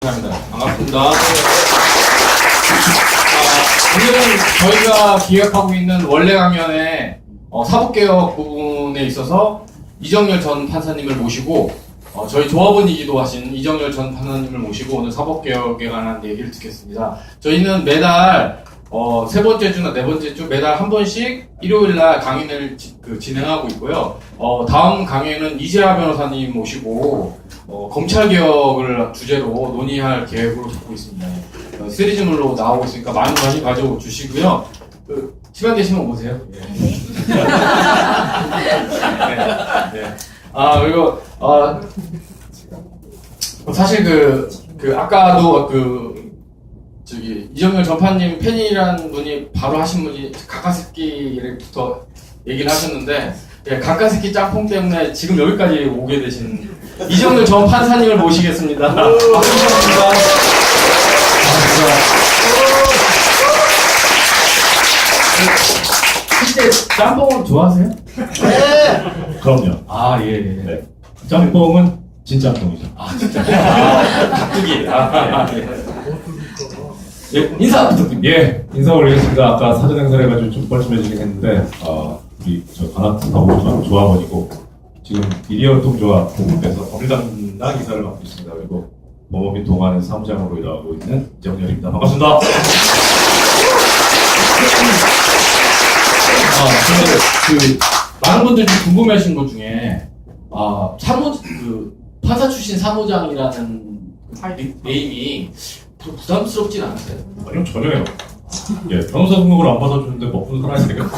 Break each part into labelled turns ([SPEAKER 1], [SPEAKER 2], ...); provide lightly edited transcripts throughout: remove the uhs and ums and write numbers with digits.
[SPEAKER 1] 반갑습니다. 오늘은 저희가 기획하고 있는 원래 강연의 사법개혁 부분에 있어서 이정열 전 판사님을 모시고 저희 조합원이기도 하신 이정열 전 판사님을 모시고 오늘 사법개혁에 관한 얘기를 듣겠습니다. 저희는 매달 세 번째 주나 네 번째 주 매달 한 번씩 일요일날 강연을 진행하고 있고요. 다음 강연은 이재하 변호사님 모시고 검찰개혁을 주제로 논의할 계획으로 잡고 있습니다. 시리즈물로 나오고 있으니까 많은 관심 가져주시고요. 시간 되시면 오세요. 예. 네. 그리고 사실 아까도 이정열 전판님 팬이라는 분이 바로 하신 분이 가까스키부터 얘기를 하셨는데, 예, 가까스키 짬뽕 때문에 지금 여기까지 오게 되신 이정열 전 판사님을 모시겠습니다. 반갑습니다. 실제 짬뽕을 좋아하세요?
[SPEAKER 2] 네. 그럼요.
[SPEAKER 1] 예.
[SPEAKER 2] 네. 짬뽕은 진짬뽕이죠.
[SPEAKER 1] 진짜. 가뜩이. 예, 인사 부탁드립니다.
[SPEAKER 2] 예, 인사 올리겠습니다. 아까 사전 행사를 해가지고 좀 뻘쭘해지긴 했는데, 우리 저 관악사고 조합원이고, 지금 미디어통조합 본부에서 법률담당 이사를 맡고 있습니다. 그리고 법원및 동안에서 사무장으로 일하고 있는 이정열입니다. 반갑습니다.
[SPEAKER 1] 많은 분들이 궁금해하신 것 중에, 판사 출신 사무장이라는 네임이 부담스럽진 않으세요?
[SPEAKER 2] 아니요, 전혀요. 예, 변호사 등록을 안 받아주는데 먹고 살아야 되겠고.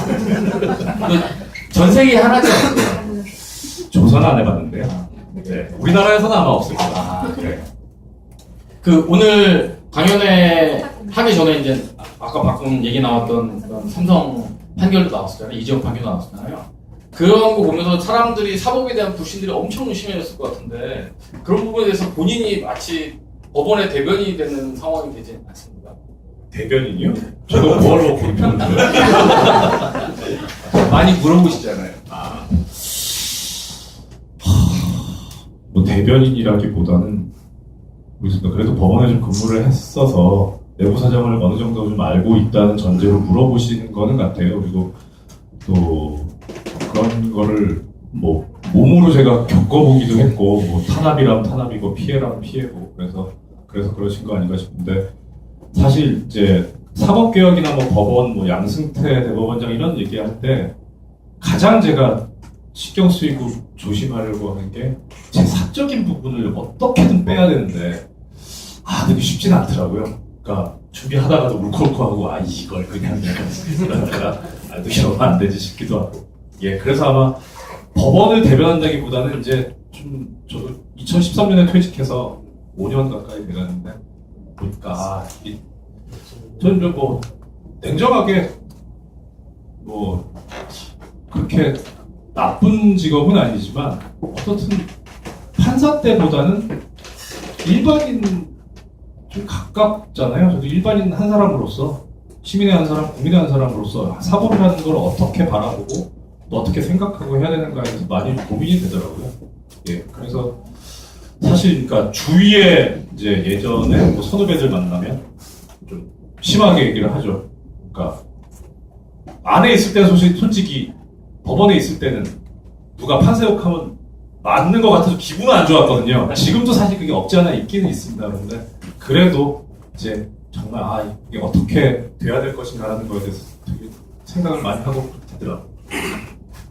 [SPEAKER 1] 전 세계에 하나지 않나요?
[SPEAKER 2] 조사는 안 해봤는데요. 네, 우리나라에서는 아마 없을 거예요.
[SPEAKER 1] 그래요. 오늘 강연회 하기 전에 이제 아까 방금 얘기 나왔던 그런 삼성 판결도 나왔었잖아요. 이재용 판결도 나왔었잖아요. 그런 거 보면서 사람들이 사법에 대한 불신들이 엄청 심해졌을 것 같은데 그런 부분에 대해서 본인이 마치 법원의 대변인이 되는 상황이 되지 않습니까?
[SPEAKER 2] 대변인이요? 저도 뭐하러 고립하는 거예요?
[SPEAKER 1] 많이 물어보시잖아요.
[SPEAKER 2] 뭐 대변인이라기보다는 모르겠습니다. 그래도 법원에 좀 근무를 했어서 내부 사정을 어느 정도 좀 알고 있다는 전제로 물어보시는 거는 같아요. 그리고 또 그런 거를 뭐 몸으로 제가 겪어보기도 했고, 뭐 탄압이라면 탄압이고 피해라면 피해고, 그래서 그러신 거 아닌가 싶은데, 사실 이제 사법개혁이나 뭐 법원, 뭐 양승태 대법원장 이런 얘기할 때 가장 제가 신경 쓰이고 조심하려고 하는 게 제 사적인 부분을 어떻게든 빼야 되는데 되게 쉽진 않더라고요. 그러니까 준비하다가도 울컥울컥하고 이걸 그냥 내가 이러면 안 되지 싶기도 하고. 예, 그래서 아마 법원을 대변한다기보다는 이제 좀 저도 2013년에 퇴직해서 5년 가까이 돼가는데 보니까 저는 좀 뭐 냉정하게 뭐 그렇게 나쁜 직업은 아니지만 어떻든 판사 때보다는 일반인 좀 가깝잖아요. 저도 일반인 한 사람으로서, 시민의 한 사람, 국민의 한 사람으로서 사법이라는 걸 어떻게 바라보고 또 어떻게 생각하고 해야 되는가에 대해서 많이 고민이 되더라고요. 예, 그래서 사실 그러니까 주위에 이제 예전에 뭐 선후배들 만나면 좀 심하게 얘기를 하죠. 그러니까 안에 있을 때는 솔직히 법원에 있을 때는 누가 판사 욕하면 맞는 것 같아서 기분은 안 좋았거든요. 지금도 사실 그게 없지 않아 있기는 있습니다. 그런데 그래도 이제 정말 이게 어떻게 돼야 될 것인가라는 거에 대해서 되게 생각을 많이 하고 되더라고요.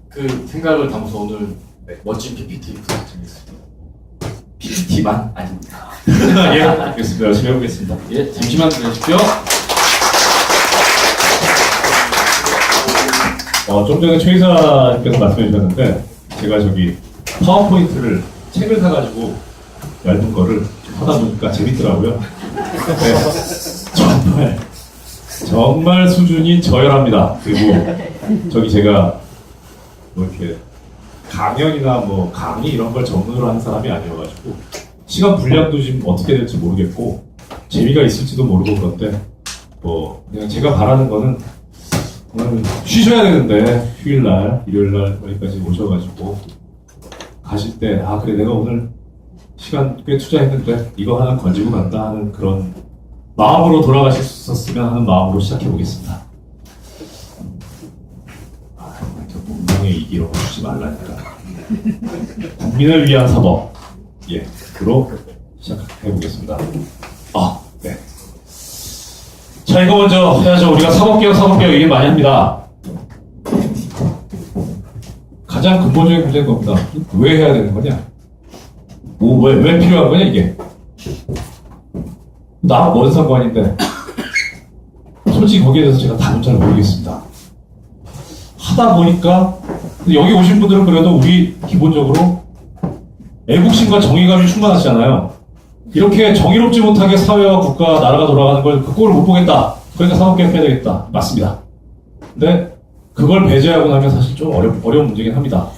[SPEAKER 1] 그 생각을 담아서 오늘 멋진 PPT 부탁드리겠습니다. PPT만 아닙니다.
[SPEAKER 2] 예, 알겠습니다. 열심히 해보겠습니다.
[SPEAKER 1] 예, 잠시만 기다리십시오.
[SPEAKER 2] 좀 전에 최 이사님께서 말씀해 주셨는데, 제가 저기 파워포인트를 책을 사가지고 얇은 거를 하다 보니까 재밌더라고요. 네, 정말 수준이 저열합니다. 그리고 저기 제가 뭐 이렇게 강연이나 뭐 강의 이런 걸 전문으로 하는 사람이 아니어가지고 시간 분량도 지금 어떻게 될지 모르겠고 재미가 있을지도 모르고 그런데 뭐 그냥 제가 바라는 거는 오늘 쉬셔야 되는데 휴일날 일요일날 여기까지 오셔가지고 가실 때 그래 내가 오늘 시간 꽤 투자했는데 이거 하나 건지고 간다 하는 그런 마음으로 돌아가실 수 있었으면 하는 마음으로 시작해 보겠습니다. 운명의 이기로 주지 말라니까. 국민을 위한 사법. 예, 그로 시작해 보겠습니다. 네. 자, 이거 먼저 해야죠. 우리가 사법개혁 얘기 많이 합니다. 가장 근본적인 문제인 겁니다. 왜 해야 되는 거냐? 왜 필요한 거냐, 이게? 나랑 뭔 상관인데? 솔직히 거기에 대해서 제가 답은 잘 모르겠습니다. 하다 보니까, 여기 오신 분들은 그래도 우리 기본적으로 애국심과 정의감이 충만하시잖아요. 이렇게 정의롭지 못하게 사회와 국가, 나라가 돌아가는 걸 그 꼴을 못 보겠다. 그러니까 사법개혁 해야 되겠다. 맞습니다. 근데 그걸 배제하고 나면 사실 좀 어려운 문제긴 합니다.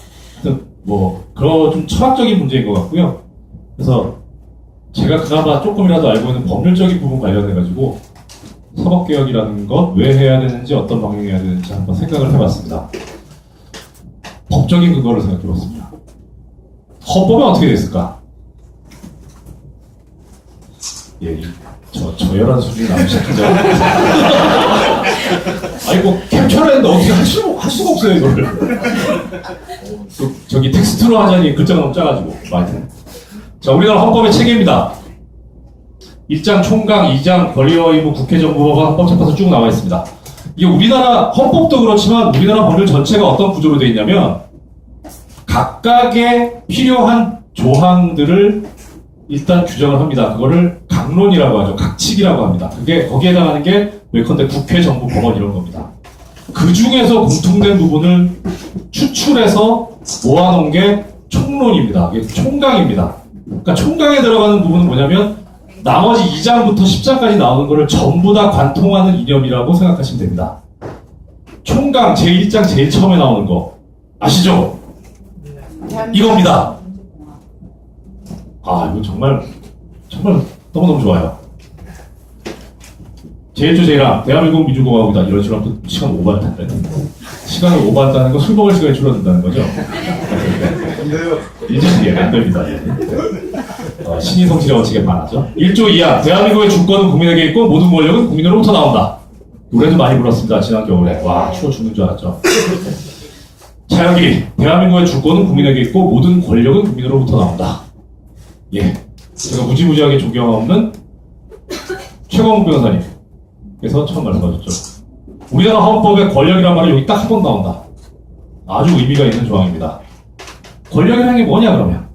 [SPEAKER 2] 그런 좀 철학적인 문제인 것 같고요. 그래서 제가 그나마 조금이라도 알고 있는 법률적인 부분 관련해가지고 사법개혁이라는 것 왜 해야 되는지 어떤 방향이 해야 되는지 한번 생각을 해봤습니다. 법적인 근거를 생각해봤습니다. 헌법에 어떻게 됐을까? 예, 저열한 수준이 나오시죠. 아니, 캡처를 했는데 어떻게 할 수가 없어요, 이거를. 저기 텍스트로 하자니 글자가 너무 작아지고. 자, 우리나라 헌법의 체계입니다. 1장 총강, 2장 권리와 의무 국회정부법안 헌법재판소 쭉 나와 있습니다. 이게 우리나라 헌법도 그렇지만 우리나라 법률 전체가 어떤 구조로 되어 있냐면 각각의 필요한 조항들을 일단 규정을 합니다. 그거를 강론이라고 하죠. 각칙이라고 합니다. 그게 거기에 해당하는 게 예컨대 국회, 정부, 법원 이런 겁니다. 그 중에서 공통된 부분을 추출해서 모아놓은 게 총론입니다. 이게 총강입니다. 그러니까 총강에 들어가는 부분은 뭐냐면 나머지 2장부터 10장까지 나오는 거를 전부 다 관통하는 이념이라고 생각하시면 됩니다. 총강 제1장 제일 처음에 나오는 거 아시죠? 이겁니다. 이거 정말 너무너무 좋아요. 제1조 제1항 대한민국 민주공화국이다. 이런 식으로 하면 시간 오버할 텐데. 시간을 오버한다는 건 술 먹을 시간이 줄어든다는 거죠. 이제 안 됩니다. 신의 성실의 원칙에 반하죠. 1조 2항 대한민국의 주권은 국민에게 있고 모든 권력은 국민으로부터 나온다. 노래도 많이 불렀습니다. 지난 겨울에. 와, 추워 죽는 줄 알았죠. 차영길이 대한민국의 주권은 국민에게 있고 모든 권력은 국민으로부터 나온다. 예, 제가 무지무지하게 존경하는 최광욱 변호사님께서 처음 말씀하셨죠. 우리나라 헌법에 권력이란 말이 여기 딱 한 번 나온다. 아주 의미가 있는 조항입니다. 권력이라는 게 뭐냐 그러면?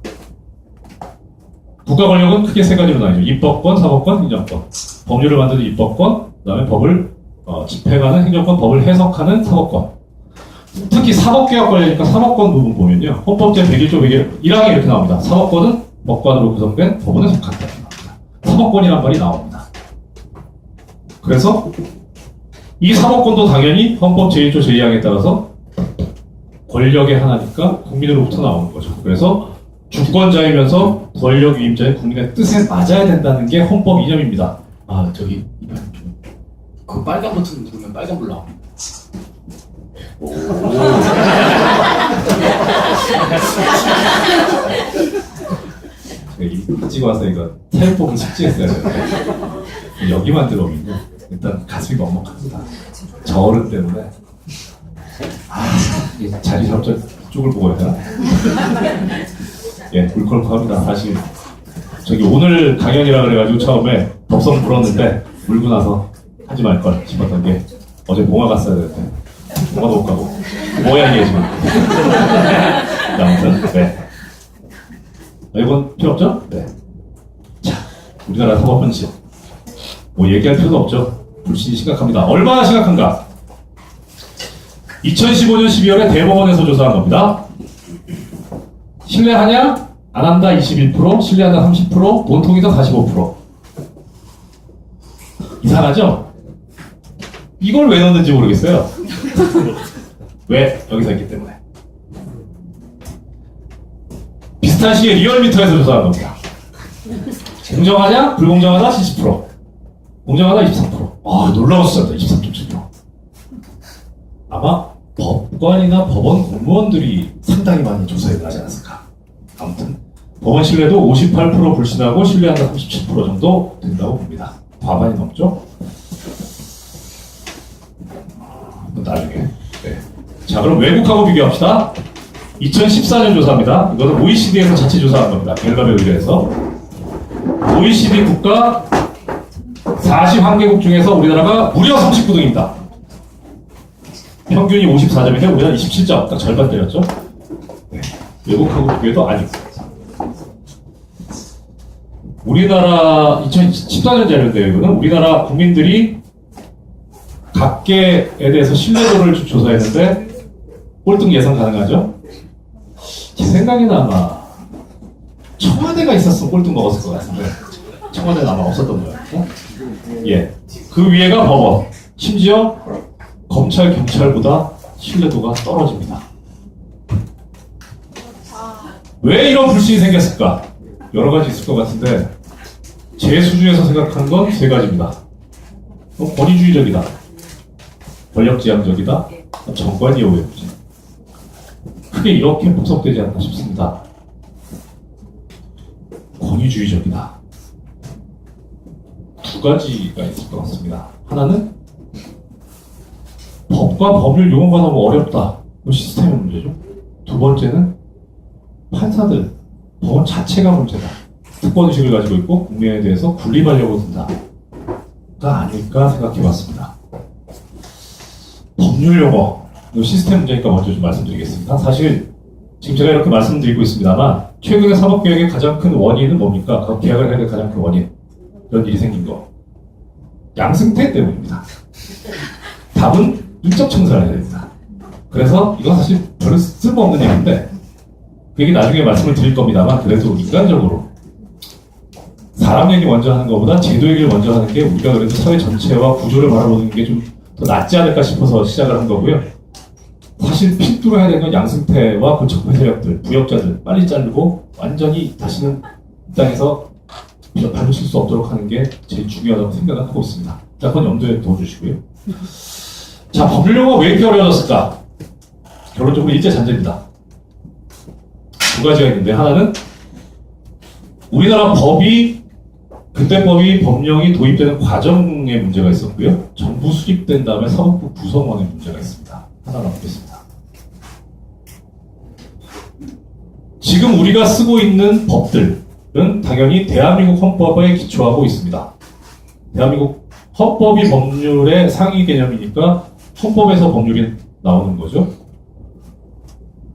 [SPEAKER 2] 국가 권력은 크게 세 가지로 나뉘죠. 입법권, 사법권, 행정권. 법률을 만드는 입법권, 그 다음에 법을 집행하는 행정권, 법을 해석하는 사법권. 특히 사법개혁 관련이니까 사법권 부분 보면요. 헌법 제101조 1항에 이렇게 나옵니다. 사법권은 법관으로 구성된 법원의 속한다. 사법권이란 말이 나옵니다. 그래서 이 사법권도 당연히 헌법 제1조 제2항에 따라서 권력의 하나니까 국민으로부터 나오는 거죠. 그래서 주권자이면서 권력 위임자인 국민의 뜻에 맞아야 된다는 게 헌법 이념입니다. 저기
[SPEAKER 1] 그 빨간 버튼 누르면 빨간불 나옵니다.
[SPEAKER 2] 제가 찍어 와서 이거 사용법을 숙지했어야 되는데 여기만 들어오면요 일단 가슴이 먹먹합니다. 저 어른 때문에 자리 잡자 쪽을 보고 해야 되나? 예, 울컥합니다. 사실 저기 오늘 강연이라 그래가지고 처음에 덥석 물었는데 물고 나서 하지 말걸 싶었던 게 어제 봉화 갔어야 되는데 봉화도 못 가고 뭐야 이게 지금. 아무튼 네. 이건 필요 없죠? 네. 자, 우리나라 사법 현실 얘기할 필요도 없죠. 불신이 심각합니다. 얼마나 심각한가? 2015년 12월에 대법원에서 조사한 겁니다. 신뢰하냐? 안 한다 21%, 신뢰한다 30%, 본통이다 45%. 이상하죠? 이걸 왜 넣는지 모르겠어요. 왜? 여기서 있기 때문에. 비슷한 시기에 리얼미터에서 조사한 겁니다. 공정하냐? 불공정하다 70%. 공정하다 23%. 놀라운 숫자다. 23.7%. 아마 법관이나 법원 공무원들이 상당히 많이 조사를 하지 않았을까. 아무튼 법원 신뢰도 58% 불신하고 신뢰한다 37% 정도 된다고 봅니다. 과반이 넘죠? 나중에. 네. 자, 그럼 외국하고 비교합시다. 2014년 조사입니다. 이거는 OECD에서 자체 조사한 겁니다. 갤럽에 의뢰해서. OECD 국가 41개국 중에서 우리나라가 무려 39등입니다. 평균이 54점인데 우리나라 27점, 딱 절반 때렸죠. 네. 외국하고 비교해도 아직. 우리나라 2014년 자료인데요. 이거는 우리나라 국민들이 각계에 대해서 신뢰도를 조사했는데 꼴등 예상 가능하죠? 제 생각에는 아마 청와대가 있었으면 꼴등 먹었을 것 같은데 청와대는 아마 없었던 거예요. 예. 그 위에가 법원. 심지어 검찰, 경찰보다 신뢰도가 떨어집니다. 왜 이런 불신이 생겼을까? 여러 가지 있을 것 같은데 제 수준에서 생각하는 건 세 가지입니다. 권위주의적이다. 권력지향적이다. 정관이요 외부지. 크게 이렇게 분석되지 않나 싶습니다. 권위주의적이다. 두 가지가 있을 것 같습니다. 하나는 법과 법률 용어가 너무 어렵다. 시스템의 문제죠. 두 번째는 판사들, 법원 자체가 문제다. 특권의식을 가지고 있고 국민에 대해서 군림하려고 든다가 아닐까 생각해봤습니다. 법률 용어, 시스템 문제니까 먼저 좀 말씀드리겠습니다. 사실 지금 제가 이렇게 말씀드리고 있습니다만 최근의 사법개혁의 가장 큰 원인은 뭡니까? 그 개혁을 해야 될 가장 큰 원인. 이런 일이 생긴 거. 양승태 때문입니다. 답은 인적 청산을 해야 됩니다. 그래서 이건 사실 별로 쓸모없는 얘기인데 그 얘기 나중에 말씀을 드릴 겁니다만 그래도 인간적으로 사람 얘기 먼저 하는 것보다 제도 얘기를 먼저 하는 게 우리가 그래도 사회 전체와 구조를 바라보는 게 좀 더 낫지 않을까 싶어서 시작을 한 거고요. 사실 필두로 해야 되는 건 양승태와 그 적폐 세력들, 부역자들 빨리 자르고 완전히 다시는 이 땅에서 발로 쓸 수 없도록 하는 게 제일 중요하다고 생각을 하고 있습니다. 자, 그건 염두에 둬주시고요. 자, 법률 용어가 왜 이렇게 어려워졌을까? 결론적으로 일제잔재입니다. 두 가지가 있는데 하나는 우리나라 법이 그때 법이 법령이 도입되는 과정에 문제가 있었고요. 정부 수립된 다음에 사법부 구성원에 문제가 있습니다. 하나만 보겠습니다. 지금 우리가 쓰고 있는 법들은 당연히 대한민국 헌법에 기초하고 있습니다. 대한민국 헌법이 법률의 상위 개념이니까 헌법에서 법률이 나오는 거죠.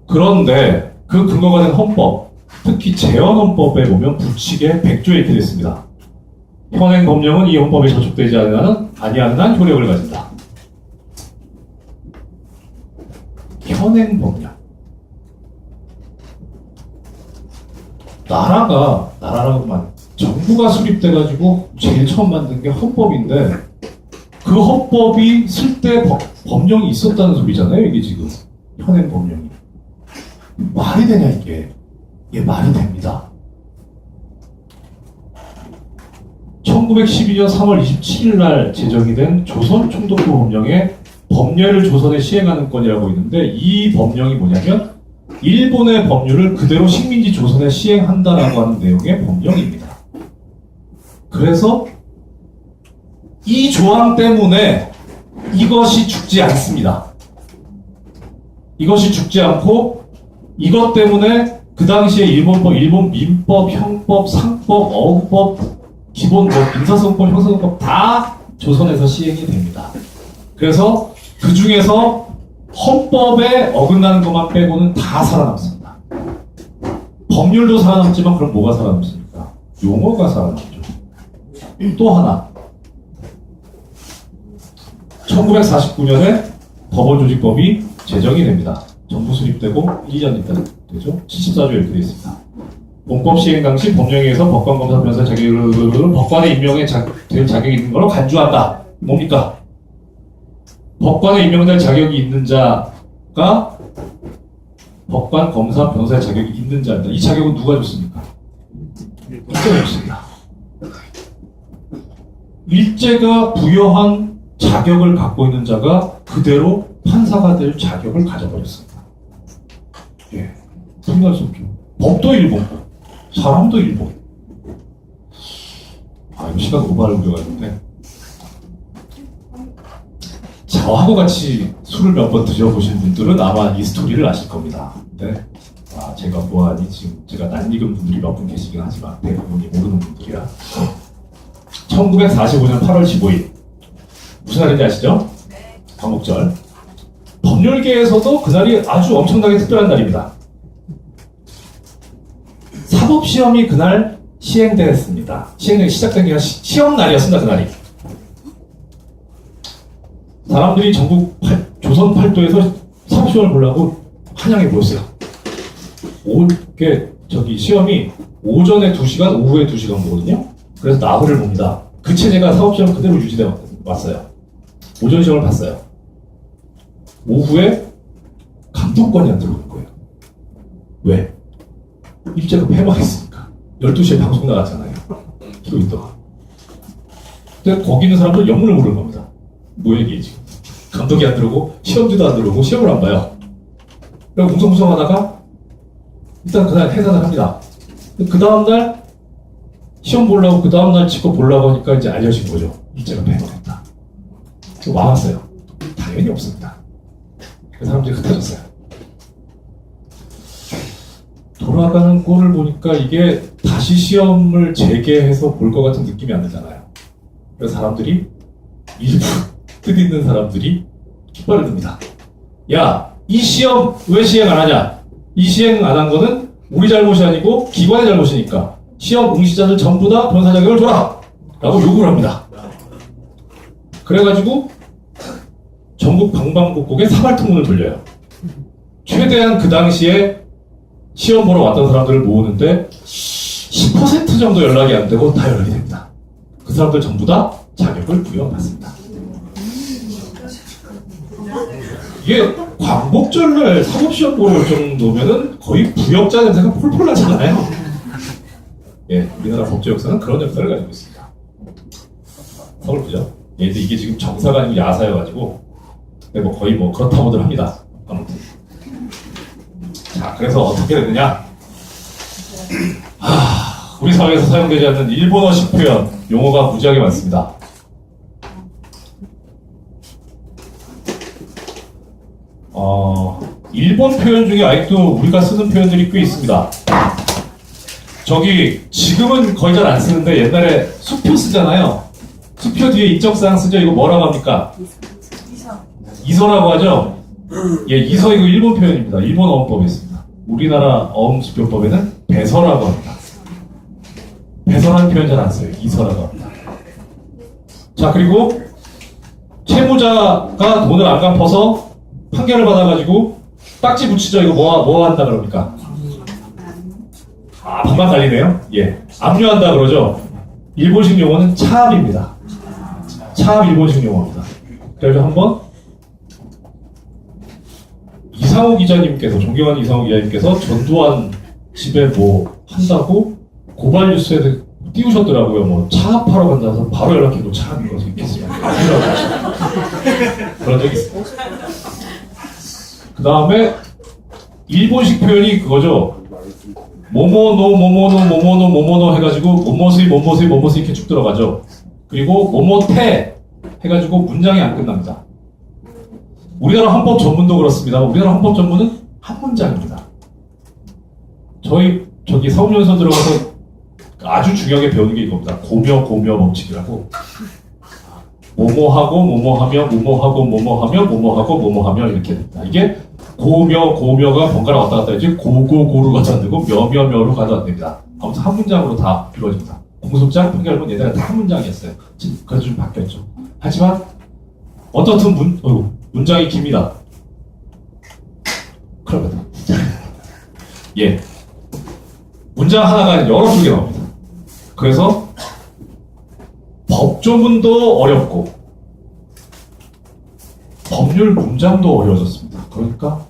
[SPEAKER 2] 그런데 그 근거가 된 헌법, 특히 재헌헌법에 보면 부칙에 100조에 이렇게 되어 있습니다. 현행 법령은 이 헌법에 저촉되지 아니하는 한 효력을 가진다. 현행 법령. 나라라고만 정부가 수립돼가지고 제일 처음 만든 게 헌법인데 그 헌법이 쓸 때 법령이 있었다는 소리잖아요. 이게 지금 현행 법령이. 말이 되냐 이게. 이게 말이 됩니다. 1912년 3월 27일 날 제정이 된 조선총독부 법령에 법례를 조선에 시행하는 건이라고 있는데 이 법령이 뭐냐면 일본의 법률을 그대로 식민지 조선에 시행한다라고 하는 내용의 법령입니다. 그래서 이 조항 때문에 이것이 죽지 않습니다. 이것이 죽지 않고 이것 때문에 그 당시에 일본 민법, 형법, 상법, 어법, 기본법, 민사소송법, 형사소송법 다 조선에서 시행이 됩니다. 그래서 그 중에서 헌법에 어긋나는 것만 빼고는 다 살아남습니다. 법률도 살아남지만 그럼 뭐가 살아남습니까? 용어가 살아남죠. 또 하나. 1949년에 법원조직법이 제정이 됩니다. 정부 수립되고 1년 있다 되죠. 74조 이렇게 되어 있습니다. 본법 시행 당시 법령에 의해서 법관검사 변호사 자격을 법관의 임명에 될 자격이 있는 걸로 간주한다. 뭡니까? 법관에 임명될 자격이 있는 자가 법관, 검사, 변호사의 자격이 있는 자입니다. 이 자격은 누가 줬습니까? 일제가 줬습니다. 일제가 부여한 자격을 갖고 있는 자가 그대로 판사가 될 자격을 가져버렸습니다. 예. 생각할 수 없죠. 법도 일본법, 사람도 일본. 이거 시간 오버하려고 했는데. 저하고 같이 술을 몇 번 드셔보신 분들은 아마 이 스토리를 아실 겁니다. 근데 제가 보아하니 지금 제가 낯익은 분들이 몇 분 계시긴 하지만 대부분이 모르는 분들이라. 1945년 8월 15일 무슨 날인지 아시죠? 광복절. 법률계에서도 그날이 아주 엄청나게 특별한 날입니다. 사법시험이 그날 시행됐습니다. 시행이 시작된 게 시험 날이었습니다. 그날이. 사람들이 전국 조선 팔도에서 사법시험을 보려고 한양에 모였어요. 시험이 오전에 2시간, 오후에 2시간 보거든요. 그래서 나흘을 봅니다. 그 체제가 사법시험 그대로 유지되어 왔어요. 오전 시험을 봤어요. 오후에 감독관이 안 들어오는 거예요. 왜? 일제가 패망했으니까. 12시에 방송 나갔잖아요. 키로 있다가. 근데 거기 있는 사람들은 영문을 모르는 겁니다. 뭐 얘기해 지금. 감독이 안 들어오고 시험지도 안 들어오고 시험을 안 봐요. 그리고 웅성웅성 하다가 일단 그날 해산을 합니다. 그 다음날 시험 보려고 그 다음날 직업 보려고 하니까 이제 알려진 거죠. 일제가 패망했다. 와왔어요. 당연히 없습니다. 그 사람들이 흩어졌어요. 돌아가는 꼴을 보니까 이게 다시 시험을 재개해서 볼 것 같은 느낌이 안 들잖아요. 그래서 사람들이 일부 뜻있는 사람들이 깃발을 듭니다. 야, 이 시험 왜 시행 안 하냐? 이 시행 안 한 거는 우리 잘못이 아니고 기관의 잘못이니까 시험 응시자들 전부 다 변호사 자격을 줘라! 라고 요구를 합니다. 그래가지고 전국 방방곡곡에 사발통문을 돌려요. 최대한 그 당시에 시험 보러 왔던 사람들을 모으는데 10% 정도 연락이 안 되고 다 연락이 됩니다. 그 사람들 전부 다 자격을 부여받습니다. 이게 광복절날 사법시험 보러 올 정도면은 거의 부역자 냄새가 폴폴 나잖아요. 예, 우리나라 법조 역사는 그런 역사를 가지고 있습니다. 서글프죠? 예, 근데 이게 지금 정사가 아니고 야사여가지고 뭐 거의 뭐 그렇다고들 합니다. 아무튼. 자, 그래서 어떻게 됐느냐? 우리 사회에서 사용되지 않는 일본어식 표현, 용어가 무지하게 많습니다. 일본 표현 중에 아직도 우리가 쓰는 표현들이 꽤 있습니다. 지금은 거의 잘 안 쓰는데 옛날에 수표 쓰잖아요. 수표 뒤에 인적사항 쓰죠. 이거 뭐라고 합니까? 이서라고 하죠? 예, 이서 이거 일본 표현입니다. 일본 어음법에 있습니다. 우리나라 어음수표법에는 배서라고 합니다. 배서라는 표현 잘 안 써요. 이서라고 합니다. 자, 그리고 채무자가 돈을 안 갚아서 판결을 받아가지고 딱지 붙이죠. 이거 뭐 한다 그럽니까? 반반 달리네요. 예, 압류한다 그러죠. 일본식 용어는 차압입니다. 차압 일본식 용어입니다. 그래서 한번 이상호 기자님께서, 존경하는 이상호 기자님께서 전두환 집에 뭐 한다고 고발 뉴스에 띄우셨더라고요. 뭐 차압하러 간다서 바로 연락해도 차압인 거 있겠습니다. 그런 적이 있어요. 그 다음에 일본식 표현이 그거죠. 모모노 해가지고 모모스이 이렇게 쭉 들어가죠. 그리고 모모테 해가지고 문장이 안 끝납니다. 우리나라 헌법 전문도 그렇습니다. 우리나라 헌법 전문은 한 문장입니다. 저기 사법연수원 들어가서 아주 중요하게 배우는 게 이겁니다. 고묘 법칙이라고. 뭐뭐하며 이렇게 됩니다. 이게 고묘가 번갈아 왔다 갔다 해야지 고고고로 가도 안 되고 몇몇몇으로 가도 안 됩니다. 아무튼 한 문장으로 다 이루어집니다. 공소장 판결문 옛날에 다 한 문장이었어요. 그래서 좀 바뀌었죠. 하지만 어떻든 문장이 깁니다. 그럽니다. 예, 문장 하나가 여러 쪽에 나옵니다. 그래서 법조문도 어렵고 법률 문장도 어려워졌습니다. 그러니까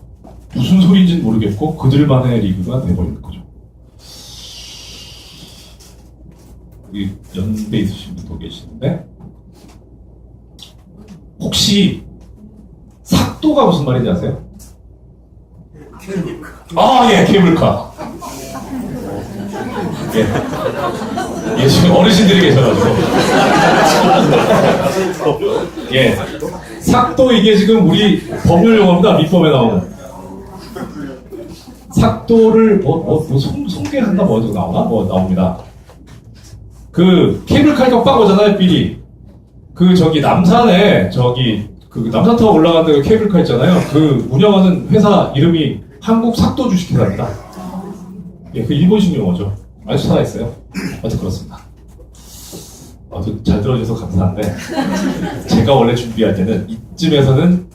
[SPEAKER 2] 무슨 소리인지는 모르겠고 그들만의 리그가 돼버리는 거죠. 여기 연대 있으신 분도 계시는데 혹시 삭도가 무슨 말인지 아세요? 예, 케이블카. 예. 예, 지금 어르신들이 계셔가지고. 예. 삭도 이게 지금 우리 법률 용어입니다. 민법에 나오는. 삭도를 송계한다 뭐 어디 나오나? 뭐 나옵니다. 그 케이블카에 빡 오잖아요, 삘이. 그 저기 남산에 그 남산 타워 올라가는 그 케이블카 있잖아요. 그 운영하는 회사 이름이 한국 삭도 주식회사입니다. 예, 그 일본식 용어죠. 아주 살아있어요. 어쨌든 그렇습니다. 잘 들어주셔서 감사한데 제가 원래 준비할 때는 이쯤에서는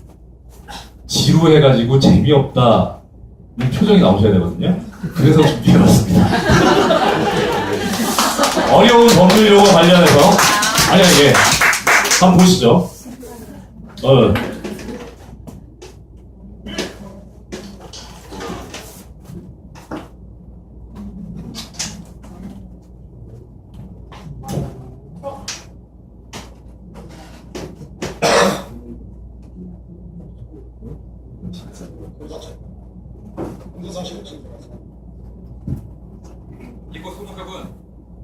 [SPEAKER 2] 지루해가지고 재미없다 이 표정이 나오셔야 되거든요. 그래서 준비해봤습니다. 어려운 법률 용어 관련해서 예. 한번 보시죠.
[SPEAKER 1] 이곳 소속협은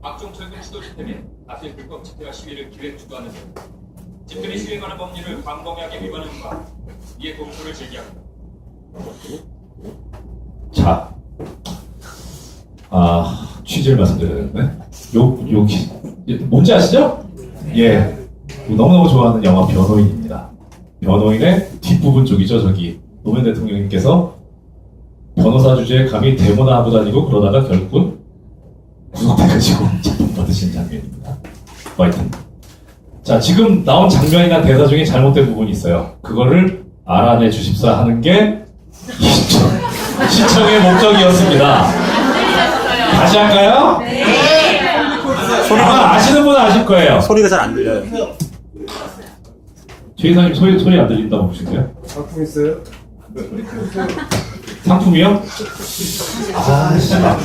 [SPEAKER 1] 박종철군 수도 집회및 아시아 불법 집회와 시위를 기획 주도하는 등 집회 시위에 관한 법률을 광범위하게 위반한 바 이에 공소를 제기합니다.
[SPEAKER 2] 자, 취지를 말씀드려야 되는데 뭔지 아시죠? 예, 너무너무 좋아하는 영화 변호인입니다. 변호인의 뒷부분 쪽이죠. 저기 노무현 대통령님께서 변호사 주제에 감히 데모나 하고 다니고 그러다가 결국은 구속돼가지고 재판 받으신 장면입니다. 하여튼 자, 지금 나온 장면이나 대사 중에 잘못된 부분이 있어요. 그거를 알아내 주십사 하는 게 시청의 목적이었습니다. 다시 할까요? 네. 아마 아시는 분은 아실 거예요.
[SPEAKER 3] 소리가 잘 안 들려요.
[SPEAKER 2] 최 이사님 소리 안 들린다고 보시세요?
[SPEAKER 4] 상품 있어요?
[SPEAKER 2] 상품이요?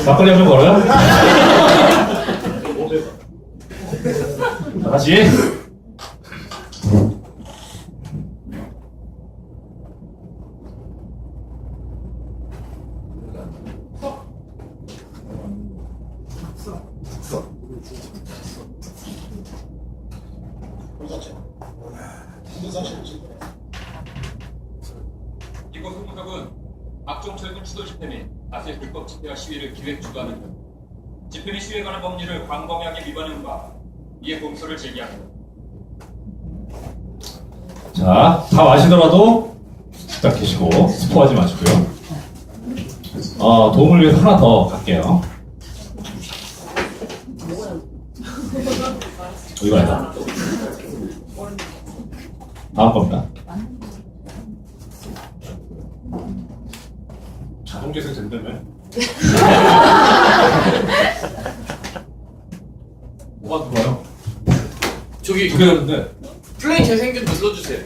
[SPEAKER 2] 막걸리 한 병 걸어요? 자, 다시.
[SPEAKER 1] 이곳 소속협은 박종철군 수도 집회 및 아시아 불법 집회와 시위를 기획 주도하는 등 집회 및 시위에 관한 법률을 광범위하게 위반한 바 이에 공소를 제기합니다.
[SPEAKER 2] 자, 다 마시더라도 딱 계시고 스포하지 마시고요. 도움을 위해서 하나 더 갈게요. 이거 아니다. 다음 겁니다. 자동재생 된다며? 뭐가 들어와요?
[SPEAKER 1] 저기
[SPEAKER 2] 두 개 됐는데
[SPEAKER 1] 플레이 재생균 눌러주세요.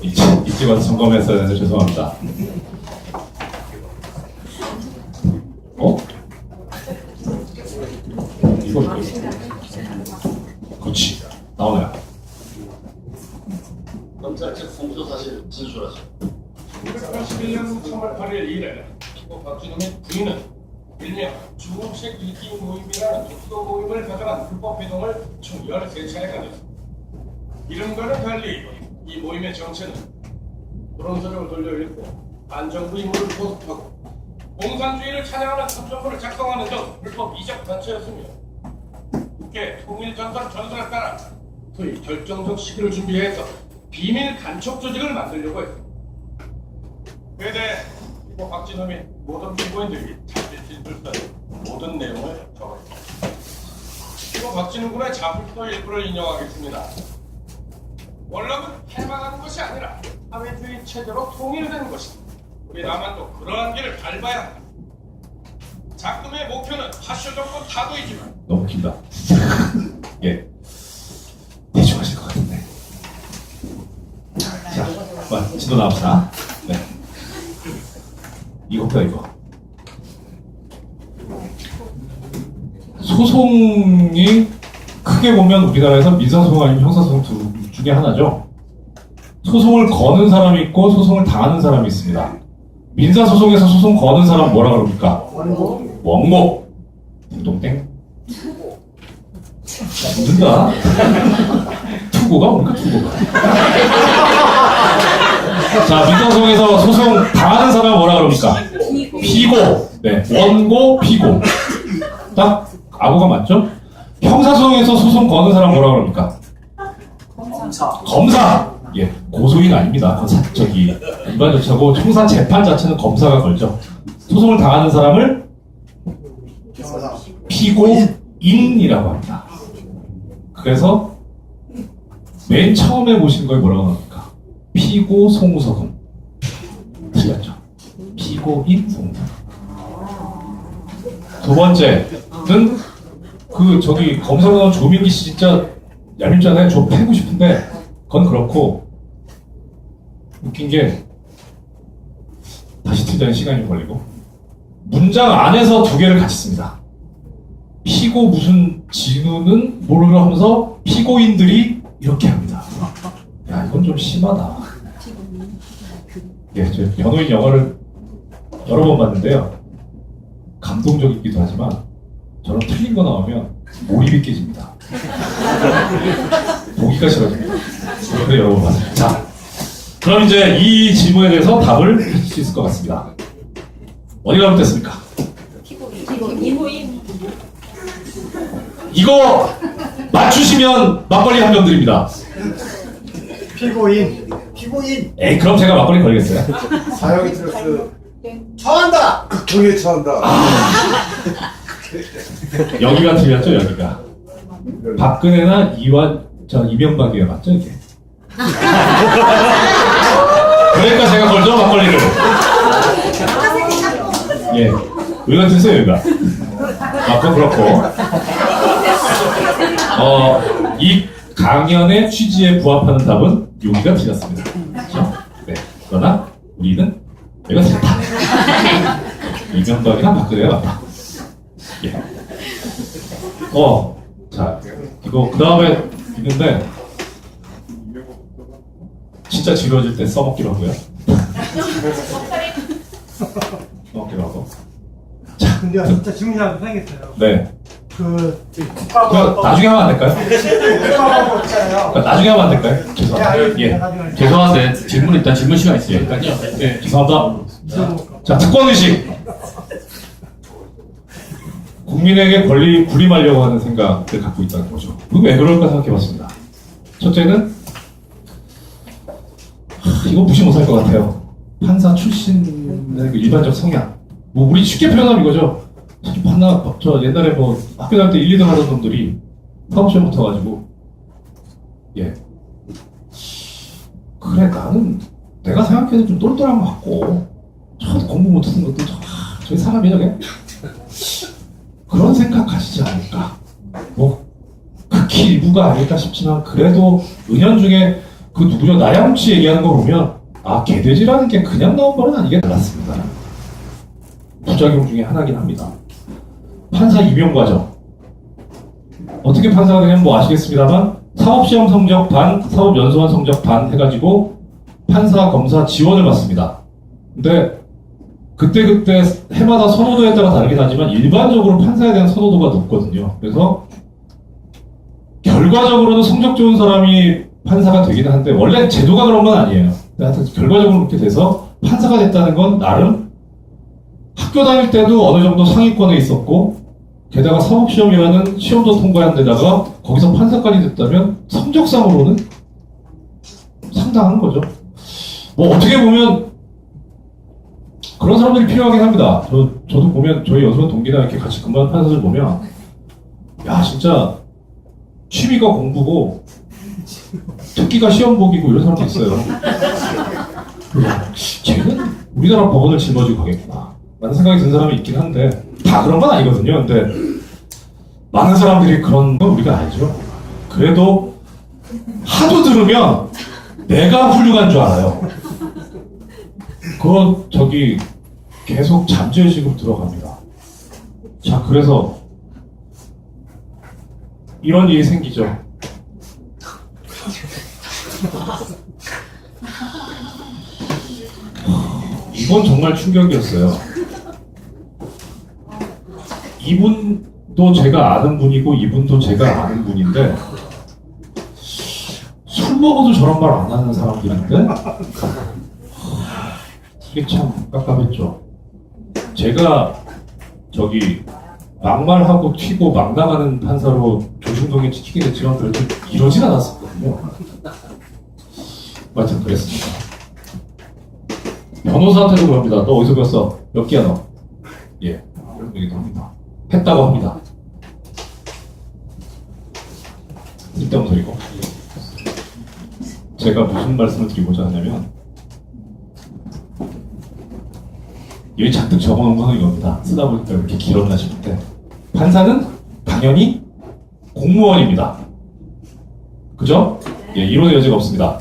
[SPEAKER 2] 일찍 와서 점검했어야 해서 죄송합니다. 이거 그렇지 나오네요.
[SPEAKER 5] 검찰 측 공소 사실 진술하죠.
[SPEAKER 1] 2011년 3월 8일 이래 피고 박준호의 부인은 일명 중국식 일기 모임이라는 독서 모임을 가져간 불법 회동을 총 13차례 가졌습니다. 이름과는 달리 이 모임의 정체는 토론서적을 돌려 읽고 반정부 임무를 포섭하고 공산주의를 찬양하는 탑정부를 작성하는 등 불법 이적 단체였으며 국회 통일전선 전선에 따라 소위 결정적 시기를 준비해서 비밀 간첩 조직을 만들려고 했습니다. 그대 이고 박진호 및 모든 피고인들이 자신 진술서에 모든 내용을 적었습니다. 이고 박진호 군의 자필서 일부를 인용하겠습니다. 원락은 해방하는 것이 아니라 사회주의 체제로 통일되는 것입니다. 우리 남한도 그러한 길을 밟아야 합니다. 작품의 목표는 파쇼 정권 타도이지만
[SPEAKER 2] 너무 길다. 예, 대충 하실 것 같은데. 자, 지도 나옵시다. 네. 이거보다 이거. 소송이 크게 보면 우리나라에서 민사소송 아니면 형사소송 둘 중에 하나죠. 소송을 거는 사람이 있고 소송을 당하는 사람이 있습니다. 민사소송에서 소송 거는 사람 뭐라 그럽니까? 원고. 띵동땡. 묻는다. 투고가 뭡니까, 투고가? 자, 민사소송에서 소송 당하는 사람 뭐라 그럽니까? 피고. 네, 원고, 피고. 딱 아고가 맞죠? 형사소송에서 소송 거는 사람 뭐라 그럽니까? 검사. 예, 고소인 아닙니다. 저기 일반 절차고 형사 재판 자체는 검사가 걸죠. 소송을 당하는 사람을 피고인이라고 합니다. 그래서 맨 처음에 보신 걸 뭐라고 합니까? 피고 송우서금. 틀렸죠. 피고인 송우서금. 두 번째는 저기 검사가 나온 조민기 씨 진짜 얄밉잖아요. 저 패고 싶은데 그건 그렇고 웃긴 게 다시 틀자니 시간이 걸리고 문장 안에서 두 개를 같이 씁니다. 피고 무슨 진우는 뭐를 하면서 피고인들이 이렇게 합니다. 야 이건 좀 심하다. 예, 저 변호인 영화를 여러 번 봤는데요. 감동적이기도 하지만 저런 틀린 거 나오면 몰입이 깨집니다. 보기가 싫어집니다. 그래 여러 번 봤어요. 자, 그럼 이제 이 질문에 대해서 답을 해줄 수 있을 것 같습니다. 어디가 잘못됐습니까? 이거 맞추시면 막걸리 한 병 드립니다.
[SPEAKER 3] 피고인
[SPEAKER 2] 에이 그럼 제가 막걸리 걸리겠어요?
[SPEAKER 3] 사형이 틀렸어. 처한다. 극형에 처한다.
[SPEAKER 2] 여기가 틀렸죠 여기가. 박근혜나 이명박이에요 맞죠 이게? 그러니까 제가 걸죠 막걸리를. 예, 여기가 틀렸어요 여기가. 그건 그렇고 이 강연의 취지에 부합하는 답은 여기가 틀렸습니다. 그렇죠? 네, 그러나 우리는 여기가 틀렸다. 이명박이나 박근혜가 맞다. 예. 자, 이거 그 다음에 있는데 진짜 지루해질 때 써먹기로 하고요. 써먹기로 하고.
[SPEAKER 4] 근데 진짜 질문이 하나 생겼어요.
[SPEAKER 2] 네.
[SPEAKER 4] 그
[SPEAKER 2] 그냥 나중에 하면 안 될까요?
[SPEAKER 4] 국가하고 있잖아요.
[SPEAKER 2] 나중에 하면 안 될까요? 죄송합니다. 예.
[SPEAKER 1] 죄송한데 질문 일단 질문 시간 있으니까요. 네.
[SPEAKER 2] 죄송합니다. 자, 특권의식. 국민에게 권리 군림하려고 하는 생각을 갖고 있다는 거죠. 왜 그럴까 생각해봤습니다. 첫째는 이거 무시 못할 것 같아요. 판사 출신의 그 일반적 성향. 뭐 우리 쉽게 표현하면 이거죠. 저 옛날에 뭐 학교 다닐 때 1, 2등 하던 놈들이 사업시험 붙어가지고 예 그래 나는 내가 생각해도 좀 똘똘한 것 같고 저 공부 못하는 것도 저기 사람이 저게 그런 생각 가지지 않을까. 뭐 극히 일부가 아닐까 싶지만 그래도 은연중에 그 누구죠 나양치 얘기하는 거 보면 개돼지라는 게 그냥 나온 거는 아니게 달랐습니다. 부작용 중에 하나긴 합니다. 판사 임용 과정 어떻게 판사가 되냐면 뭐 아시겠습니다만 사법시험 성적 반, 사법연수원 성적 반 해가지고 판사, 검사 지원을 받습니다. 근데 그때 해마다 선호도에 따라 다르긴 하지만 일반적으로 판사에 대한 선호도가 높거든요. 그래서 결과적으로는 성적 좋은 사람이 판사가 되긴 한데 원래 제도가 그런 건 아니에요. 하여튼 결과적으로 그렇게 돼서 판사가 됐다는 건 나름 학교 다닐 때도 어느 정도 상위권에 있었고 게다가 사법시험이라는 시험도 통과한 데다가 거기서 판사까지 됐다면 성적상으로는 상당한 거죠. 뭐 어떻게 보면 그런 사람들이 필요하긴 합니다. 저도 보면 저희 연수원 동기나 이렇게 같이 근무하는 판사들 보면 야 진짜 취미가 공부고 특기가 시험 보기고 이런 사람도 있어요. 쟤는 우리나라 법원을 짊어지고 가겠구나 라는 생각이 든 사람이 있긴 한데 다 그런 건 아니거든요. 근데 많은 사람들이 그런 건 우리가 알죠. 그래도 하도 들으면 내가 훌륭한 줄 알아요. 그거 계속 잠재의식으로 들어갑니다. 자, 그래서 이런 일이 생기죠. 이건 정말 충격이었어요. 이분도 제가 아는 분이고 이분도 제가 아는 분인데 술 먹어도 저런 말 안 하는 사람들인데 이게 참 깝깝했죠. 제가 저기 막말하고 튀고 막 나가는 판사로 조중동에 찍히게 됐지만 그래도 이러진 않았었거든요. 하여튼 그랬습니다. 변호사한테도 그럽니다. 너 어디서 배웠어? 몇 개야 너? 예, 이런 얘기도 합니다. 했다고 합니다. 쓸데없는 소리고. 제가 무슨 말씀을 드리고자 하냐면 여기 잔뜩 적어놓은 거는 이겁니다. 쓰다 보니까 이렇게 길었나 싶은데 판사는 당연히 공무원입니다. 그죠? 예, 이론의 여지가 없습니다.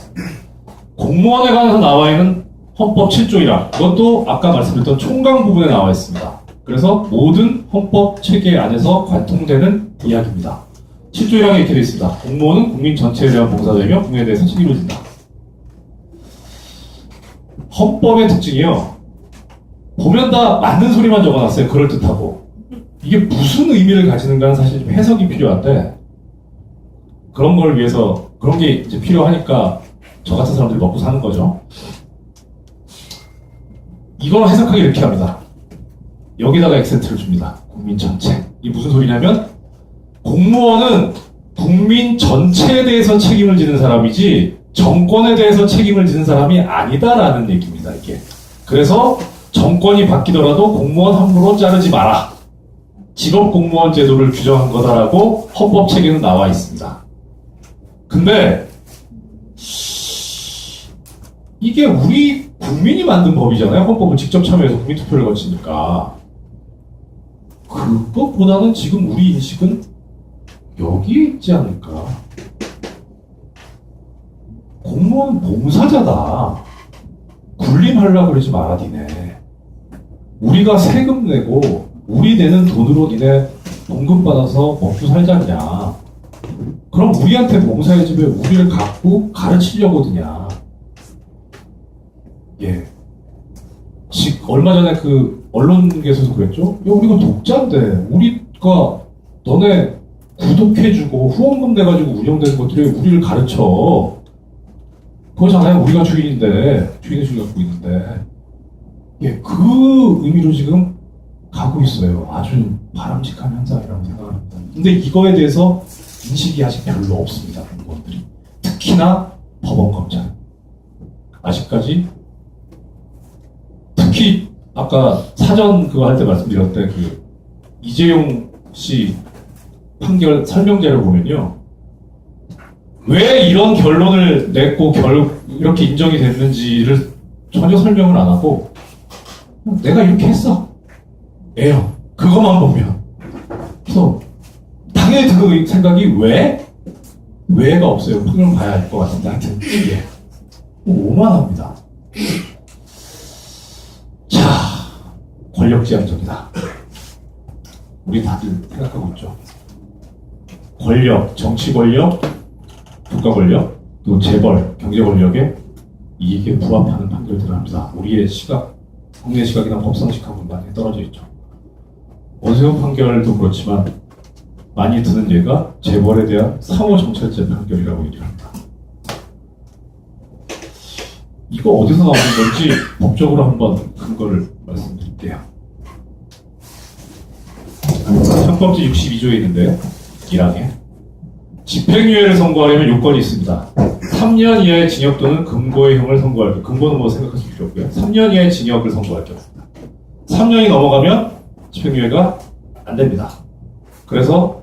[SPEAKER 2] 공무원에 관해서 나와 있는 헌법 7조 1항, 그것도 아까 말씀드렸던 총강 부분에 나와 있습니다. 그래서 모든 헌법 체계 안에서 관통되는 이야기입니다. 7조 1항에 이렇게 되어 있습니다. 공무원은 국민 전체에 대한 봉사자이며 국민에 대해서 책임을 진다. 헌법의 특징이요. 보면 다 맞는 소리만 적어놨어요. 그럴듯하고. 이게 무슨 의미를 가지는가는 사실 좀 해석이 필요한데 그런 걸 위해서 그런 게 이제 필요하니까 저 같은 사람들이 먹고 사는 거죠. 이걸 해석하기 이렇게 합니다. 여기다가 액센트를 줍니다. 국민 전체. 이게 무슨 소리냐면 공무원은 국민 전체에 대해서 책임을 지는 사람이지 정권에 대해서 책임을 지는 사람이 아니다라는 얘기입니다. 이게. 그래서 정권이 바뀌더라도 공무원 함부로 자르지 마라. 직업공무원 제도를 규정한 거다라고 헌법 체계는 나와 있습니다. 근데 이게 우리 국민이 만든 법이잖아요. 헌법을 직접 참여해서 국민투표를 거치니까. 그것보다는 지금 우리 인식은 여기에 있지 않을까. 공무원 봉사자다. 군림하려고 그러지 마라 니네. 우리가 세금 내고 우리 내는 돈으로 니네 봉급 받아서 먹고 살자냐. 그럼 우리한테 봉사해주면 우리를 갖고 가르치려고 드냐. 예. 얼마 전에 그 언론계에서도 그랬죠. 야, 우리가 독자인데 우리가 너네 구독해주고 후원금 내가지고 운영되는 것들이 우리를 가르쳐. 그거잖아요. 우리가 주인인데 주인의식을 갖고 있는데 예, 그 의미로 지금 가고 있어요. 아주 바람직한 현상이라고 생각합니다. 근데 이거에 대해서 인식이 아직 별로 없습니다. 공무원들이. 특히나 법원 검찰. 아직까지 특히 아까 사전 그거 할 때 말씀드렸던 그 이재용 씨 판결 설명제를 보면요. 왜 이런 결론을 냈고 이렇게 인정이 됐는지를 전혀 설명을 안 하고 내가 이렇게 했어. 예요. 그것만 보면. 그래서 당연히 그 생각이 왜가 없어요. 판결을 봐야 할 것 같은데 하여튼 예. 오만합니다. 자, 권력지향적이다. 우리 다들 생각하고 있죠. 권력, 정치 권력, 국가 권력, 또 재벌, 경제 권력에 이게 부합하는 판결들을 합니다. 우리의 시각, 국내 시각이나 법상식하고는 많이 떨어져 있죠. 원세훈 판결도 그렇지만 많이 드는 예가 재벌에 대한 상호정찰제 판결이라고 얘기를 합니다. 이거 어디서 나오는 건지 법적으로 한번 근거를 말씀드릴게요. 헌법제 62조에 있는데 1항에 집행유예를 선고하려면 요건이 있습니다. 3년 이하의 징역 또는 금고의 형을 선고할 때, 금고는 뭐 생각하실 필요 없고요. 3년 이하의 징역을 선고할 경우입니다. 3년이 넘어가면 집행유예가 안 됩니다. 그래서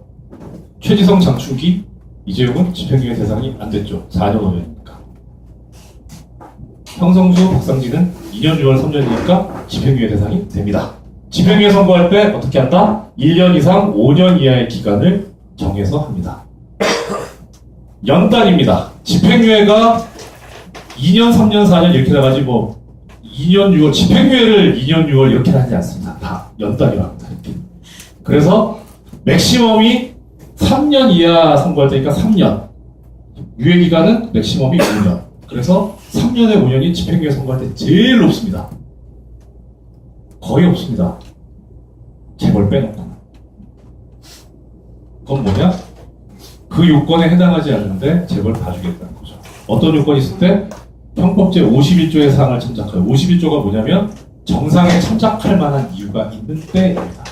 [SPEAKER 2] 최지성, 장충기, 이재용은 집행유예 대상이 안 됐죠. 4년 5년이니까. 형성수, 박상진은 2년 6월 3년이니까 집행유예 대상이 됩니다. 집행유예 선고할 때 어떻게 한다? 1년 이상 5년 이하의 기간을 정해서 합니다. 연단입니다. 집행유예가 2년, 3년, 4년 이렇게 나가지 뭐 2년 6월, 집행유예를 2년 6월 이렇게 하지 않습니다. 다 연단이라고 합니다. 이렇게. 그래서 맥시멈이 3년 이하 선고할 때니까 3년. 유예기간은 맥시멈이 5년. 그래서 3년에 5년이 집행유예 선고할 때 제일 높습니다. 거의 없습니다. 재벌 빼놓고. 그건 뭐냐? 그 요건에 해당하지 않는데 재벌 봐주겠다는 거죠. 어떤 요건이 있을 때? 형법제 51조의 사항을 참작하여. 51조가 뭐냐면 정상에 참작할 만한 이유가 있는 때입니다.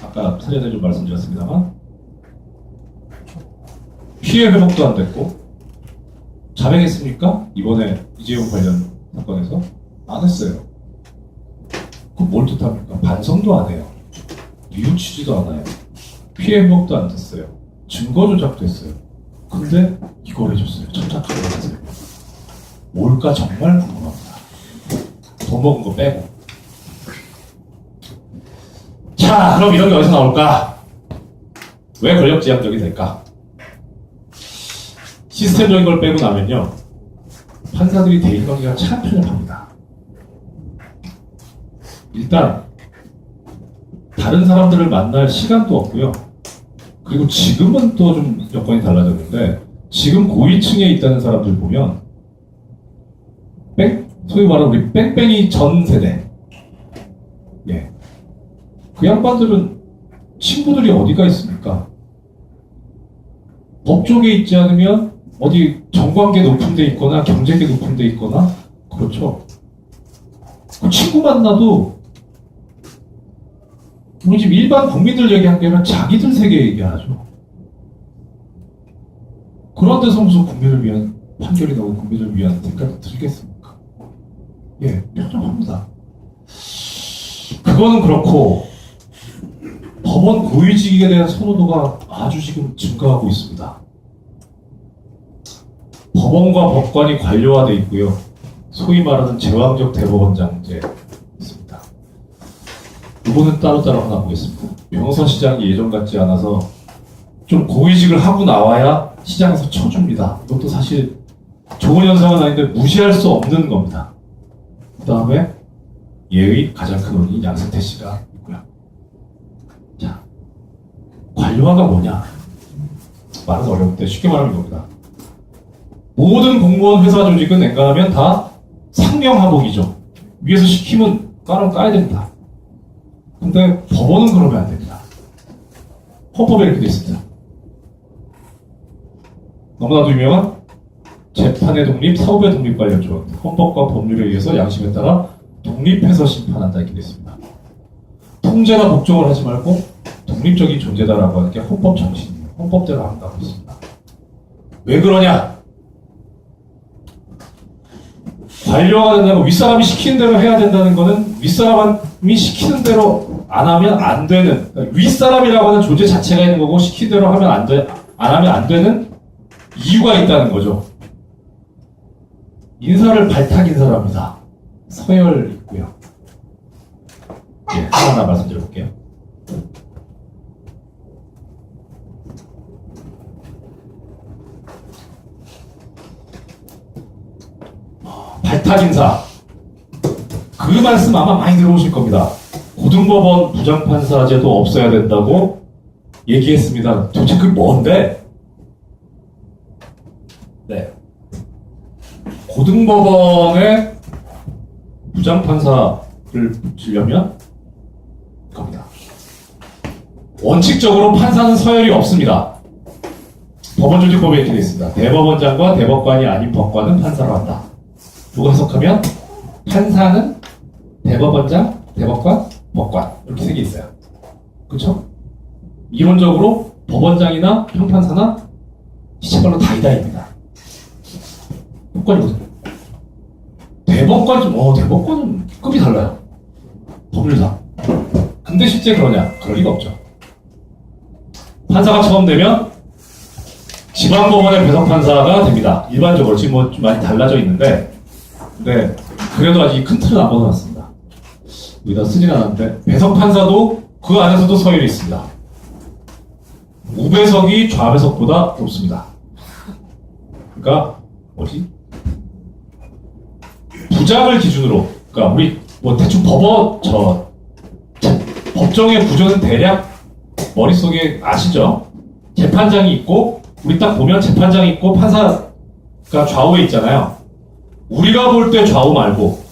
[SPEAKER 2] 아까 사전에 좀 말씀드렸습니다만 피해 회복도 안 됐고 자백했습니까? 이번에 이재용 관련 사건에서 안 했어요. 그럼 뭘 뜻합니까? 반성도 안 해요. 뉘우치지도 않아요. 피해 회복도 안 됐어요. 증거 조작도 했어요. 근데 이걸 해줬어요. 참작하게 했어요. 뭘까 정말 궁금합니다. 돈 먹은 거 빼고. 자, 그럼 이런 게 어디서 나올까? 왜 권력지향적이 될까? 시스템적인 걸 빼고 나면요, 판사들이 대인관계가 참 편협합니다. 일단 다른 사람들을 만날 시간도 없고요. 그리고 지금은 또 좀 여건이 달라졌는데 지금 고위층에 있다는 사람들 보면 소위 말하는 우리 뺑뺑이 전 세대, 예, 그 양반들은 친구들이 어디가 있습니까? 법 쪽에 있지 않으면 어디 정관계 높은 데 있거나 경제계 높은 데 있거나, 그렇죠. 그 친구 만나도 우리 집 일반 국민들 얘기한 게 아니라 자기들 세계 얘기하죠. 그런 데서 무슨 국민을 위한 판결이 나오고 국민을 위한 생각이 들겠습니까? 예, 편협합니다. 그거는 그렇고 법원 고위직에 대한 선호도가 아주 지금 증가하고 있습니다. 법원과 법관이 관료화되어 있고요. 소위 말하는 제왕적 대법원장제 있습니다. 이거는 따로따로 하나 보겠습니다. 변호사 시장이 예전 같지 않아서 좀 고위직을 하고 나와야 시장에서 쳐줍니다. 이것도 사실 좋은 현상은 아닌데 무시할 수 없는 겁니다. 그 다음에 예의 가장 큰 원인이 양승태 씨가 있고요. 자, 관료화가 뭐냐? 말은 어려운데 쉽게 말하면 이겁니다. 모든 공무원 회사 조직은 엔간하면 다 상명하복이죠. 위에서 시키면 까야 됩니다. 근데 법원은 그러면 안 됩니다. 헌법에 이렇게 되어 있습니다. 너무나도 유명한 재판의 독립, 사법의 독립 관련 조항. 헌법과 법률에 의해서 양심에 따라 독립해서 심판한다 이렇게 되어 있습니다. 통제나 복종을 하지 말고 독립적인 존재다라고 하는 게 헌법 정신이에요. 헌법대로 한다고 있습니다. 왜 그러냐? 관료가 된다고 윗사람이 시키는 대로 해야 된다는 거는 윗사람이 시키는 대로 안 하면 안 되는, 그러니까 윗사람이라고 하는 존재 자체가 있는 거고 시키는 대로 하면 안 하면 안 되는 이유가 있다는 거죠. 인사를 발탁 인사랍니다. 서열 있고요. 예, 하나하나 말씀드려볼게요. 발탁 인사. 그 말씀 아마 많이 들어보실 겁니다. 고등법원 부장판사제도 없어야 된다고 얘기했습니다. 도대체 그게 뭔데? 네. 고등법원에 부장판사를 붙이려면 겁니다. 원칙적으로 판사는 서열이 없습니다. 법원조직법에 이렇게 되어 있습니다. 대법원장과 대법관이 아닌 법관은 판사로 한다. 이거 해석하면 판사는 대법원장, 대법관, 법관 이렇게 세 개 있어요. 그렇죠? 이론적으로 법원장이나 형판사나 시체발로 다이다입니다. 법관이거든요. 대법관은 급이 달라요. 법률상. 근데 실제 그러냐? 그럴 리가 없죠. 판사가 처음 되면 지방법원의 배석판사가 됩니다. 일반적으로 지금 뭐 좀 많이 달라져 있는데, 네, 그래도 아직 큰 틀은 안 벗어났습니다. 여기다 쓰진 않았는데, 배석판사도 그 안에서도 서열이 있습니다. 우배석이 좌배석보다 높습니다. 그러니까 부장을 기준으로, 그러니까 우리 뭐 대충 법정의 구조는 대략 머릿속에 아시죠? 재판장이 있고, 우리 딱 보면 재판장이 있고 판사가 좌우에 있잖아요. 우리가 볼 때 좌우 말고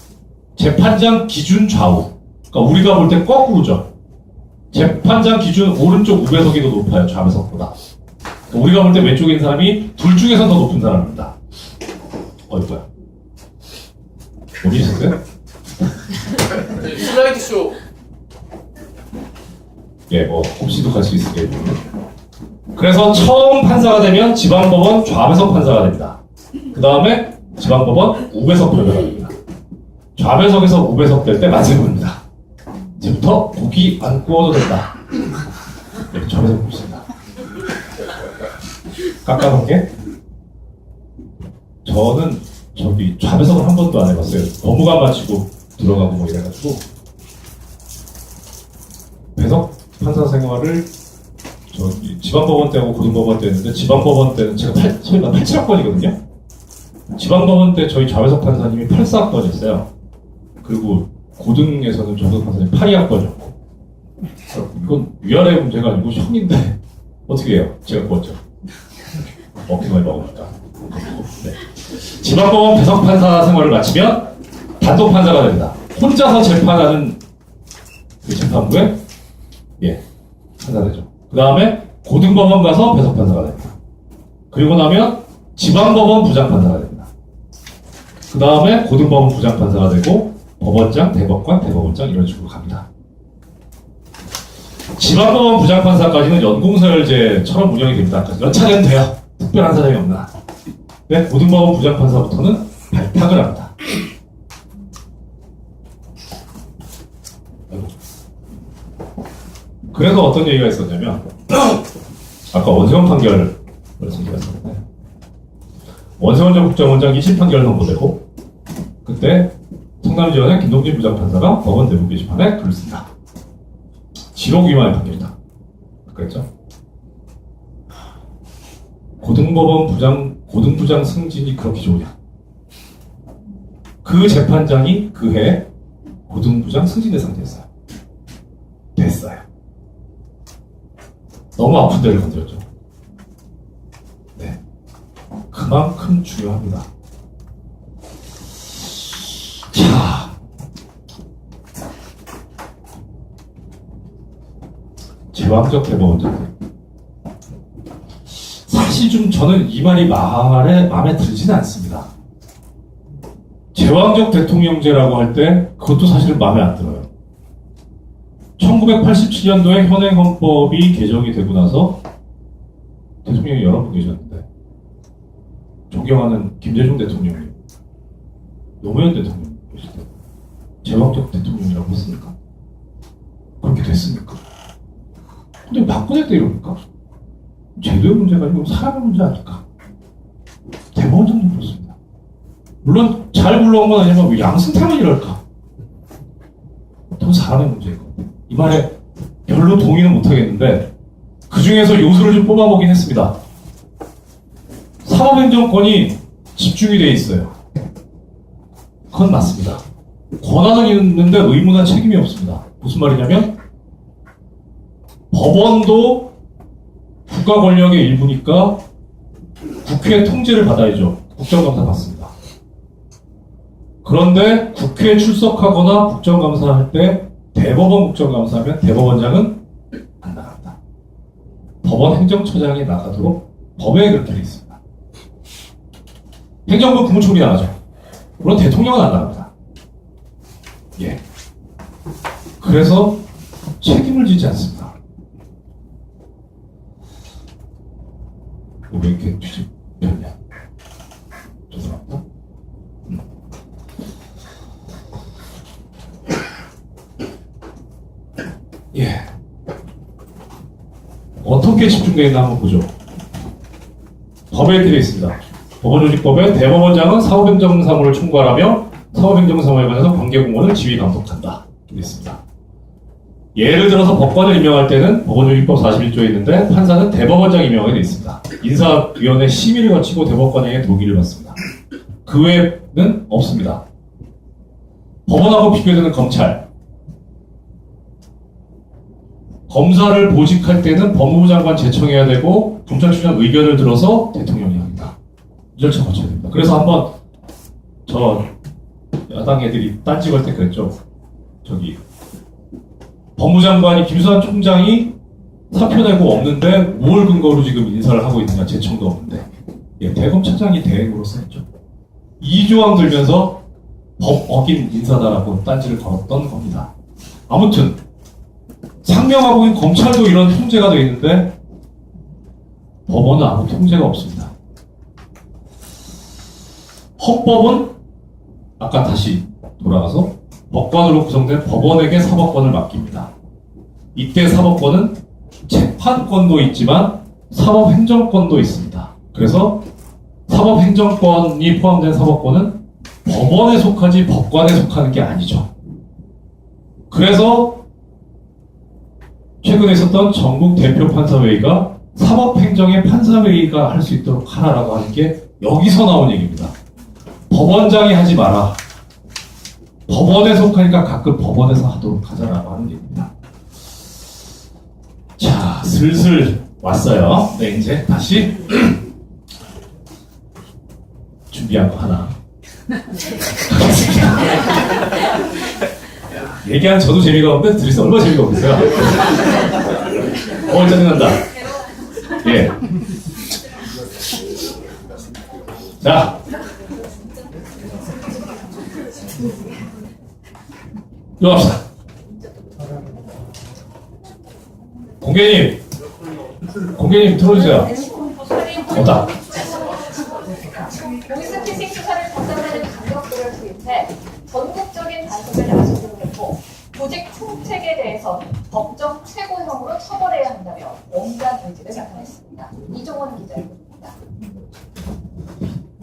[SPEAKER 2] 재판장 기준 좌우. 그러니까 우리가 볼 때 거꾸로죠. 재판장 기준 오른쪽 우배석이 더 높아요. 좌배석보다. 그러니까 우리가 볼 때 왼쪽에 있는 사람이 둘 중에서 더 높은 사람입니다. 이거야. 어디 있었어요?
[SPEAKER 1] 슬라이드 쇼.
[SPEAKER 2] 예, 뭐 혹시도 갈 수 있을게요. 그래서 처음 판사가 되면 지방법원 좌배석 판사가 됩니다. 그 다음에 지방법원 우배석 판사가 됩니다. 좌배석에서 우배석 될 때 맞은겁니다. 이제부터 고기 안 구워도 된다. 네, 좌배석 보겠습니다. 깎아놓게. 저는 저기 좌배석을 한 번도 안 해봤어요. 법무관 마치고 들어가고 뭐 이래가지고 배석 판사 생활을 저기 지방법원 때하고 고등법원 때 했는데 지방법원 때는 제가 87학번이거든요. 지방법원 때 저희 좌배석 판사님이 84학번이었어요. 그리고 고등에서는 정석 판사님 82학번이었고 이건 위아래 문제가 아니고 형인데 어떻게 해요? 제가 구웠죠. 먹기만 먹으니까. 네. 지방법원 배석 판사 생활을 마치면 단독 판사가 됩니다. 혼자서 재판하는 그 재판부에 판사 되죠. 그 다음에 고등법원 가서 배석 판사가 됩니다. 그리고 나면 지방법원 부장판사가 됩니다. 그 다음에 고등법원 부장판사가 되고 법원장, 대법관, 대법원장 이런 식으로 갑니다. 지방법원 부장판사까지는 연공서열제처럼 운영이 됩니다. 연차는 돼요. 특별한 사정이 없나. 근데 고등법원 부장판사부터는 발탁을 합니다. 그래서 어떤 얘기가 있었냐면 아까 원세훈 판결 말씀드렸었는데 원세훈 전 국정원장 1심 판결 선고되고 그때 성남지원의 김동진 부장판사가 법원 내부 게시판에 글을 씁니다. 지록 위반의 판결이다. 그랬죠? 고등부장 승진이 그렇게 좋으냐? 그 재판장이 그해 고등부장 승진 대상 됐어요. 너무 아픈 데를 건드렸죠. 네. 그만큼 중요합니다. 자. 제왕적 대법원장. 사실 좀 저는 이 말이 마음에 들지는 않습니다. 제왕적 대통령제라고 할 때 그것도 사실 마음에 안 들어요. 1987년도에 현행 헌법이 개정이 되고 나서 대통령이 여러 분 계셨는데 존경하는 김대중 대통령님, 노무현 대통령 계실 때 제왕적 대통령이라고 했습니까? 그렇게 됐습니까? 근데 박근혜 때 이럽니까? 제도의 문제가 아니고 사람의 문제 아닐까? 대법원장도 그렇습니다. 물론 잘 굴러온 건 아니지만 왜 양승태만 이럴까? 더 사람의 문제일 겁니다. 이 말에 별로 동의는 못하겠는데 그 중에서 요소를 좀 뽑아보긴 했습니다. 사법행정권이 집중이 돼 있어요. 그건 맞습니다. 권한은 있는데 의무나 책임이 없습니다. 무슨 말이냐면 법원도 국가 권력의 일부니까 국회의 통제를 받아야죠. 국정감사 받습니다. 그런데 국회에 출석하거나 국정감사할 때 대법원 국정감사하면 대법원장은 안 나갑니다. 법원 행정처장이 나가도록 법에 그렇게 되어 있습니다. 행정부 국무총리 나가죠. 물론 대통령은 안 나갑니다. 예. 그래서 책임을 지지 않습니다. 왜 이렇게 뒤집혔냐? 죄송합니다. 예. 어떻게 집중되어 있나 한번 보죠. 법에 이렇게 되어 있습니다. 법원조직법에 대법원장은 사법행정사무를 총괄하며 사법행정사무에 관해서 관계공무원을 지휘 감독한다. 되어 있습니다. 예를 들어서 법관을 임명할 때는 법원조직법 41조에 있는데 판사는 대법원장 임명하게 되어 있습니다. 인사위원회 심의를 거치고 대법관에게 동의를 받습니다. 그 외에는 없습니다. 법원하고 비교되는 검찰. 검사를 보직할 때는 법무부 장관 제청해야 되고 검찰총장 의견을 들어서 대통령이 합니다. 이 절차 거쳐야 됩니다. 그래서 한번 저 야당 애들이 딴지 걸 때 그랬죠. 저기 법무장관이 김수환 총장이 사표 내고 없는데 뭘 근거로 지금 인사를 하고 있느냐, 제청도 없는데. 예, 대검차장이 대행으로서 했죠. 이조항 들면서 법 어긴 인사다라고 딴지를 걸었던 겁니다. 아무튼 상명하고 있는 검찰도 이런 통제가 되어 있는데 법원은 아무 통제가 없습니다. 헌법은 아까 다시 돌아가서 법관으로 구성된 법원에게 사법권을 맡깁니다. 이때 사법권은 재판권도 있지만 사법행정권도 있습니다. 그래서 사법행정권이 포함된 사법권은 법원에 속하지 법관에 속하는 게 아니죠. 그래서 최근에 있었던 전국 대표 판사회의가 사법행정의 판사회의가 할 수 있도록 하라라고 하는 게 여기서 나온 얘기입니다. 법원장이 하지 마라. 법원에 속하니까 가끔 법원에서 하도록 하자라고 하는 얘기입니다. 자, 슬슬 왔어요. 네, 이제 다시 준비한 거 하나. 얘기한 저도 재미가 없는데 들으서 얼마나 재미가 없겠어요. 짜증난다. 예. 자. 이거 합시다. 공개님 들어주세요. 없다.
[SPEAKER 6] 보이스피싱 수사를 담당하는 강력부를 투입해 전국적인 단속을 약속으로 했고 조직 총책에 대해서 법정 최고형으로 처벌해야 한다며 엄단 의지를 나타냈습니다. 이종원 기자입니다.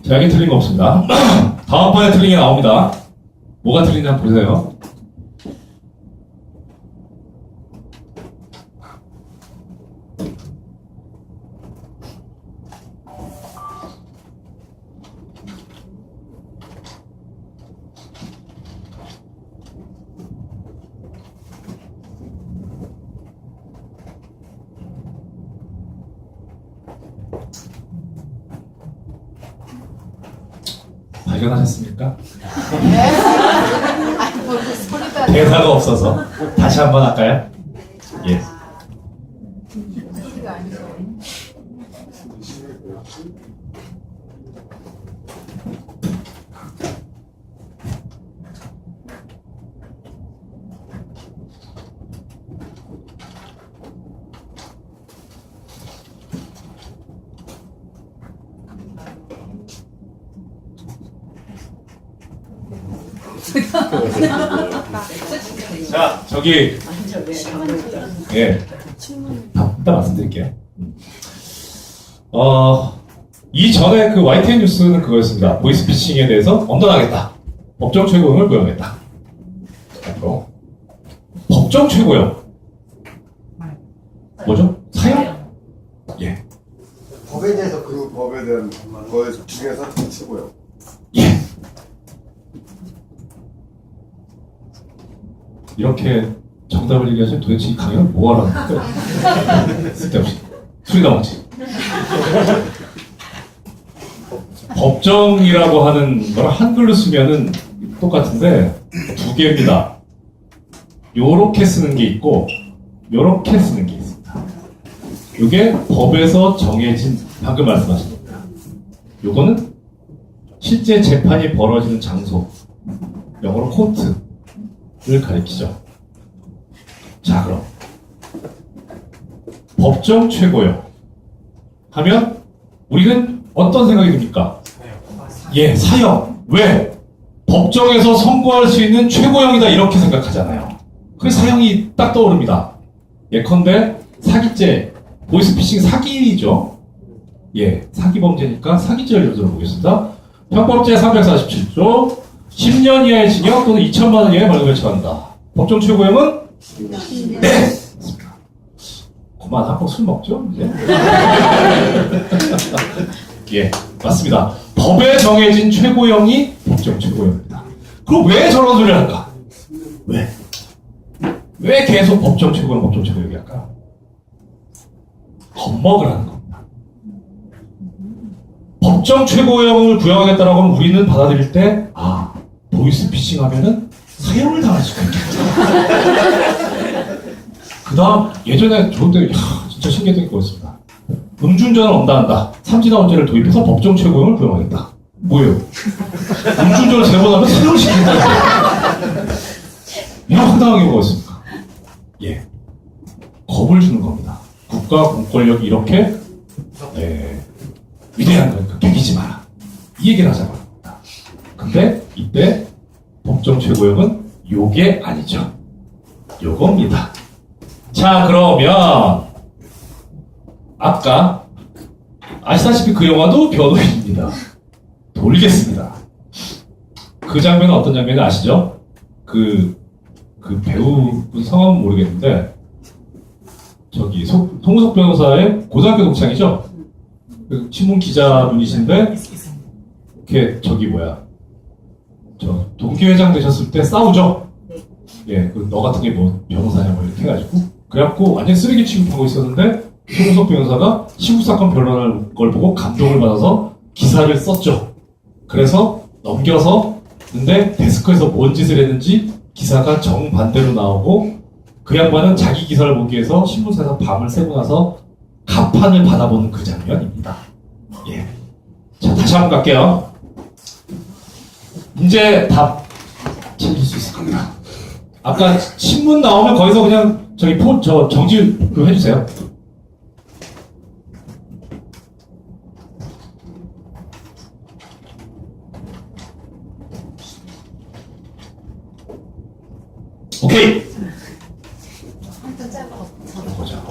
[SPEAKER 2] 자, 여기 틀린 거 없습니다. 다음 판에 틀린 게 나옵니다. 뭐가 틀린지 한번 보세요. 발견하셨습니까? 대사가 없어서 다시 한번 할까요? 예. 자, 저기 예, 일단 말씀드릴게요. 이전에 그 YTN 뉴스는 그거였습니다. 보이스피싱에 대해서 엄단하겠다. 법정 최고형을 구형했다. 앞으로 법정 최고형 뭐죠? 사형? 예.
[SPEAKER 3] 법에 대해서 그 법에 대한 거에 중에서 치고요.
[SPEAKER 2] 예. 이렇게 정답을 얘기하시면 도대체 이 강연을 뭐 하라는 거예요? 쓸데없이. 술이나 먹지. 법정이라고 하는 걸 한글로 쓰면은 똑같은데 두 개입니다. 요렇게 쓰는 게 있고 요렇게 쓰는 게 있습니다. 요게 법에서 정해진 방금 말씀하신 겁니다. 요거는 실제 재판이 벌어지는 장소, 영어로 코트를 가리키죠. 자, 그럼 법정 최고형 하면 우리는 어떤 생각이 듭니까? 예, 사형. 왜? 법정에서 선고할 수 있는 최고형이다 이렇게 생각하잖아요. 그 사형이 딱 떠오릅니다. 예컨대 사기죄, 보이스피싱 사기죠. 예, 사기 범죄니까 사기죄를 예로 들어보겠습니다. 형법제 347조 10년 이하의 징역 또는 2천만 원 이하의 벌금을 처한다. 법정 최고형은 네. 그만 한번 술 먹죠 이제. 예, 맞습니다. 법에 정해진 최고형이 법정 최고형입니다. 그럼 왜 저런 소리를 할까? 왜 계속 법정 최고형, 법정 최고형이 할까? 겁먹으라는 겁니다. 법정 최고형을 구형하겠다라고 하면 우리는 받아들일 때, 보이스피싱 지칭하면은 사형을 당할 수가 있겠죠. 그 다음, 예전에 저때 진짜 신기했던 게 그거였습니다. 음주운전을 엄다한다. 삼진아웃제를 도입해서 법정 최고형을 부여하겠다. 뭐예요? 음주운전을 세 번 하면 사형을 시킨다. 이런 황당한 경우가 있습니까? 예. 겁을 주는 겁니다. 국가 공권력이 이렇게 위대한 거니까 개기지 마라. 이 얘기를 하자고 합니다. 근데 이때 법정 최고형은 요게 아니죠. 요겁니다. 자, 그러면 아까 아시다시피 그 영화도 변호인입니다. 돌리겠습니다. 그 장면은 어떤 장면인지 아시죠? 그 배우분 성함은 모르겠는데 저기 송우석 변호사의 고등학교 동창이죠? 그 신문 기자분이신데 이렇게 저 동기회장 되셨을 때 싸우죠? 예, 너 같은 게 뭐 변호사냐 뭐 이렇게 해가지고 그래갖고 완전 쓰레기 취급하고 있었는데 송우석 변호사가 시국사건 변론할 걸 보고 감동을 받아서 기사를 썼죠. 그래서 넘겨서 근데 데스크에서 뭔 짓을 했는지 기사가 정반대로 나오고 그 양반은 자기 기사를 보기 위해서 신문사에서 밤을 새고 나서 가판을 받아보는 그 장면입니다. 예. 자, 다시 한번 갈게요. 이제 답 챙길 수 있을 겁니다. 아까 신문 나오면 거기서 그냥 정지 좀 해주세요. 오케이. 보자.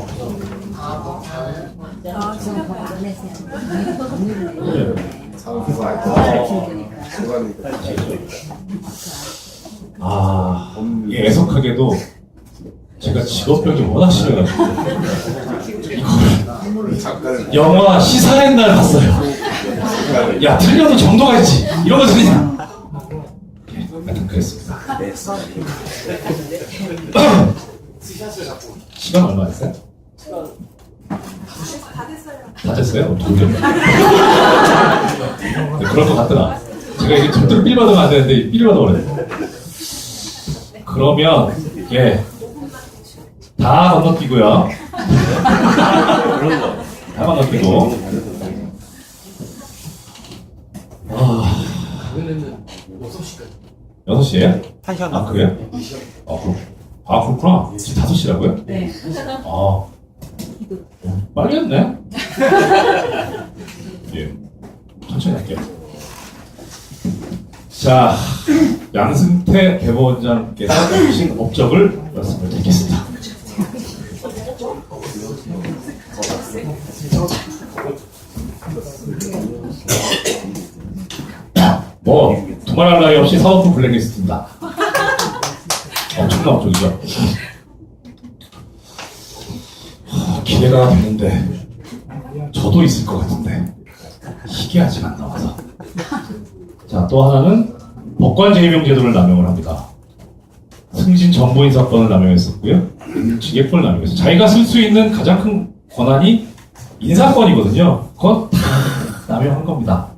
[SPEAKER 2] 예, 애석하게도 제가 직업병이 워낙 심해가지고 이걸 영화 시사의 날 봤어요. 야, 틀려도 정도가 있지. 이런 거 들리냐? 하여튼 그랬습니다. 시간 얼마 됐어요? 다 됐어요? 네, 그럴 것 같더라. 제가 이게 절대로 삘 받으면 안 되는데 삘 받아버렸네. 그러면 다 건너뛰고요. 다 건너뛰고.
[SPEAKER 1] 그러면은 6시까지.
[SPEAKER 2] 6시에요?
[SPEAKER 4] 1시간
[SPEAKER 2] 아, 그래요? 그렇구나. 지금 5시라고요?
[SPEAKER 6] 네.
[SPEAKER 2] 빨리 했네? 예. 천천히 할게요. 자, 양승태 대법원장께서 주신 업적을 말씀을 드리겠습니다. 두말할 나위 없이 사법부 블랙리스트입니다. 엄청난 업적이죠. 기대가 되는데 저도 있을 것 같은데 이게 아직 안 나와서. 자, 또 하나는 법관 재임용 제도를 남용을 합니다. 승진 정보인 사건을 남용했었고요. 직예권을 남용했어요. 자기가 쓸 수 있는 가장 큰 권한이 인사권이거든요. 그건 다 남용한 겁니다.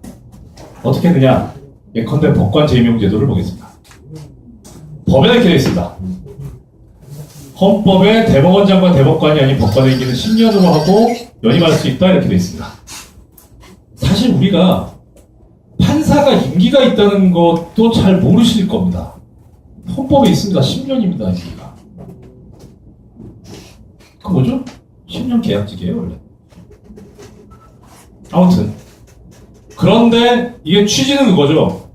[SPEAKER 2] 어떻게 했느냐? 예컨대 법관 재임용 제도를 보겠습니다. 법에는 이렇게 되어 있습니다. 헌법에 대법원장과 대법관이 아닌 법관의 임기는 10년으로 하고 연임할 수 있다 이렇게 되어 있습니다. 사실 우리가 판사가 임기가 있다는 것도 잘 모르실 겁니다. 헌법에 있습니다. 10년입니다. 임기가. 그 뭐죠? 10년 계약직이에요 원래. 아무튼 그런데 이게 취지는 그거죠.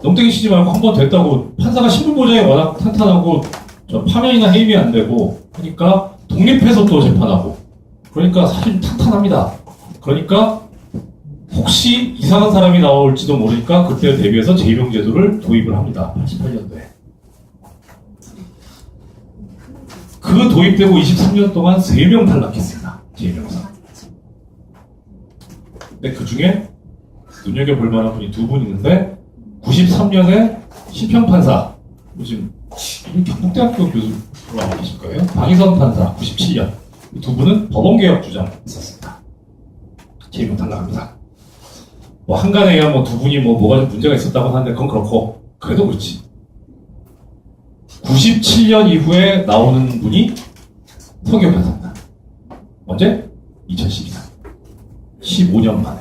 [SPEAKER 2] 농땡이 치지 말고 한 번 됐다고. 판사가 신분 보장이 워낙 탄탄하고 파면이나 해임이 안 되고 하니까 독립해서 또 재판하고 그러니까 사실 탄탄합니다. 그러니까 혹시 이상한 사람이 나올지도 모르니까 그때 대비해서 재임용 제도를 도입을 합니다. 88년도에. 그 도입되고 23년 동안 3명 탈락했습니다. 재임용사. 근데 그 중에 눈여겨볼 만한 분이 2분 있는데 93년에 심평판사, 지금 경북대학교 교수로 아마 계실 거예요. 방희선 판사 97년. 이 2분은 법원개혁 주장 있었습니다. 재임용 탈락합니다. 한간에 의한 2분이 뭐가 좀 문제가 있었다고 하는데 그건 그렇고 그래도 그렇지. 97년 이후에 나오는 분이 서기호 판사입니다. 언제? 2012년. 15년 만에.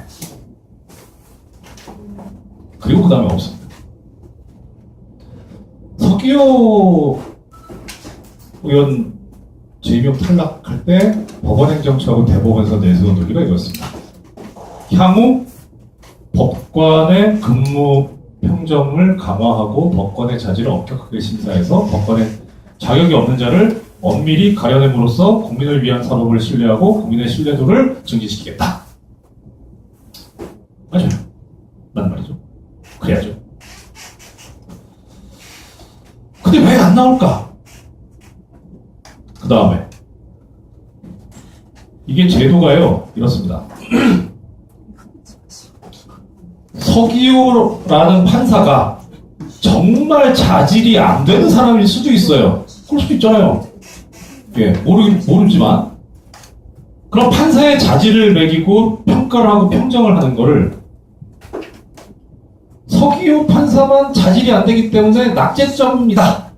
[SPEAKER 2] 그리고 그 다음에 없습니다. 서기호 의원 재임용 탈락할 때 법원행정처하고 대법원에서 내세운 논리가 이거였습니다. 향후 법관의 근무 평정을 강화하고 법관의 자질을 엄격하게 심사해서 법관의 자격이 없는 자를 엄밀히 가려냄으로써 국민을 위한 사법을 신뢰하고 국민의 신뢰도를 증진시키겠다. 맞아요. 맞는 말이죠. 그래야죠. 근데 왜 안 나올까? 그 다음에 이게 제도가요 이렇습니다. 서기호라는 판사가 정말 자질이 안 되는 사람일 수도 있어요. 그럴 수도 있잖아요. 예, 모르지만 그럼 판사의 자질을 매기고 평가를 하고 평정을 하는 거를 서기호 판사만 자질이 안 되기 때문에 낙제점입니다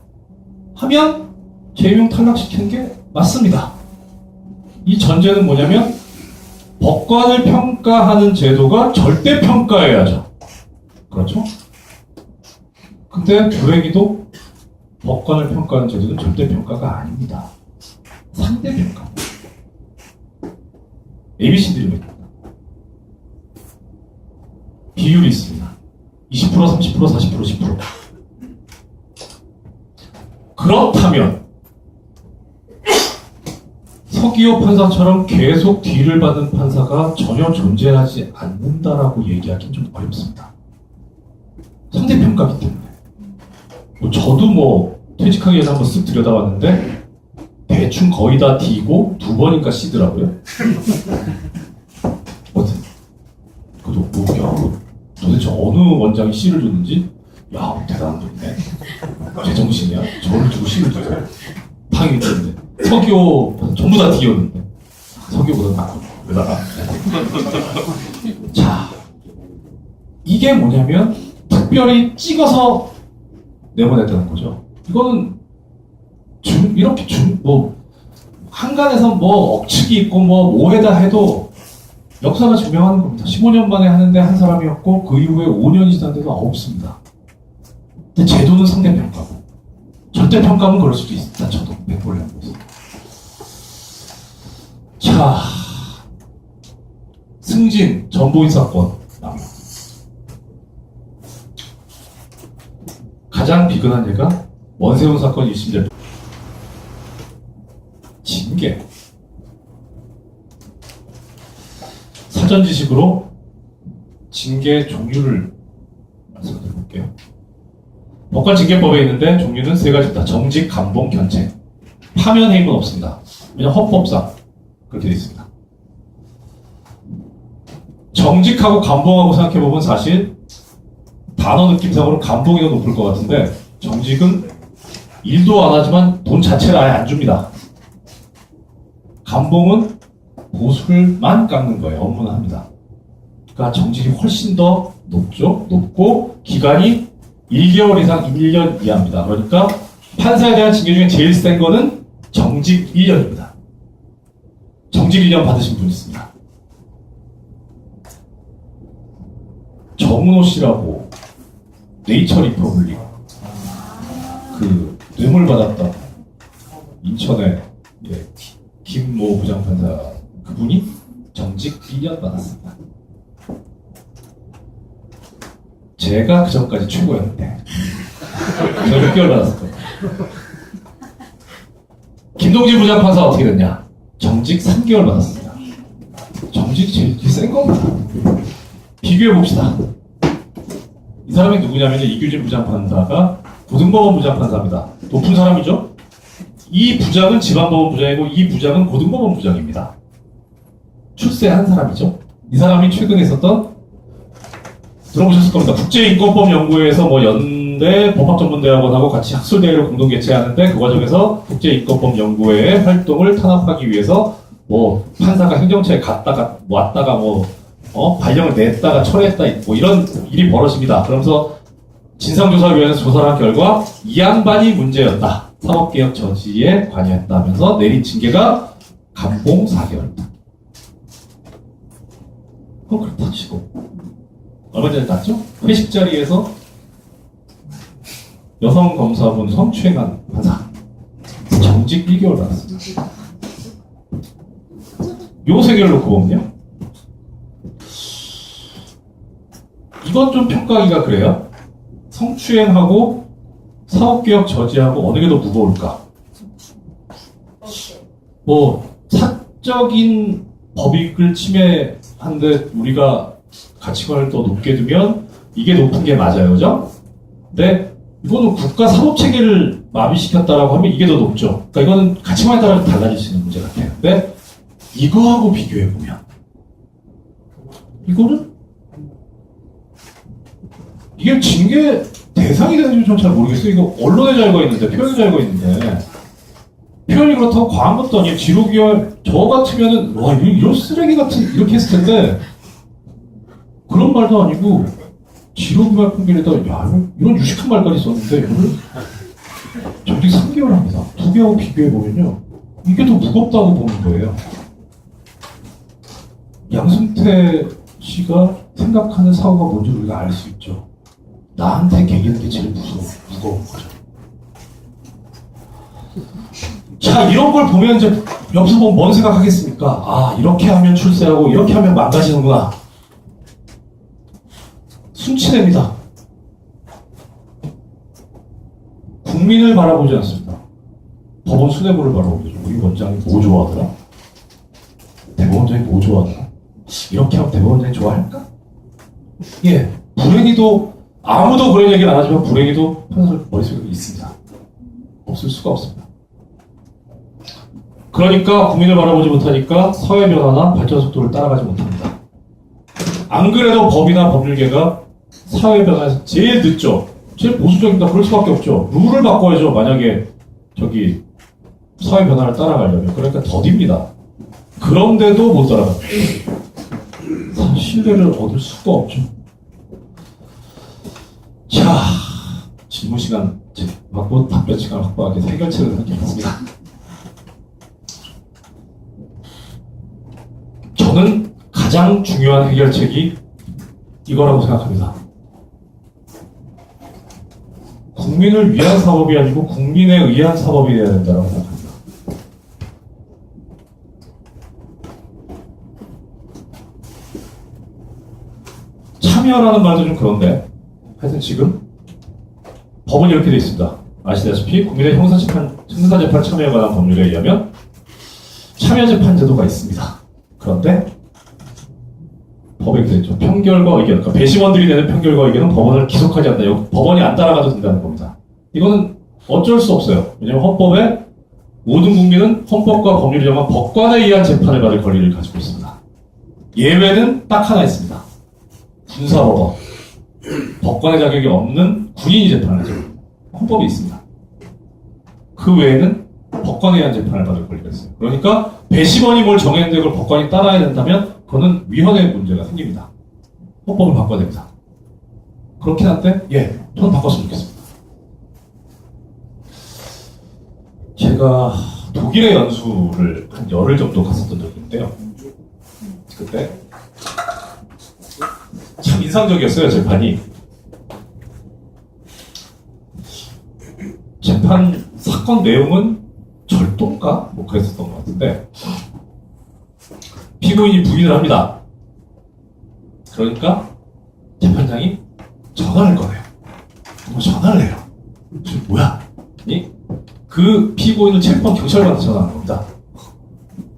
[SPEAKER 2] 하면 재임용 탈락시키는 게 맞습니다. 이 전제는 뭐냐면 법관을 평가하는 제도가 절대평가해야죠. 그렇죠? 근데 불행히도 법관을 평가하는 제도는 절대평가가 아닙니다. 상대평가. ABCD로 있습니다. 비율이 있습니다. 20%, 30%, 40%, 10%. 그렇다면 서기호 판사처럼 계속 뒤를 받은 판사가 전혀 존재하지 않는다라고 얘기하기는 좀 어렵습니다. 상대평가기 때문에. 저도 퇴직하기 전에 한번 쓱 들여다봤는데 대충 거의 다 D고 2번인가 C더라고요. 도대체 어느 원장이 C를 줬는지 야 대단한 분이네. 제정신이야. 저를 주고 C를 줘요. 당연히 때문에 서기호 전부 다 D였는데 서기호보다 낫고 왜다가 자 이게 뭐냐면 특별히 찍어서 내보냈다는 거죠. 이거는 이렇게 한간에서 억측이 있고 오해다 해도 역사가 증명하는 겁니다. 15년 만에 하는데 한 사람이었고 그 이후에 5년이 지났는데도 없습니다. 근데 제도는 상대평가고 절대평가는 그럴 수도 있다. 저도 맥볼레 하고 있습니다. 자, 승진 전보인 사건 나옵니다. 가장 비근한 예가 원세훈 사건 1심 징계. 사전 지식으로 징계 종류를 말씀드려볼게요. 법관 징계법에 있는데 종류는 3가지입니다. 정직, 감봉, 견책. 파면 해임은 없습니다. 왜냐하면 헌법상 그렇게 되어 있습니다. 정직하고 감봉하고 생각해보면 사실 단어 느낌상으로 감봉이 더 높을 것 같은데 정직은 일도 안 하지만 돈 자체를 아예 안 줍니다. 감봉은 보수를만 깎는 거예요. 업무는 합니다. 그러니까 정직이 훨씬 더 높고 기간이 1개월 이상 1년 이하입니다. 그러니까 판사에 대한 징계 중에 제일 센 거는 정직 1년입니다. 정직 1년 받으신 분 있습니다. 정은호 씨라고 네이처 리퍼블릭 그 뇌물 받았다 인천의 김모 부장판사 그분이 정직 2년 받았습니다. 제가 그 전까지 최고였는데 제가 몇 개월 받았을 거예요. 김동진 부장판사 어떻게 됐냐? 정직 3개월 받았습니다. 정직이 제일 센 겁니다. 비교해봅시다. 이 사람이 누구냐면 이규진 부장판사가 고등법원 부장판사입니다. 높은 사람이죠? 이 부장은 지방법원 부장이고 이 부장은 고등법원 부장입니다. 출세한 사람이죠. 이 사람이 최근에 있었던 들어보셨을 겁니다. 국제인권법연구회에서 연대 법학전문대학원하고 같이 학술대회를 공동 개최하는데 그 과정에서 국제인권법연구회의 활동을 탄압하기 위해서 판사가 행정처에 갔다가 왔다가 발령을 냈다가 철회했다 이런 일이 벌어집니다. 그러면서 진상조사위원회에서 조사를 한 결과 이 양반이 문제였다. 사법개혁 저지에 관여했다면서 내린 징계가 감봉 4개월이다. 그럼 그렇다 치고 얼마 전에 났죠? 회식 자리에서 여성 검사분 성추행한 판사 정직 1개월 받았습니다. 요 세계를 놓고 보면요. 이건 좀 평가하기가 그래요. 성추행하고 사법개혁 저지하고 어느 게 더 무거울까? 뭐 사적인 법익을 침해하는데 우리가 가치관을 더 높게 두면 이게 높은 게 맞아요, 그죠? 근데 이거는 국가 사법 체계를 마비시켰다라고 하면 이게 더 높죠. 그러니까 이거는 가치관에 따라 달라질 수 있는 문제 같아요. 근데 이거하고 비교해 보면 이거는 이게 징계 대상이 되는지 좀 잘 모르겠어요. 이거 언론의 자유가 있는데, 표현의 자유가 있는데, 표현이 그렇다고 과한 것도 아니에요. 지로기열, 저 같으면은, 와, 이런 쓰레기 같은, 이렇게 했을 텐데, 그런 말도 아니고, 지로기열 판결에다, 야, 이런 유식한 말까지 썼는데, 이거를 정직 3개월 합니다. 두 개하고 비교해보면요. 이게 더 무겁다고 보는 거예요. 양승태 씨가 생각하는 사고가 뭔지 우리가 알 수 있죠. 나한테 개기는 게 제일 무거운 거죠. 자, 이런 걸 보면 이제 옆에서 보면 뭔 생각하겠습니까? 아, 이렇게 하면 출세하고 이렇게 하면 망가지는구나. 순치냅니다. 국민을 바라보지 않습니다. 법원 수뇌부를 바라보죠. 우리 원장이 뭐 좋아하더라? 대법원장이 뭐 좋아하더라? 이렇게 하면 대법원장이 좋아할까? 예, 불행히도 아무도 그런 얘기를 안 하지만 불행히도 판사들 머릿속에 있습니다. 없을 수가 없습니다. 그러니까 국민을 바라보지 못하니까 사회 변화나 발전 속도를 따라가지 못합니다. 안 그래도 법이나 법률계가 사회 변화에서 제일 늦죠. 제일 보수적이다. 그럴 수밖에 없죠. 룰을 바꿔야죠. 만약에 저기 사회 변화를 따라가려면. 그러니까 더딥니다. 그런데도 못 따라갑니다. 신뢰를 얻을 수가 없죠. 자, 질문 시간 받고 답변 시간 확보하기 위해서 해결책을 생각했습니다. 저는 가장 중요한 해결책이 이거라고 생각합니다. 국민을 위한 사법이 아니고 국민에 의한 사법이 되어야 된다고 생각합니다. 참여라는 말도 좀 그런데 하여튼 지금 법은 이렇게 되어 있습니다. 아시다시피 국민의 형사재판 참여에 관한 법률에 의하면 참여재판제도가 있습니다. 그런데 법에 되어 있죠. 편결과 의견, 그러니까 배심원들이 내는 편결과 의견은 법원을 기속하지 않는다. 법원이 안 따라가도 된다는 겁니다. 이거는 어쩔 수 없어요. 왜냐하면 헌법에 모든 국민은 헌법과 법률이 정한 법관에 의한 재판을 받을 권리를 가지고 있습니다. 예외는 딱 하나 있습니다. 군사법원. 법관의 자격이 없는 군인이 재판을 하죠. 헌법이 있습니다. 그 외에는 법관에 의한 재판을 받을 권리가 있어요. 그러니까 배심원이 뭘 정했는데 그걸 법관이 따라야 된다면 그거는 위헌의 문제가 생깁니다. 헌법을 바꿔야 됩니다. 그렇긴 한데 저는 바꿨으면 좋겠습니다. 제가 독일에 연수를 한 열흘 정도 갔었던 적이 있는데요. 그때 참 인상적이었어요, 재판이. 재판 사건 내용은 절도인가? 뭐 그랬었던 것 같은데 피고인이 부인을 합니다. 그러니까 재판장이 전화를 꺼내요. 전화를 해요. 뭐야? 그 피고인을 체포한 경찰관한테 전화하는 겁니다.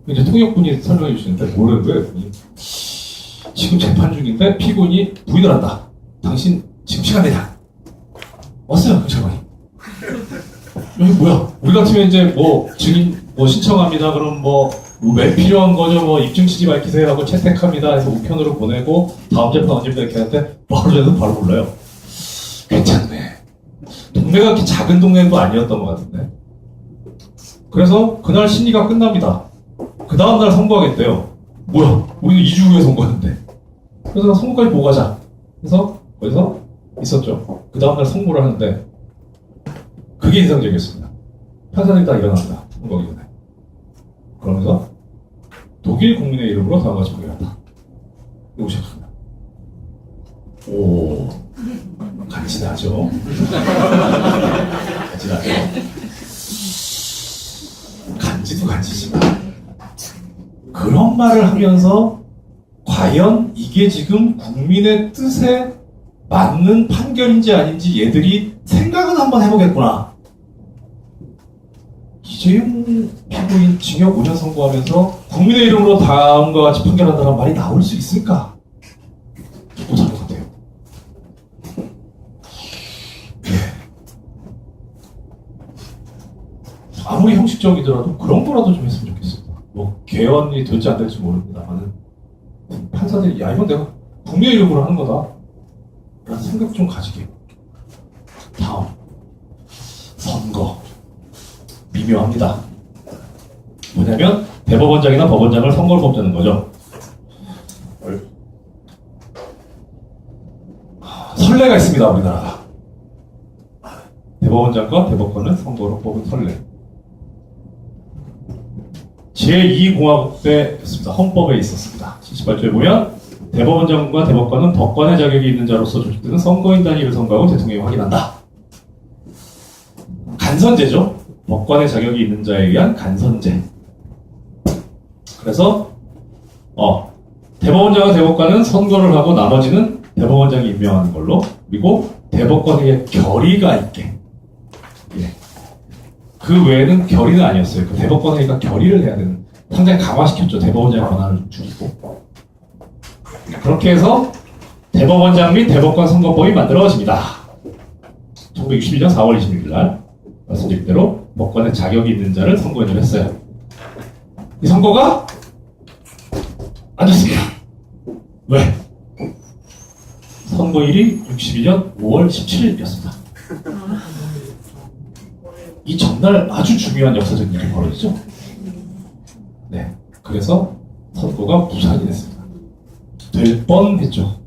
[SPEAKER 2] 이제 통역분이 설명해 주시는데 뭐라고요? 지금 재판 중인데 피고인이 부인을 한다. 당신 지금 시간 내냐? 왔어요, 경찰관이. 여기 뭐야? 우리 같으면 이제 뭐 증인 뭐 신청합니다. 그럼 왜 필요한 거죠? 뭐 입증 취지 밝히세요 하고 채택합니다 해서 우편으로 보내고 다음 재판 언제부터 이렇게 하는데 바로 몰라요. 괜찮네. 동네가 그렇게 작은 동네도 아니었던 것 같은데. 그래서 그날 심리가 끝납니다. 그 다음날 선고하겠대요. 뭐야? 우리는 2주 후에 선고하는데. 그래서 선고까지 보고 가자. 그래서 거기서 있었죠. 그 다음날 선고를 하는데 그게 인상적이었습니다. 판사들이 다 일어납니다. 선거기 전에. 그러면서 독일 국민의 이름으로 다음과 같이 공개한다. 이러고 시작합니다. 오, 간지나죠? 간지나죠? 간지도 간지지만 그런 말을 하면서 과연 이게 지금 국민의 뜻에 맞는 판결인지 아닌지 얘들이 생각은 한번 해보겠구나. 이재용 피고인 징역 5년 선고하면서 국민의 이름으로 다음과 같이 판결한다는 말이 나올 수 있을까? 못할 것 같아요. 아무리 형식적이더라도 그런 거라도 좀 했으면 좋겠습니다. 뭐 개헌이 될지 안 될지 모릅니다만은 판사들이 야 이건 내가 국민의 이름으로 하는 거다 라는 생각 좀 가지게. 다음 선거 미묘합니다. 뭐냐면 대법원장이나 법원장을 선거로 뽑자는 거죠. 선례가 있습니다. 우리나라가 대법원장과 대법관을 선거로 뽑은 선례. 제2공화국 때였습니다. 헌법에 있었습니다. 78조에 보면 대법원장과 대법관은 법관의 자격이 있는 자로서 조직되는 선거인 단위를 선거하고 대통령이 확인한다. 간선제죠. 법관의 자격이 있는 자에 의한 간선제. 그래서 대법원장과 대법관은 선거를 하고 나머지는 대법원장이 임명하는 걸로, 그리고 대법관에게 결의가 있게. 그 외에는 결의는 아니었어요. 그 대법관에게 결의를 해야 되는, 상당히 강화시켰죠. 대법원장의 권한을 줄이고. 그렇게 해서 대법원장 및 대법관 선거법이 만들어집니다. 1961년 4월 26일 날 말씀드린 대로 법관의 자격이 있는 자를 선거인을 했어요. 이 선거가 안 됐습니다. 왜? 선거일이 62년 5월 17일이었습니다. 이 전날 아주 중요한 역사적인 일이 벌어지죠. 네, 그래서 선거가 무산이 됐습니다. 될 뻔했죠.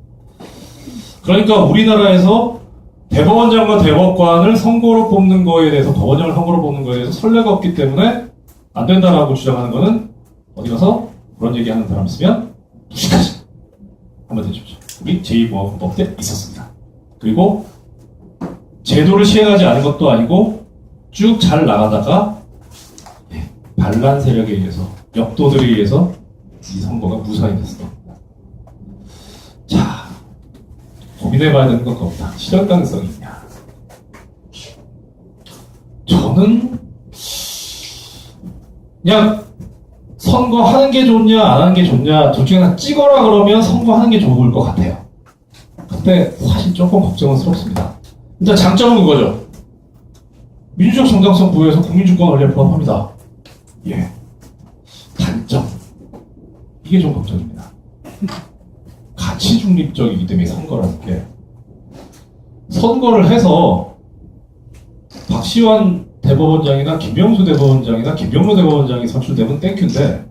[SPEAKER 2] 그러니까 우리나라에서 대법원장과 대법관을 선거로 뽑는 거에 대해서, 법원장을 선거로 뽑는 거에 대해서 선례가 없기 때문에 안 된다라고 주장하는 거는 어디 가서 그런 얘기하는 사람 있으면 무식하지. 한번 해주십시오. 우리 제2공화국법 때 있었습니다. 그리고 제도를 시행하지 않은 것도 아니고 쭉 잘 나가다가 반란 세력에 의해서, 역도들에 의해서 이 선거가 무산이 됐습니다. 자, 고민해봐야 되는 건 겁니다. 실현 가능성이 있냐? 저는 그냥 선거하는 게 좋냐 안 하는 게 좋냐 둘 중에 하나 찍어라 그러면 선거하는 게 좋을 것 같아요. 근데 사실 조금 걱정은 스럽습니다. 일단 장점은 그거죠. 민주적 정당성 부여에서 국민주권 원리를 부합합니다. 예. 단점. 이게 좀 걱정입니다. 가치 중립적이기 때문에 선거라는 게, 선거를 해서 박시환 대법원장이나 김명수 대법원장이나 김병로 대법원장이 선출되면 땡큐인데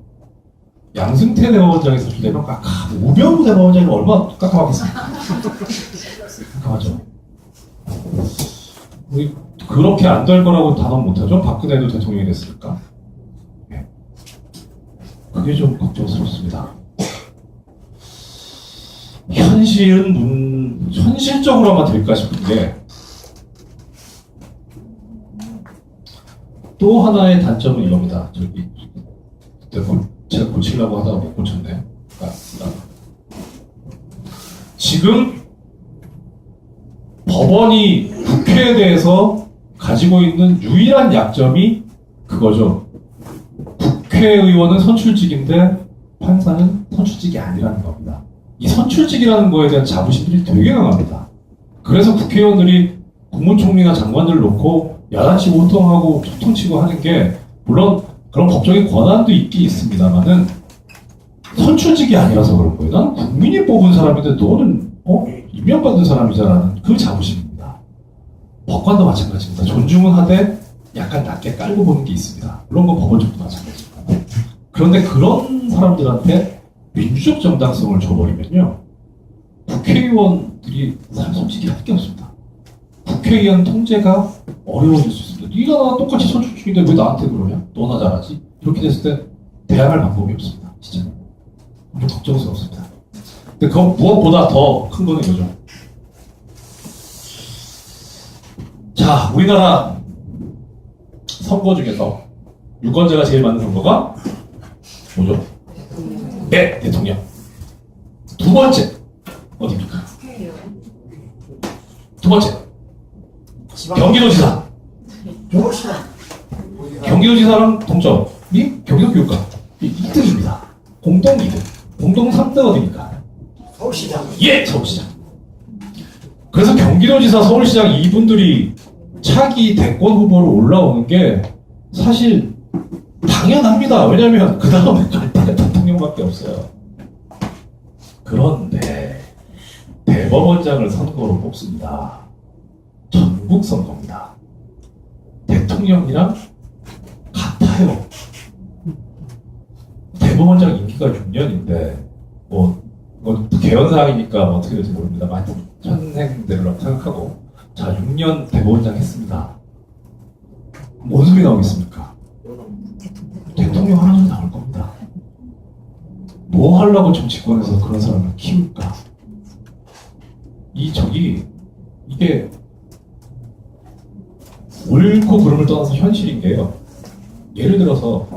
[SPEAKER 2] 양승태 대법원장이 선출되면 깎아. 우병우 대법원장이 얼마나 깎아먹겠습니까? 깎아죠. 우리 그렇게 안 될 거라고 단언 못하죠. 박근혜도 대통령이 됐으니까. 네. 그게 좀 걱정스럽습니다. 현실적으로 아마 될까 싶은 게, 또 하나의 단점은 이겁니다. 저기, 제가 고치려고 하다가 못 고쳤네요. 지금 법원이 국회에 대해서 가지고 있는 유일한 약점이 그거죠. 국회의원은 선출직인데 판사는 선출직이 아니라는 겁니다. 이 선출직이라는 거에 대한 자부심들이 되게 강합니다. 그래서 국회의원들이 국무총리나 장관들을 놓고 야단치고 호통하고 소통치고 하는 게, 물론 그런 법적인 권한도 있긴 있습니다만은 선출직이 아니라서 그런 거예요. 나는 국민이 뽑은 사람인데 너는 임명받은 사람이잖아는 그 자부심입니다. 법관도 마찬가지입니다. 존중은 하되 약간 낮게 깔고 보는 게 있습니다. 물론 그 법원적도 마찬가지입니다. 그런데 그런 사람들한테 민주적 정당성을 줘버리면요, 국회의원 것들이 사실 솔직히 할 게 없습니다. 국회의원 통제가 어려워질 수 있습니다. 네가 나랑 똑같이 선출 중인데 왜 나한테 그러냐? 너나 잘하지? 이렇게 됐을 때 대항할 방법이 없습니다. 진짜 좀 걱정스럽습니다. 근데 그 무엇보다 더 큰 거는 이거죠. 자, 우리나라 선거 중에서 유권자가 제일 많은 선거가 뭐죠? 네, 대통령. 두 번째 어디입니까? 두 번째 경기도지사. 경기도지사랑 동점이 경기도교육감 2등입니다. 공동 2등. 공동 3등 어디입니까?
[SPEAKER 4] 서울시장.
[SPEAKER 2] 예, 서울시장. 그래서 경기도지사, 서울시장 이분들이 차기 대권 후보로 올라오는 게 사실 당연합니다. 왜냐하면 그 다음에 갈 때가 대통령밖에 없어요. 그런데 대법원장을 선거로 뽑습니다. 전국 선거입니다. 대통령이랑 같아요. 대법원장 임기가 6년인데 뭐 개헌사항이니까 뭐 어떻게 될지 모릅니다만 하여튼 현행대로 생각하고 자 6년 대법원장 했습니다. 뭔 소리 나오겠습니까? 대통령 하나 좀 나올 겁니다. 뭐 하려고 정치권에서 그런 사람을 키울까? 이게 옳고 그름을 떠나서 현실인 게요. 예를 들어서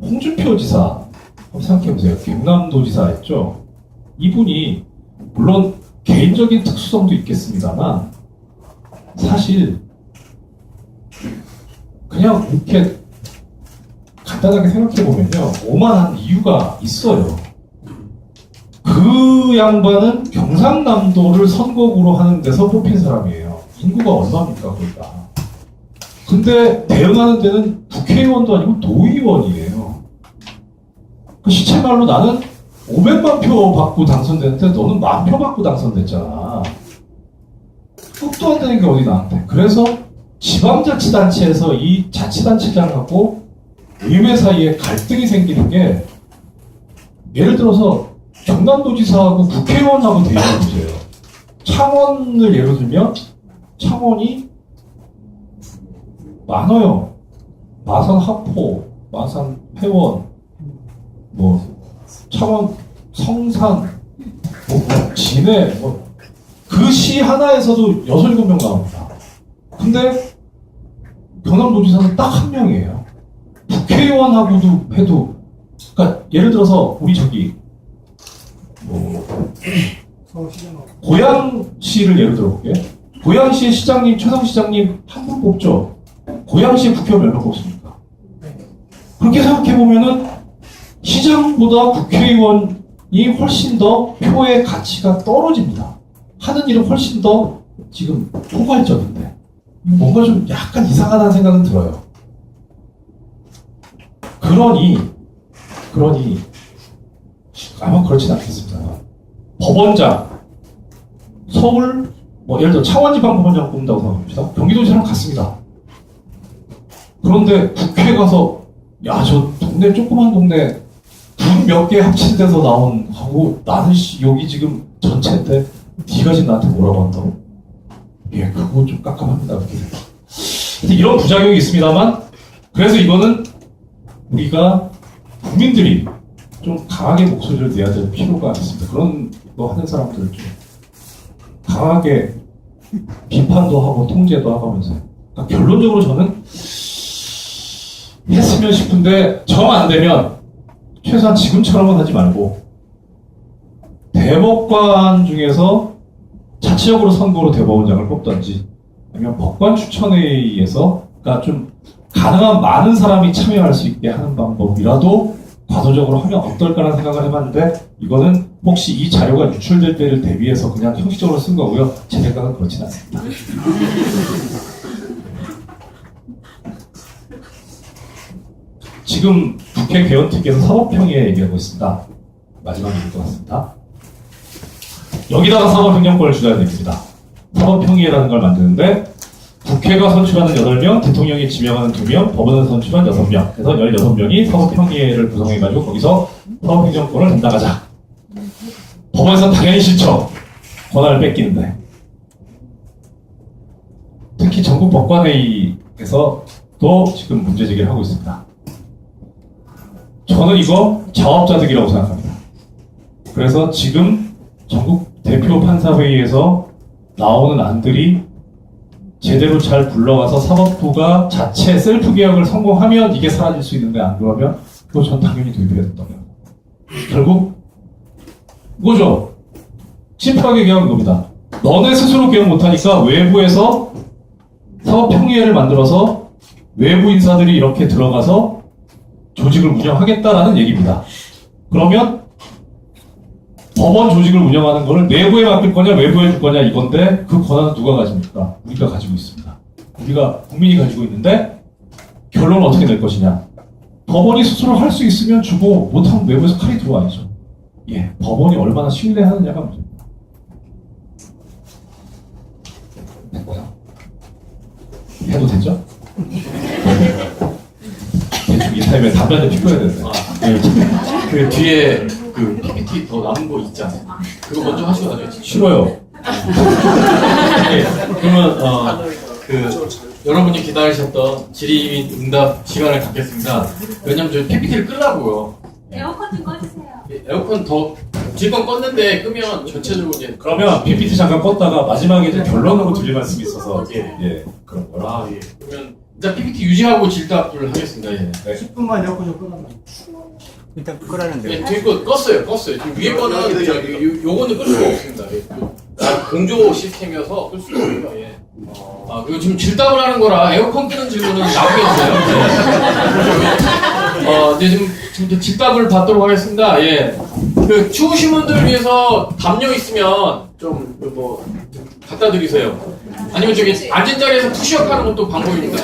[SPEAKER 2] 홍준표 지사 한번 생각해보세요. 경남도지사 했죠. 이분이 물론 개인적인 특수성도 있겠습니다만 사실 그냥 이렇게 간단하게 생각해보면요. 오만한 이유가 있어요. 그 양반은 경상남도를 선거구로 하는 데서 뽑힌 사람이에요. 인구가 얼마입니까, 거기가. 근데 대응하는 데는 국회의원도 아니고 도의원이에요. 그 시체말로 나는 500만 표 받고 당선됐는데 너는 10,000표 받고 당선됐잖아. 끝도 안 되는 게 어디 나한테. 그래서 지방자치단체에서 이 자치단체장하고 의회 사이에 갈등이 생기는 게 예를 들어서 경남도지사하고 국회의원하고 대립을 보세요. 창원을 예로 들면 창원이 많아요. 마산 하포, 마산 회원, 뭐 창원 성산, 진해, 그 시 하나에서도 6, 7명 나옵니다. 근데 경남도지사는 딱 한 명이에요. 국회의원하고도 해도, 그러니까 예를 들어서 우리 저기
[SPEAKER 4] 서울시장.
[SPEAKER 2] 고양시를 예를 들어볼게요. 고양시의 시장님, 최성 시장님 한 분 뽑죠. 고양시의 국회의원 몇 명 뽑습니까? 그렇게 생각해보면은 시장보다 국회의원이 훨씬 더 표의 가치가 떨어집니다. 하는 일은 훨씬 더 지금 포괄적인데 뭔가 좀 약간 이상하다는 생각은 들어요. 그러니 아마 그렇진 않겠습니다. 법원장 서울 예를 들어 창원지방법원장 뽑는다고 생각합시다. 경기도지사랑 같습니다. 그런데 국회 가서 야 저 동네 조그만 동네 분 몇 개 합친 데서 나온 하고 나는 여기 지금 전체인데 네가 지금 나한테 뭐라고 한다고? 예, 그거 좀 깜깜합니다. 근데 이런 부작용이 있습니다만 그래서 이거는 우리가 국민들이 좀 강하게 목소리를 내야 될 필요가 있습니다. 그런 거 하는 사람들을 좀 강하게 비판도 하고 통제도 하고 하면서 그러니까 결론적으로 저는 했으면 싶은데 정 안 되면 최소한 지금처럼은 하지 말고 대법관 중에서 자체적으로 선거로 대법원장을 뽑던지 아니면 법관 추천회의에서 그러니까 좀 가능한 많은 사람이 참여할 수 있게 하는 방법이라도 과도적으로 하면 어떨까라는 생각을 해봤는데 이거는 혹시 이 자료가 유출될 때를 대비해서 그냥 형식적으로 쓴 거고요. 제 생각은 그렇진 않습니다. 지금 국회 개헌특위에서 사법평의에 얘기하고 있습니다. 마지막 얘기일 것 같습니다. 여기다가 사법행정권을 주어야 됩니다. 사법평의회라는 걸 만드는데 국회가 선출하는 8명, 대통령이 지명하는 2명, 법원에서 선출한 6명 그래서 16명이 사법평의회를 구성해가지고 거기서 사법행정권을 담당하자. 법원에서 당연히 싫죠. 권한을 뺏기는데 특히 전국 법관회의에서 또 지금 문제 제기를 하고 있습니다. 저는 이거 자업자득이라고 생각합니다. 그래서 지금 전국 대표 판사회의에서 나오는 안들이 제대로 잘 굴러가서 사법부가 자체 셀프 개혁을 성공하면 이게 사라질 수 있는데 안 그러면 그거 전 당연히 도입해야 된다고 합니다. 결국 이거죠. 심플하게 개혁한 겁니다. 너네 스스로 개혁 못하니까 외부에서 사법평의회를 만들어서 외부 인사들이 이렇게 들어가서 조직을 운영하겠다라는 얘기입니다. 그러면 법원 조직을 운영하는 거를 내부에 맡길 거냐 외부에 줄 거냐 이건데 그 권한은 누가 가집니까? 우리가 가지고 있습니다. 우리가 국민이 가지고 있는데 결론은 어떻게 낼 것이냐? 법원이 스스로 할 수 있으면 주고 못하면 외부에서 칼이 들어와야죠. 예, 법원이 얼마나 신뢰하느냐가 문제입니다. 됐고요. 해도 되죠? 대충 이 타임에 담배 한대 피워야 되는데.
[SPEAKER 1] 그 뒤에 그 PPT 더 남은 거 있지 않아요? 그거 먼저 하시고 나중에
[SPEAKER 2] 싫어요.
[SPEAKER 1] 네, 그러면 그 여러분이 기다리셨던 질의 응답 시간을 갖겠습니다. 왜냐면 저희 PPT를 끄려고요.
[SPEAKER 7] 에어컨 좀 꺼주세요.
[SPEAKER 1] 에어컨 더 지금 껐는데 끄면 전체적으로 이제
[SPEAKER 2] 그러면 PPT 잠깐 껐다가 마지막에 이제 결론으로 드릴 말씀이 있어서
[SPEAKER 1] 예.
[SPEAKER 2] 그런 거라.
[SPEAKER 1] 예. 그러면 일단 PPT 유지하고 질답을 하겠습니다. 예.
[SPEAKER 4] 10분만 에어컨 좀 끄면 일단 끄라는데요.
[SPEAKER 1] 예, 뒤에 거 껐어요. 지금 위에 거는 요거는 끌 수가 없습니다. 예. 공조 시스템이어서 끌 수가 없습니다. 예. 그리고 지금 질답을 하는 거라 에어컨 끄는 질문은 나오게 해주세요. 네, 지금 질답을 받도록 하겠습니다. 예. 그 추우신 분들 위해서 담요 있으면 좀 갖다 드리세요. 아니면 저기 앉은 자리에서 푸시업 하는 것도 방법입니다.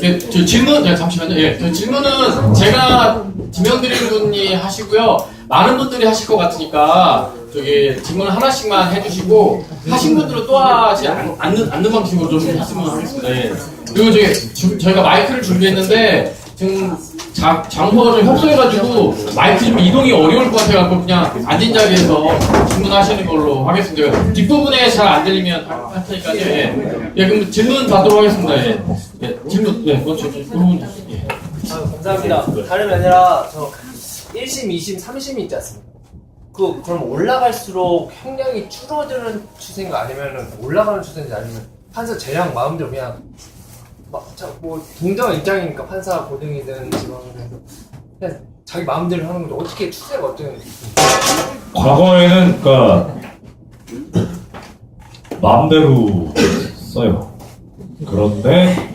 [SPEAKER 1] 예, 저 질문, 잠시만요. 예, 저 질문은 제가 지명드린 분이 하시고요. 많은 분들이 하실 것 같으니까 저기 질문 하나씩만 해주시고 하신 분들은 또 하지 않는 방식으로 좀 했으면 하겠습니다. 예. 그리고 저희가 마이크를 준비했는데 지금 장소가 좀 협소해가지고 마이크 좀 이동이 어려울 것 같아가지고 그냥 앉은 자리에서 질문하시는 걸로 하겠습니다. 뒷부분에 잘 안 들리면 할 테니까요. 예. 예, 그럼 질문 받도록 하겠습니다. 예. 예, 질문, 예, 먼저 부분. 예.
[SPEAKER 8] 감사합니다. 다름이 아니라 저 1심, 2심, 3심이 있지 않습니까? 그럼 올라갈수록 형량이 줄어드는 추세인가 아니면 올라가는 추세인지 아니면 판사 재량 마음대로 그냥 뭐 동등한 입장이니까 판사 고등이든 지방이든 그냥 자기 마음대로 하는 건데 어떻게 추세가 어떻게
[SPEAKER 2] 과거에는 그러니까 마음대로 써요. 그런데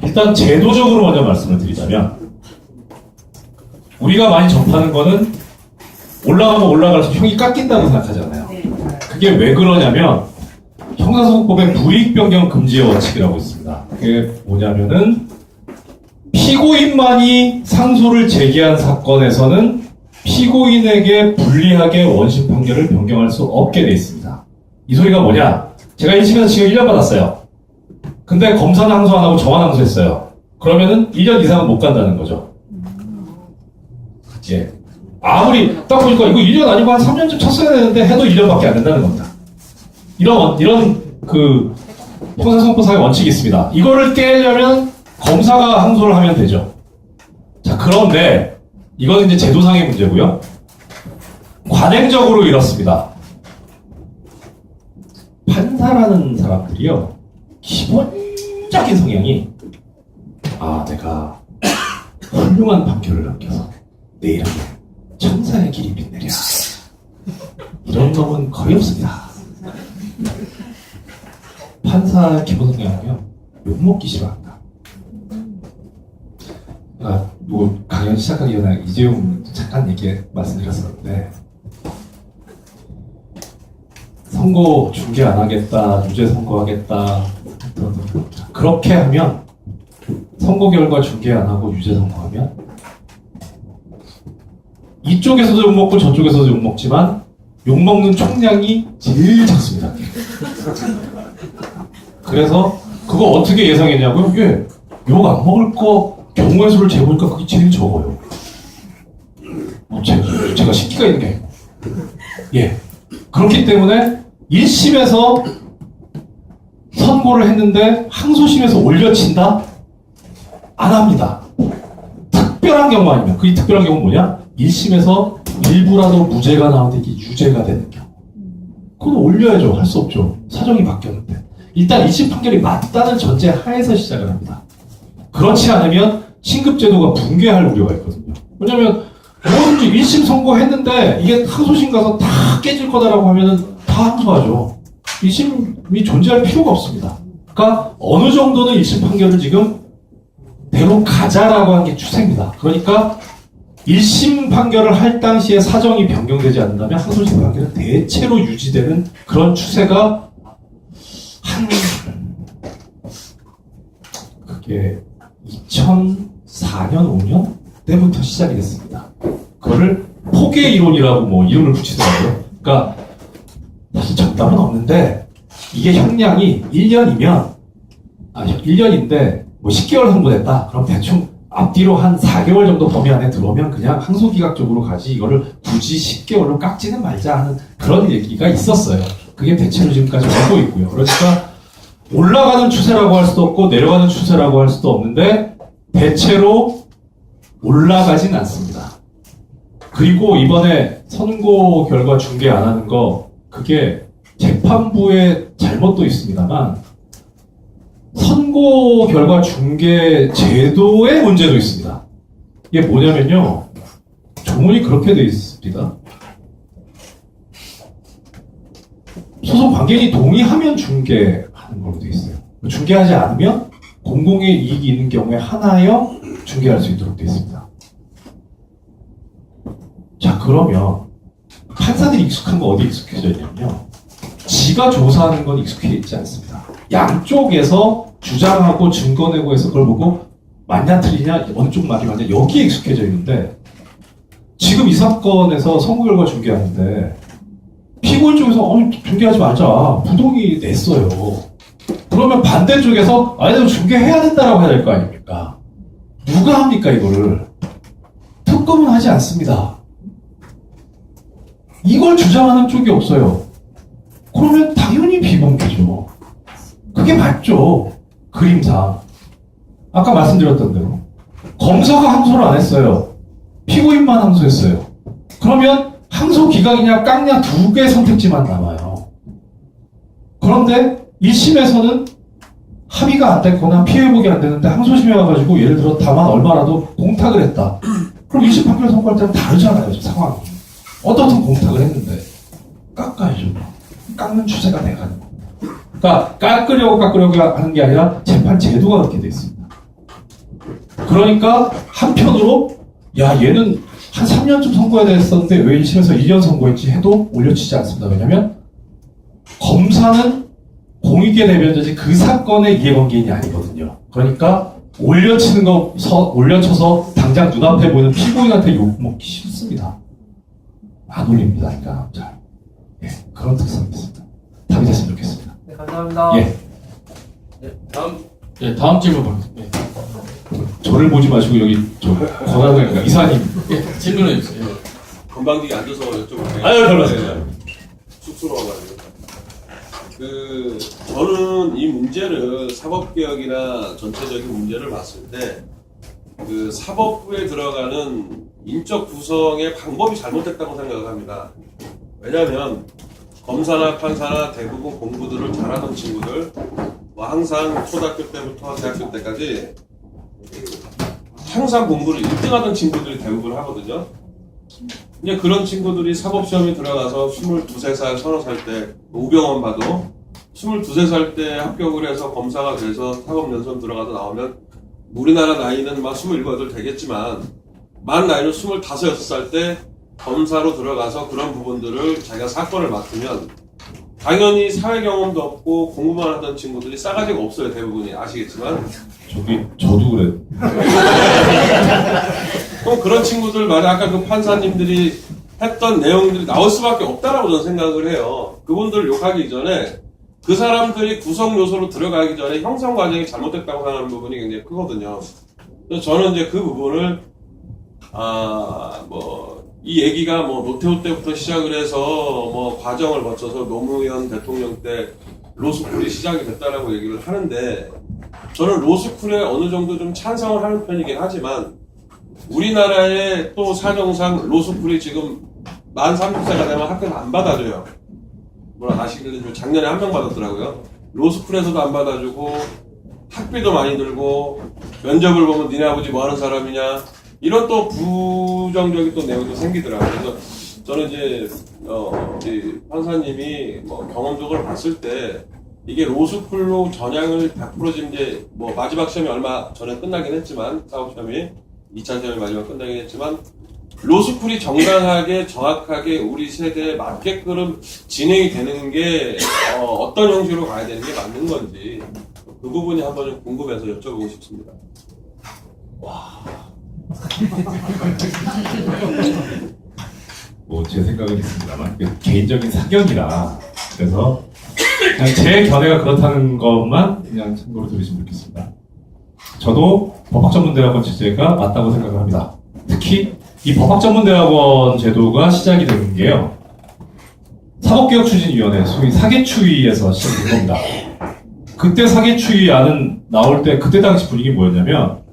[SPEAKER 2] 일단 제도적으로 먼저 말씀을 드리자면 우리가 많이 접하는 거는 올라가면 올라갈수록 형이 깎인다고 생각하잖아요. 그게 왜 그러냐면 형사소송법에 불이익 변경 금지의 원칙이라고 있습니다. 그게 뭐냐면은 피고인만이 상소를 제기한 사건에서는 피고인에게 불리하게 원심 판결을 변경할 수 없게 돼 있습니다. 이 소리가 뭐냐? 제가 1심에서 지금 1년 받았어요. 근데 검사는 항소 안 하고 저만 항소했어요. 그러면은 1년 이상은 못 간다는 거죠. 예. 아무리 딱 보니까 이거 1년 아니고 한 3년쯤 쳤어야 되는데 해도 1년밖에 안 된다는 겁니다. 이런 그 형사소송법상의 원칙이 있습니다. 이거를 깨려면 검사가 항소를 하면 되죠. 자, 그런데 이건 이제 제도상의 문제고요. 관행적으로 이렇습니다. 판사라는 사람들이요, 기본적인 성향이 내가 훌륭한 판결을 남겨서 내 이름에 천사의 길이 빛내랴, 이런 놈은 거의 없습니다. 판사의 기본 성향은요, 욕먹기 싫어한다. 뭐 강연 시작하기 전에 이재용 잠깐 말씀드렸었는데, 선고 중개 안 하겠다, 유죄 선고하겠다, 그렇게 하면 선고 결과 중개 안 하고 유죄 선고하면 이쪽에서도 욕먹고 저쪽에서도 욕먹지만 욕먹는 총량이 제일 작습니다. 그래서 그거 어떻게 예상했냐고요? 욕 안 먹을 거 경우의 수를 재보니까 그게 제일 적어요. 제가 식기가 있는 게 아니고. 예. 그렇기 때문에 1심에서 선고를 했는데 항소심에서 올려친다? 안 합니다. 특별한 경우 아니면 그 특별한 경우는 뭐냐? 1심에서 일부라도 무죄가 나오는데 이게 유죄가 되는 경우. 그건 올려야죠. 할 수 없죠. 사정이 바뀌었는데. 일단 1심 판결이 맞다는 전제 하에서 시작을 합니다. 그렇지 않으면 신급제도가 붕괴할 우려가 있거든요. 왜냐면 뭐든지 1심 선고했는데 이게 항소심 가서 다 깨질 거다라고 하면은 다 항소하죠. 1심이 존재할 필요가 없습니다. 그러니까 어느 정도는 1심 판결을 지금 대로 가자라고 한 게 추세입니다. 그러니까 1심 판결을 할 당시에 사정이 변경되지 않는다면 항소심 판결은 대체로 유지되는 그런 추세가 그게 2004년, 5년 때부터 시작이 됐습니다. 그거를 포개 이론이라고 뭐 이름을 붙이더라고요. 그러니까 사실 정답은 없는데 이게 형량이 1년이면 1년인데 뭐 10개월 선고됐다. 그럼 대충 앞뒤로 한 4개월 정도 범위 안에 들어오면 그냥 항소기각적으로 가지 이거를 굳이 10개월로 깎지는 말자 하는 그런 얘기가 있었어요. 그게 대체로 지금까지 오고 있고요. 그러니까 올라가는 추세라고 할 수도 없고 내려가는 추세라고 할 수도 없는데 대체로 올라가진 않습니다. 그리고 이번에 선고 결과 중개 안 하는 거 그게 재판부의 잘못도 있습니다만 선고 결과 중개 제도의 문제도 있습니다. 이게 뭐냐면요. 조문이 그렇게 돼 있습니다. 소송 관계인이 동의하면 중개하는 걸로 돼 있어요. 중개하지 않으면 공공의 이익이 있는 경우에 하나여 중개할 수 있도록 돼 있습니다. 자, 그러면 판사들이 익숙한 거 어디 익숙해져 있냐면요. 지가 조사하는 건 익숙해 있지 않습니다. 양쪽에서 주장하고 증거 내고 해서 그걸 보고 맞냐 틀리냐 어느 쪽 말이 맞냐 여기에 익숙해져 있는데 지금 이 사건에서 선고 결과 중개하는데 피고인 쪽에서 중개하지 말자 부동의 냈어요. 그러면 반대쪽에서 아니 중개해야 된다라고 해야 될 거 아닙니까? 누가 합니까 이거를? 특검은 하지 않습니다. 이걸 주장하는 쪽이 없어요. 그러면 당연히 비공개죠. 그게 맞죠. 그림상. 아까 말씀드렸던 대로. 검사가 항소를 안 했어요. 피고인만 항소했어요. 그러면 항소 기각이냐 깡냐 두 개의 선택지만 남아요. 그런데 1심에서는 합의가 안 됐거나 피해복이 안 되는데 항소심에 와가지고 예를 들어 다만 얼마라도 공탁을 했다. 그럼 1심 판결 선고할 때는 다르잖아요. 상황이. 어떻든 공탁을 했는데 깎아야죠. 깎는 추세가 돼가는 겁니다. 그러니까 깎으려고 하는 게 아니라 재판 제도가 그렇게 돼 있습니다. 그러니까 한편으로 야 얘는 한 3년쯤 선고해야 됐었는데 왜 1심에서 1년 선고했지 해도 올려치지 않습니다. 왜냐하면 검사는 공익의 대변자지 그 사건의 이해관계인이 아니거든요. 그러니까 올려쳐서 당장 눈앞에 보이는 피고인한테 욕먹기 싫습니다. 안 올립니다. 그러니까 잘. 예, 그런 특성이 있습니다. 답이 됐으면 좋겠습니다.
[SPEAKER 8] 네, 감사합니다.
[SPEAKER 2] 예.
[SPEAKER 1] 네, 다음 질문 보겠습니다. 네.
[SPEAKER 2] 저를 보지 마시고 여기 저 권한을 이사님.
[SPEAKER 1] 예, 질문해 주세요. 예.
[SPEAKER 7] 건방지게 앉아서 여쭤볼게요.
[SPEAKER 2] 아유, 별 말씀이세요.
[SPEAKER 7] 쑥스러워가지고. 저는 이 문제를 사법개혁이나 전체적인 문제를 봤을 때, 사법부에 들어가는 인적 구성의 방법이 잘못됐다고 생각을 합니다. 왜냐하면, 검사나 판사나 대부분 공부들을 잘하는 친구들, 항상 초등학교 때부터 대학교 때까지 항상 공부를 1등하던 친구들이 대부분 하거든요. 이제 그런 친구들이 사법시험에 들어가서 22, 3살, 30살 때 우병원 봐도 22, 3살 때 합격을 해서 검사가 돼서 사법연수원 들어가서 나오면 우리나라 나이는 막 27, 8 되겠지만 만 나이는 25, 6살 때 검사로 들어가서 그런 부분들을 자기가 사건을 맡으면 당연히 사회 경험도 없고 공부만 하던 친구들이 싸가지가 없어요. 대부분이 아시겠지만
[SPEAKER 2] 저도 그래요.
[SPEAKER 7] 그럼 그런 친구들 말이 아까 그 판사님들이 했던 내용들이 나올 수밖에 없다라고 저는 생각을 해요. 그분들 욕하기 이전에 그 사람들이 구성 요소로 들어가기 전에 형성 과정이 잘못됐다고 생각하는 부분이 굉장히 크거든요. 그래서 저는 이제 그 부분을 이 얘기가 뭐 노태우 때부터 시작을 해서 뭐 과정을 거쳐서 노무현 대통령 때 로스쿨이 시작이 됐다라고 얘기를 하는데 저는 로스쿨에 어느 정도 좀 찬성을 하는 편이긴 하지만 우리나라의 또 사정상 로스쿨이 지금 만 30세가 되면 학교는 안 받아줘요. 물론 아시길래 작년에 한 명 받았더라고요. 로스쿨에서도 안 받아주고 학비도 많이 들고 면접을 보면 니네 아버지 뭐 하는 사람이냐 이런 또 부정적인 또 내용도 생기더라고요. 그래서 저는 이제 우리 판사님이 뭐 경험적으로 봤을 때 이게 로스쿨로 전향을 100% 지금 이제 뭐 마지막 시험이 얼마 전에 끝나긴 했지만 사법 시험이 2차 시험이 마지막 끝나긴 했지만 로스쿨이 정당하게 정확하게 우리 세대에 맞게끔 진행이 되는 게 어떤 형식으로 가야 되는 게 맞는 건지 그 부분이 한번 좀 궁금해서 여쭤보고 싶습니다.
[SPEAKER 2] 뭐 제 생각은 있습니다만 개인적인 사견이라 그래서 그냥 제 견해가 그렇다는 것만 그냥 참고로 들으시면 좋겠습니다. 저도 법학전문대학원 제도가 맞다고 생각을 합니다. 특히 이 법학전문대학원 제도가 시작이 되는 게요. 사법개혁추진위원회 소위 사개추위에서 시작된 겁니다. 그때 사개추위안은 나올 때 그때 당시 분위기 뭐였냐면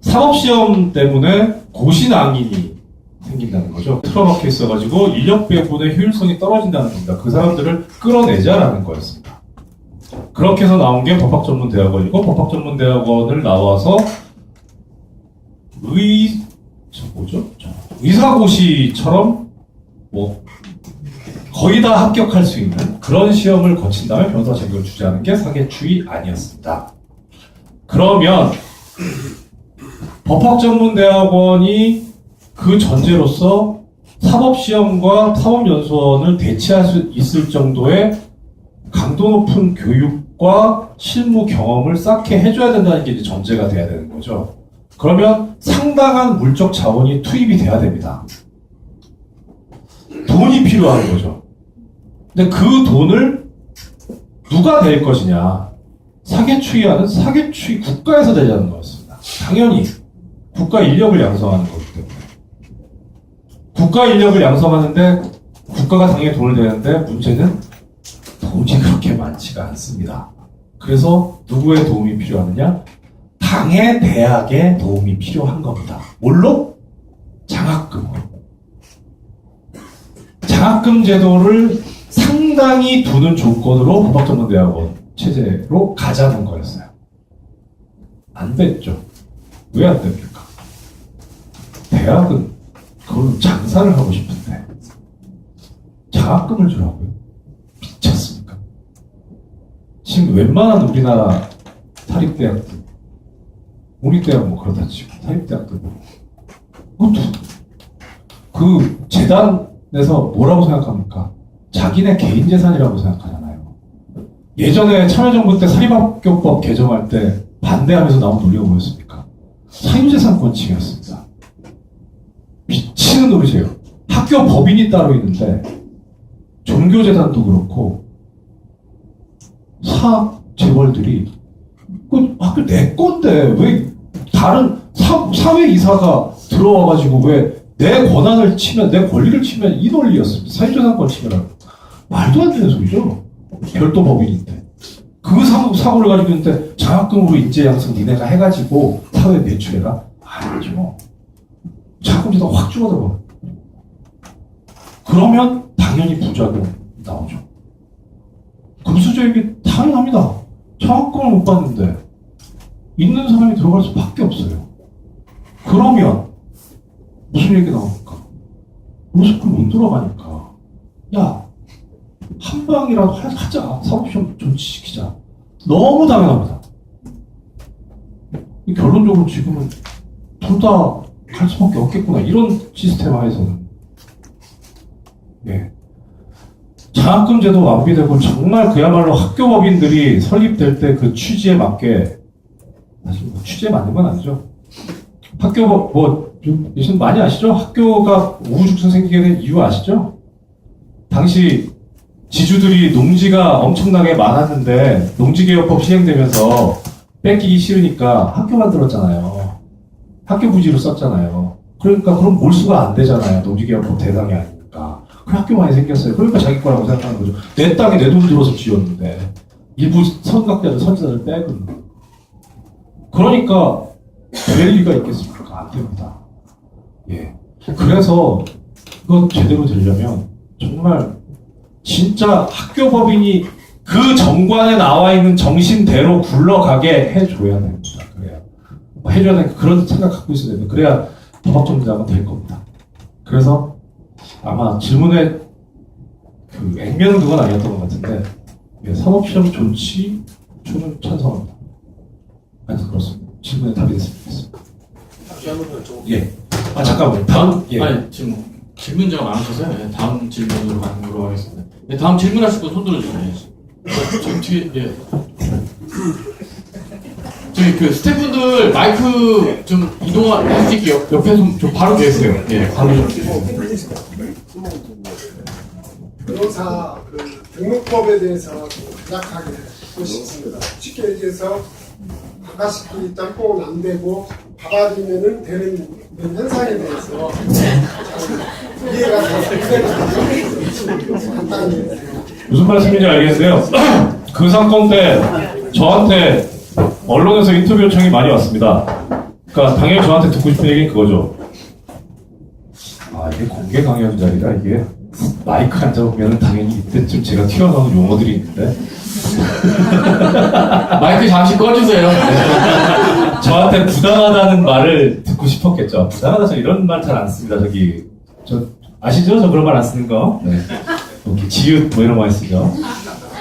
[SPEAKER 2] 사법시험 때문에 고시낭인이 생긴다는 거죠. 틀어박혀 있어가지고 인력 배분의 효율성이 떨어진다는 겁니다. 그 사람들을 끌어내자라는 거였습니다. 그렇게 해서 나온 게 법학전문대학원이고 법학전문대학원을 나와서 의사고시처럼 뭐 거의 다 합격할 수 있는 그런 시험을 거친 다음에 변호사 자격을 주자는 게 사개추위 아니었습니다. 그러면 법학전문대학원이 그 전제로서 사법시험과 사법연수원을 대체할 수 있을 정도의 강도 높은 교육과 실무 경험을 쌓게 해줘야 된다는 게 이제 전제가 돼야 되는 거죠. 그러면 상당한 물적 자원이 투입이 돼야 됩니다. 돈이 필요한 거죠. 근데 그 돈을 누가 낼 것이냐. 사개추위하는 사개추위 국가에서 내자는 거였습니다. 당연히 국가 인력을 양성하는 거기 때문에. 국가 인력을 양성하는데 국가가 당연히 돈을 내는데 문제는 돈이 그렇게 많지가 않습니다. 그래서 누구의 도움이 필요하느냐? 당의 대학의 도움이 필요한 겁니다. 뭘로? 장학금으로. 장학금 제도를 상당히 두는 조건으로 법학전문대학원 체제로 가자는 거였어요. 안 됐죠. 왜 안 됩니까? 대학은 그걸 장사를 하고 싶은데 장학금을 주라고요? 미쳤습니까? 지금 웬만한 우리나라 사립대학들 공립대학 뭐 그렇다 치고 사립대학들 그 재단에서 뭐라고 생각합니까? 자기네 개인 재산이라고 생각하잖아요. 예전에 참여정부 때 사립학교법 개정할 때 반대하면서 나온 논리가 뭐였습니까? 사유재산권칭이었습니다. 미치는 노릇이에요. 학교 법인이 따로 있는데 종교재단도 그렇고 사학 재벌들이 그 학교 내 건데 왜 다른 사회이사가 들어와가지고 왜 내 권한을 치면 내 권리를 치면 이 논리였습니다. 사유재산권 치면 말도 안 되는 소리죠. 별도 법인인데 그 사고를 가지고 있는데 장학금으로 인재 양성 니네가 해가지고 사회 배출해라? 아니죠. 장학금제가 확 줄어들어. 그러면 당연히 부작용 나오죠. 금수저에게 당연합니다. 장학금을 못 받는데 있는 사람이 들어갈 수밖에 없어요. 그러면 무슨 얘기 나옵니까? 로스쿨 못 들어가니까 야 한 방이라도 하자. 사법시험 존치시키자. 너무 당연합니다. 결론적으로 지금은 둘 다 갈 수밖에 없겠구나. 이런 시스템 하에서는. 예. 장학금 제도 완비되고 정말 그야말로 학교법인들이 설립될 때 그 취지에 맞게, 사실 뭐 취지에 맞는 건 아니죠. 학교법, 요즘 많이 아시죠? 학교가 우후죽순 생기게 된 이유 아시죠? 당시 지주들이 농지가 엄청나게 많았는데 농지개혁법 시행되면서 뺏기기 싫으니까 학교 만들었잖아요. 학교 부지로 썼잖아요. 그러니까 그럼 몰수가 안 되잖아요. 농지계약법 대상이 아니니까. 그 학교 많이 생겼어요. 그러니까 자기 거라고 생각하는 거죠. 내 땅에 내 돈 들어서 지었는데 일부 선각자들 선지자들 빼고 그러니까 될 리가 있겠습니까? 안 됩니다. 예. 그래서 그거 제대로 되려면 정말 진짜 학교 법인이 그 정관에 나와 있는 정신대로 굴러가게 해줘야 됩니다. 그래야 해줘야 되니까 그런 생각 갖고 있어야 됩니다. 그래야 법학정비자가 될 겁니다. 그래서 아마 질문에 그 액면은 그건 아니었던 것 같은데 예, 사법시험 존치 저는 찬성합니다. 하여튼 그렇습니다. 질문에 답이 됐으면 좋겠습니다. 예. 아 잠깐만요. 다음 예.
[SPEAKER 1] 아니 지금 질문자가 많으셔서요. 예, 다음 질문으로 가는 걸로 하겠습니다. 예, 다음 질문하실 분 손 들어주세요. 지금 뒤에 예. 저희 그 스태프분들 마이크 좀 이동할 수 있게 옆에 좀 바로 계세요. 예, 바로 좀.
[SPEAKER 9] 변호사 그 등록법에 대해서 간략하게 듣고 싶습니다. 쉽게 얘기해서 바가시키 짬뽕은 안 되고 밥알이면은 되는 이런 현상에 대해서 이해가 더 간단히
[SPEAKER 2] 무슨 말씀인지 알겠는데요. 그 사건 때 저한테 언론에서 인터뷰 요청이 많이 왔습니다. 그러니까 당연히 저한테 듣고 싶은 얘기는 그거죠. 아 이게 공개 강연 자리라 이게 마이크 안 잡으면 당연히 이때쯤 제가 튀어나오는 용어들이 있는데
[SPEAKER 1] 마이크 잠시 꺼주세요.
[SPEAKER 2] 저한테 부당하다는 말을 듣고 싶었겠죠. 부당하다 저 이런 말 잘 안 씁니다. 저기 저 아시죠? 저 그런 말 안 쓰는 거. 네. 이렇게 지읒 뭐 이런 거 많이 쓰죠.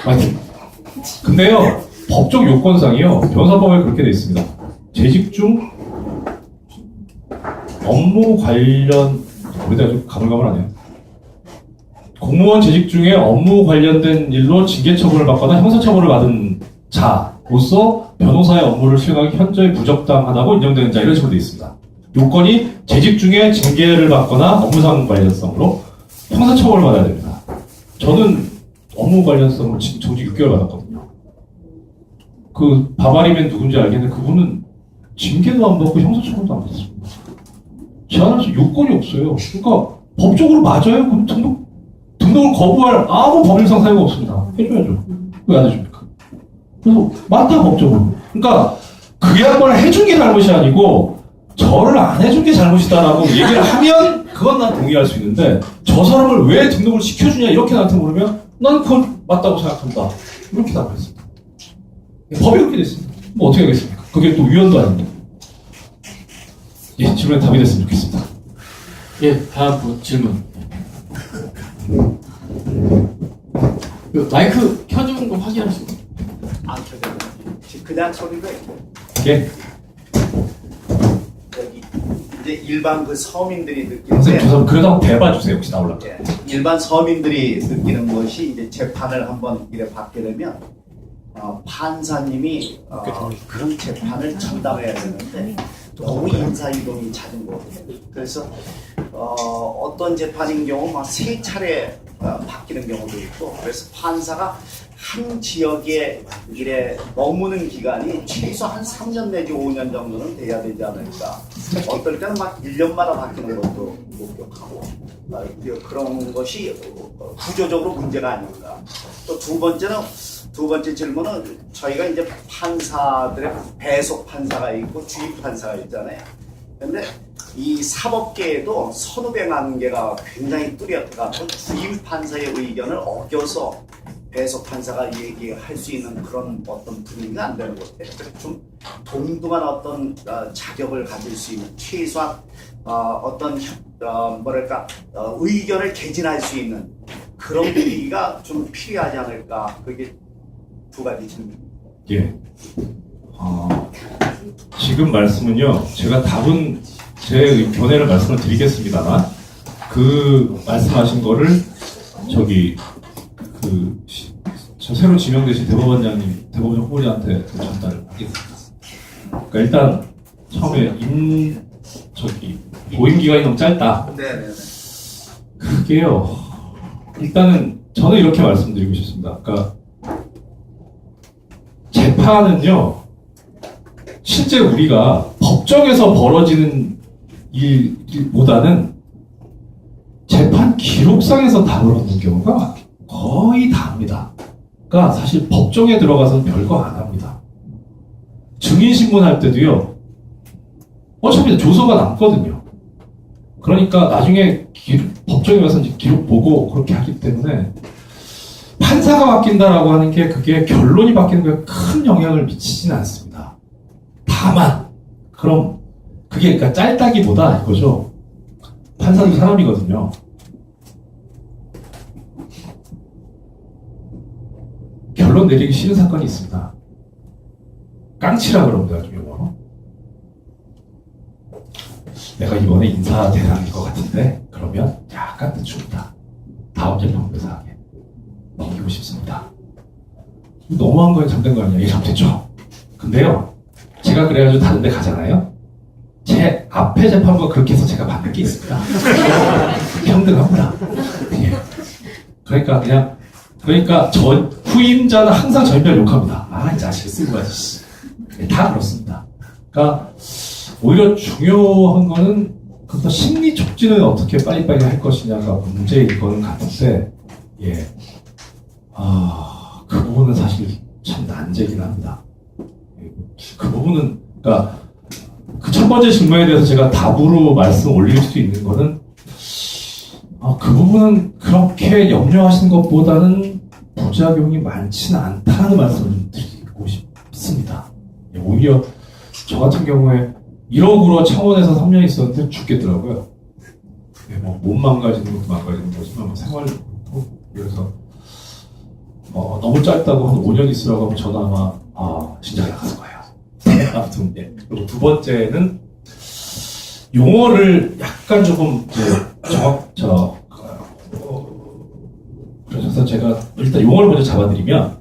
[SPEAKER 2] 하여튼 근데요 법적 요건상이요 변호사법에 그렇게 돼 있습니다. 재직 중 업무 관련 우리가 좀 가물가물하네요. 공무원 재직 중에 업무 관련된 일로 징계처분을 받거나 형사처분을 받은 자로서 변호사의 업무를 수행하기 현저히 부적당하다고 인정되는 자 이런 식으로 되어 있습니다. 요건이 재직 중에 징계를 받거나 업무상 관련성으로 형사처분을 받아야 됩니다. 저는 업무 관련성으로 정직 6개월 받았거든요. 그 바바리맨 누군지 알겠는데 그분은 징계도 안 받고 형사처분도 안 받았습니다. 제 안에서 요건이 없어요. 그러니까 법적으로 맞아요. 그럼 등록을 거부할 아무 법률상 사유가 없습니다. 해줘야죠. 왜 안 해줍니까? 그래서 맞다 법적으로. 그러니까 그 양반을 해준 게 잘못이 아니고 저를 안 해준 게 잘못이다라고 얘기를 하면 그건 난 동의할 수 있는데 저 사람을 왜 등록을 시켜주냐 이렇게 나한테 물으면 난 그건 맞다고 생각한다. 이렇게 답했습니다. 법이 이렇게 됐습니다. 뭐 어떻게 하겠습니까? 그게 또 위헌도 아닌데. 예, 질문에 답이 됐으면 좋겠습니다.
[SPEAKER 1] 예, 다음 질문. 그 마이크 켜주는 거 확인하시고.
[SPEAKER 4] 안 켜져요. 그냥 소리가 있고
[SPEAKER 2] 예.
[SPEAKER 10] 여기 이제 일반 그 서민들이 느끼는
[SPEAKER 2] 선생님, 저 사람 그래도 한번 대봐주세요. 혹시 나올라.
[SPEAKER 10] 예, 일반 서민들이 느끼는 것이 이제 재판을 한번 이래 받게 되면 판사님이 그런 재판을 전담해야 되는데 너무 인사이동이 잦은 거거든요. 그래서 어떤 재판인 경우 막 3차례 바뀌는 경우도 있고 그래서 판사가 한 지역에 이래 머무는 기간이 최소 한 3년 내지 5년 정도는 돼야 되지 않을까. 어떨 때는 막 1년마다 바뀌는 것도 목격하고 그런 것이 구조적으로 문제가 아닌가. 또 두 번째 질문은 저희가 이제 판사들의 배속 판사가 있고 주입 판사가 있잖아요. 근데 이 사법계에도 선후배 관계가 굉장히 뚜렷해서 주임 판사의 의견을 어겨서 배속 판사가 얘기할 수 있는 그런 어떤 분위기가 안 되는 것 같아요. 그래서 좀 동등한 어떤 자격을 가질 수 있는 최소한 어떤 의견을 개진할 수 있는 그런 분위기가 좀 필요하지 않을까. 그게 두 가지 질문입니다.
[SPEAKER 2] 예. 지금 말씀은요, 제가 답은 제 견해를 말씀을 드리겠습니다만, 그 말씀하신 거를 저 새로 지명되신 대법원장님, 대법원 후보자한테 전달을 하겠습니다. 그러니까 일단 처음에 보임 기간이 너무 짧다.
[SPEAKER 10] 네네네.
[SPEAKER 2] 그게요. 일단은 저는 이렇게 말씀드리고 싶습니다. 그러니까 재판은요, 실제 우리가 법정에서 벌어지는 일보다는 재판 기록상에서 답을 얻는 경우가 거의 다입니다. 그러니까 사실 법정에 들어가서는 별거 안 합니다. 증인신문 할 때도요, 어차피 조서가 남거든요. 그러니까 나중에 법정에 가서 이제 기록 보고 그렇게 하기 때문에 판사가 바뀐다라고 하는 게 그게 결론이 바뀌는 거에 큰 영향을 미치지는 않습니다. 다만, 그럼 그게 그러니까 짧다기보다 이거죠. 판사도 사람이거든요. 결론 내리기 싫은 사건이 있습니다. 깡치라 그럽니다, 중요로. 내가 이번에 인사 대상일 것 같은데 그러면 약간 늦춥니다. 다음 재판부에서 하게 넘기고 싶습니다. 너무한 거에 잠든 거 아니야? 이러면 되죠. 근데요, 제가 그래가지고 다른 데 가잖아요. 제 앞에 재판부가 그렇게 해서 제가 받는 게 있습니다. 평등합니다. 예. 그러니까 후임자는 항상 저희별 욕합니다. 아, 이 자식 쓰고 가지. 다 그렇습니다. 그러니까 오히려 중요한 거는 그것도 심리 촉진을 어떻게 빨리빨리 할 것이냐가 문제일 거는 같은데, 예. 그 부분은 사실 참 난제긴 합니다. 그 부분은, 그러니까 그 첫 번째 질문에 대해서 제가 답으로 말씀 올릴 수 있는 거는, 그 부분은 그렇게 염려하시는 것보다는 부작용이 많지는 않다는 말씀을 드리고 싶습니다. 오히려 저 같은 경우에 1억으로 창원에서 3년 있었는데 죽겠더라고요. 몸 망가지는 것도 망가지는 거지만 생활도 그렇고, 그래서 너무 짧다고 한 5년 있으라고 하면 저는 아마 진짜 나갔을 거예요. 아무튼, 예. 그리고 두 번째는 용어를 약간 조금 그래서 제가 일단 용어를 먼저 잡아드리면,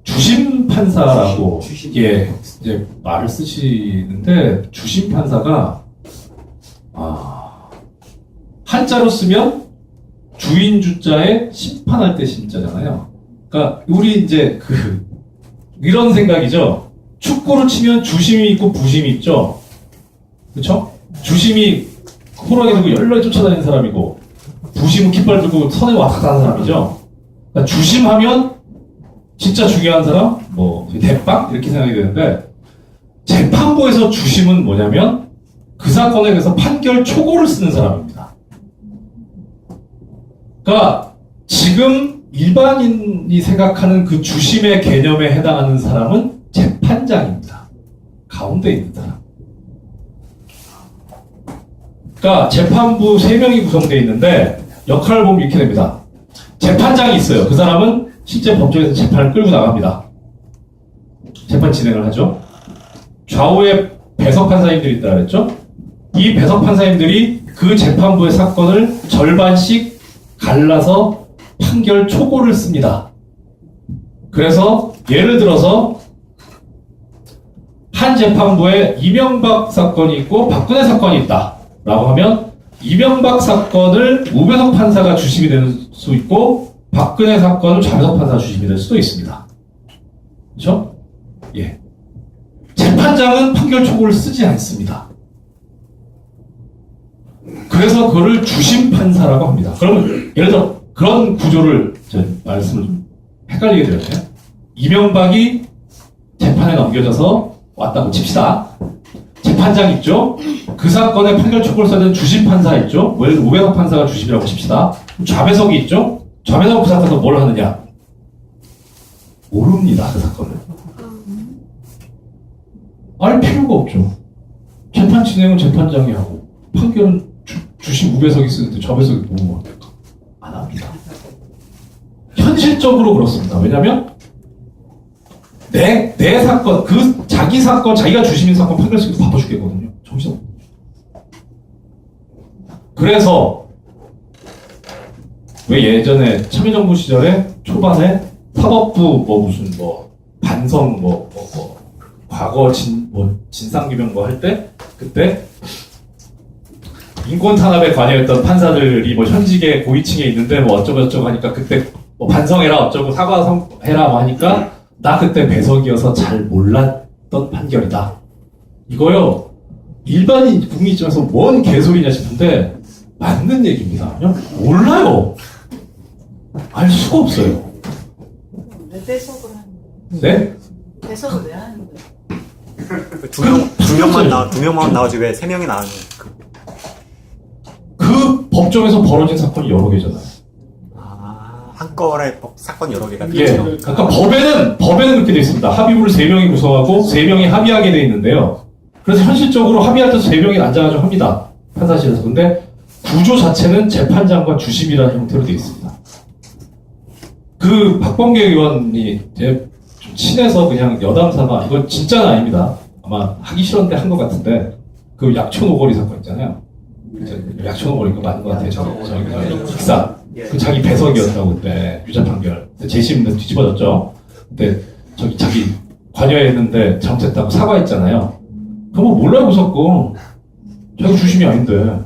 [SPEAKER 2] 주심 판사라고 예, 이제 말을 쓰시는데, 주심 판사가 한자로 쓰면 주인 주자에 심판할 때 심자잖아요. 그러니까 우리 이제 이런 생각이죠. 축구로 치면 주심이 있고 부심이 있죠. 그렇죠? 주심이 호랑이 들고 열렬히 쫓아다니는 사람이고, 부심은 깃발 들고 선에 왔다 갔다 하는 사람이죠. 그러니까 주심하면 진짜 중요한 사람, 대빵? 이렇게 생각이 되는데, 재판부에서 주심은 뭐냐면 그 사건에 대해서 판결 초고를 쓰는 사람입니다. 그러니까 지금 일반인이 생각하는 그 주심의 개념에 해당하는 사람은 재판장입니다. 가운데 있는 사람. 그러니까 재판부 3명이 구성되어 있는데 역할을 보면 이렇게 됩니다. 재판장이 있어요. 그 사람은 실제 법정에서 재판을 끌고 나갑니다. 재판 진행을 하죠. 좌우에 배석 판사님들이 있다 그랬죠. 이 배석 판사님들이 그 재판부의 사건을 절반씩 갈라서 판결 초고를 씁니다. 그래서 예를 들어서 한 재판부에 이명박 사건이 있고 박근혜 사건이 있다 라고 하면, 이명박 사건을 우배석 판사가 주심이 될 수 있고 박근혜 사건을 좌배석 판사가 주심이 될 수도 있습니다. 그렇죠? 예. 재판장은 판결 초고를 쓰지 않습니다. 그래서 그거를 주심 판사라고 합니다. 그러면 예를 들어 그런 구조를 말씀을 좀 헷갈리게 되었네요. 이명박이 재판에 넘겨져서 왔다고 칩시다. 재판장 있죠? 그 사건에 판결 초고를 써야 되는 주심 판사 있죠? 예를 들어 우배석 판사가 주심이라고 칩시다. 좌배석이 있죠? 좌배석 그 사건에서 뭘 하느냐? 모릅니다, 그 사건을. 알 필요가 없죠. 재판 진행은 재판장이 하고, 판결은 주심 우배석이 쓰는데 좌배석이 뭐가 합니까? 안 합니다. 현실적으로 그렇습니다. 왜냐면 내 사건, 자기 사건, 자기가 주심인 사건 판결 쓰기 바빠 죽겠거든요. 정신없는 거죠. 그래서 왜 예전에 참여정부 시절에 초반에 사법부 반성 과거 진상규명 할 때, 그때 인권 탄압에 관여했던 판사들이 현직의 고위층에 있는데 어쩌고저쩌고 하니까, 그때 반성해라 어쩌고 사과해라 하니까, 나 그때 배석이어서 잘 몰랐던 판결이다. 이거요, 일반인 국민 입장에서 뭔 개소리냐 싶은데 맞는 얘기입니다. 그냥 몰라요. 알 수가 없어요.
[SPEAKER 11] 왜 배석을 하는 거야?
[SPEAKER 2] 네?
[SPEAKER 11] 배석을 왜 하는 거야?
[SPEAKER 4] 두 명만 나오지 왜 세 명이 나오는
[SPEAKER 2] 그 법정에서 벌어진 사건이 여러 개잖아요.
[SPEAKER 4] 한꺼번에 사건 여러 개가
[SPEAKER 2] 예. 그러니까 법에는 그렇게 되어 있습니다. 합의부를 3명이 구성하고 3명이 합의하게 되어 있는데요. 그래서 현실적으로 합의할 때 3명이 앉아가지고 합니다. 판사실에서. 근데 구조 자체는 재판장과 주심이라는 형태로 되어 있습니다. 그 박범계 의원이 제 좀 친해서 그냥 여담삼아, 이건 진짜는 아닙니다. 아마 하기 싫었는데 한 것 같은데, 그 약초 노거리 사건 있잖아요. 약초 노거리가 맞는 것 같아요. 저기 식사. 그 자기 배석이었다고 그때 유죄 판결. 재심은 뒤집어졌죠. 근데 저기 자기 관여했는데 잘못했다고 사과했잖아요. 그럼 몰라요, 웃었고. 자기 주심이 아닌데.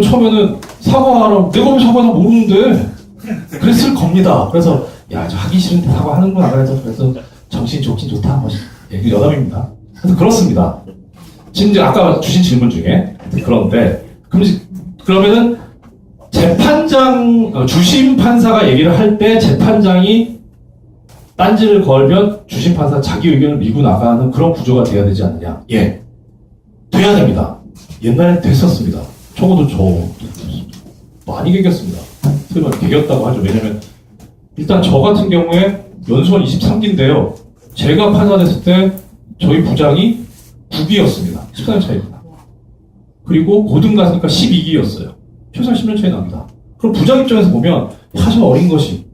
[SPEAKER 2] 처음에는 사과하라고, 내가 왜 사과하나 모르는데. 그랬을 겁니다. 그래서, 야, 저 하기 싫은데 사과하는구나. 그래서 정신 좋긴 좋다. 예, 여담입니다. 그래서 그렇습니다. 지금 이제 아까 주신 질문 중에. 그런데, 그러면은, 주심 판사가 얘기를 할 때 재판장이 딴지를 걸면 주심 판사 자기 의견을 밀고 나가는 그런 구조가 돼야 되지 않느냐. 예. 돼야 됩니다. 옛날엔 됐었습니다. 적어도 많이 개겼습니다. 설마 개겼다고 하죠. 왜냐면, 일단 저 같은 경우에 연수원 23기인데요. 제가 판사 됐을 때 저희 부장이 9기였습니다. 14년 차이입니다. 그리고 고등 갔으니까 12기였어요. 최소한 10년 차이 납니다. 그럼 부장 입장에서 보면, 하지만 어린 것이,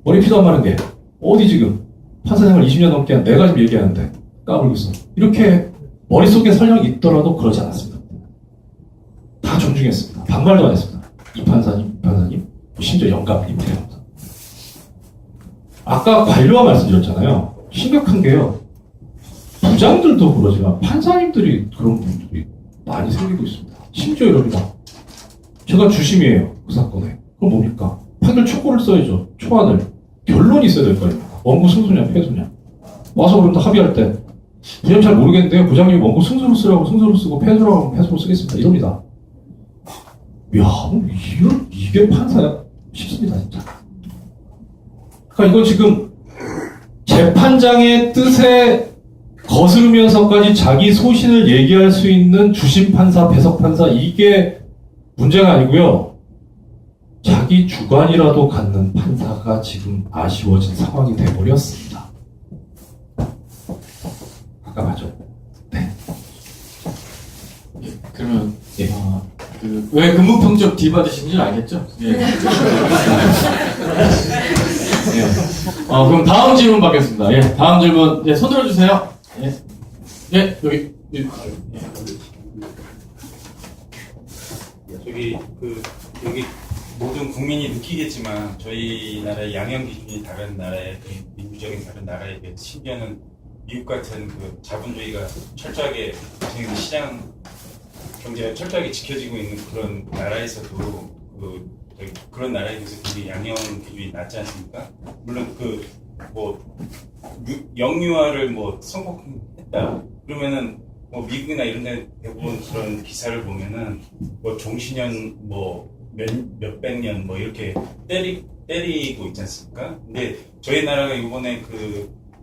[SPEAKER 2] 머리 피도 안 마른 게, 어디 지금, 판사 생활 20년 넘게 한 내가 지금 얘기하는데, 까불고 있어. 이렇게 머릿속에 설령이 있더라도 그러지 않았습니다. 다 존중했습니다. 반말도 안 했습니다. 이 판사님, 심지어 영감님, 대형사. 아까 관료와 말씀드렸잖아요. 심각한 게요. 부장들도 그러지만, 판사님들이 그런 분들이 많이 생기고 있습니다. 심지어 이럽니다. 제가 주심이에요. 그 사건에. 그럼 뭡니까? 판결 초고를 써야죠. 초안을. 결론이 있어야 될 거 아닙니까? 원고 승소냐, 패소냐. 와서 그럼 합의할 때, 부장님 잘 모르겠는데요. 부장님이 원고 승소로 쓰라고 승소로 쓰고 패소라고 하면 패소로 쓰겠습니다. 이럽니다. 야, 이게 판사야? 싶습니다, 진짜. 그러니까 이건 지금 재판장의 뜻에 거스르면서까지 자기 소신을 얘기할 수 있는 주심 판사, 배석 판사, 이게 문제가 아니고요. 자기 주관이라도 갖는 판사가 지금 아쉬워진 상황이 돼버렸습니다. 아까 맞죠? 네.
[SPEAKER 1] 그러면 왜 근무평점 D 받으신지 알겠죠? 예. 예. 그럼 다음 질문 받겠습니다. 예, 다음 질문. 예, 손 들어주세요. 예, 예, 여기.
[SPEAKER 12] 여기 모든 국민이 느끼겠지만 저희 나라의 양형 기준이 다른 나라의 민주적인 다른 나라에 비해 심지어는 미국 같은 그 자본주의가 철저하게 진행된 시장 경제가 철저하게 지켜지고 있는 그런 나라에서도 그런 나라에 비해서 굉장히 양형 기준이 낮지 않습니까? 물론 영유아를 선고했다 그러면은 미국이나 이런 데 대부분 그런 기사를 보면은 종신형 몇백 년 이렇게 때리고 있지 않습니까? 근데 저희 나라가 이번에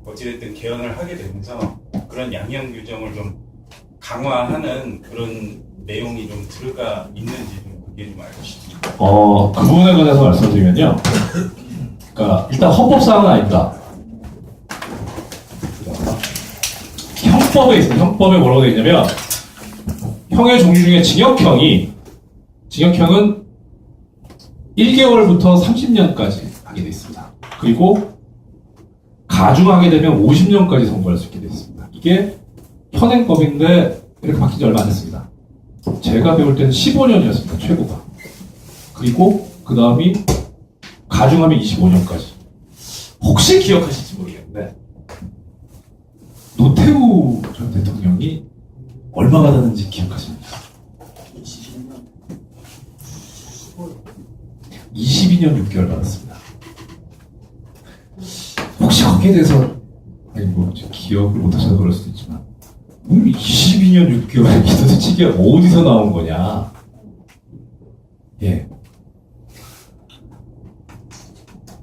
[SPEAKER 12] 어찌됐든 개헌을 하게 되면서 그런 양형 규정을 좀 강화하는 그런 내용이 좀 들어가 있는지 좀 그게 좀 알고 싶습니다.
[SPEAKER 2] 그 부분에 관해서 말씀드리면요. 그러니까 일단 헌법사항은 아닙니다. 형법에 있습니다. 형법에 뭐라고 되어 있냐면 형의 종류 중에 징역형은 1개월부터 30년까지 하게 되어 있습니다. 그리고 가중하게 되면 50년까지 선고할 수 있게 되어 있습니다. 이게 현행법인데 이렇게 바뀐 지 얼마 안 됐습니다. 제가 배울 때는 15년이었습니다. 최고가. 그리고 그 다음이 가중하면 25년까지. 혹시 기억하실지 모르겠는데 노태우 전 대통령이 얼마 받았는지 기억하십니까? 22년 6개월 받았습니다. 혹시 거기에 대해서 기억을 못하셔서 그럴 수도 있지만 22 22년 6개월 이 도대체 어디서 나온 거냐? 예.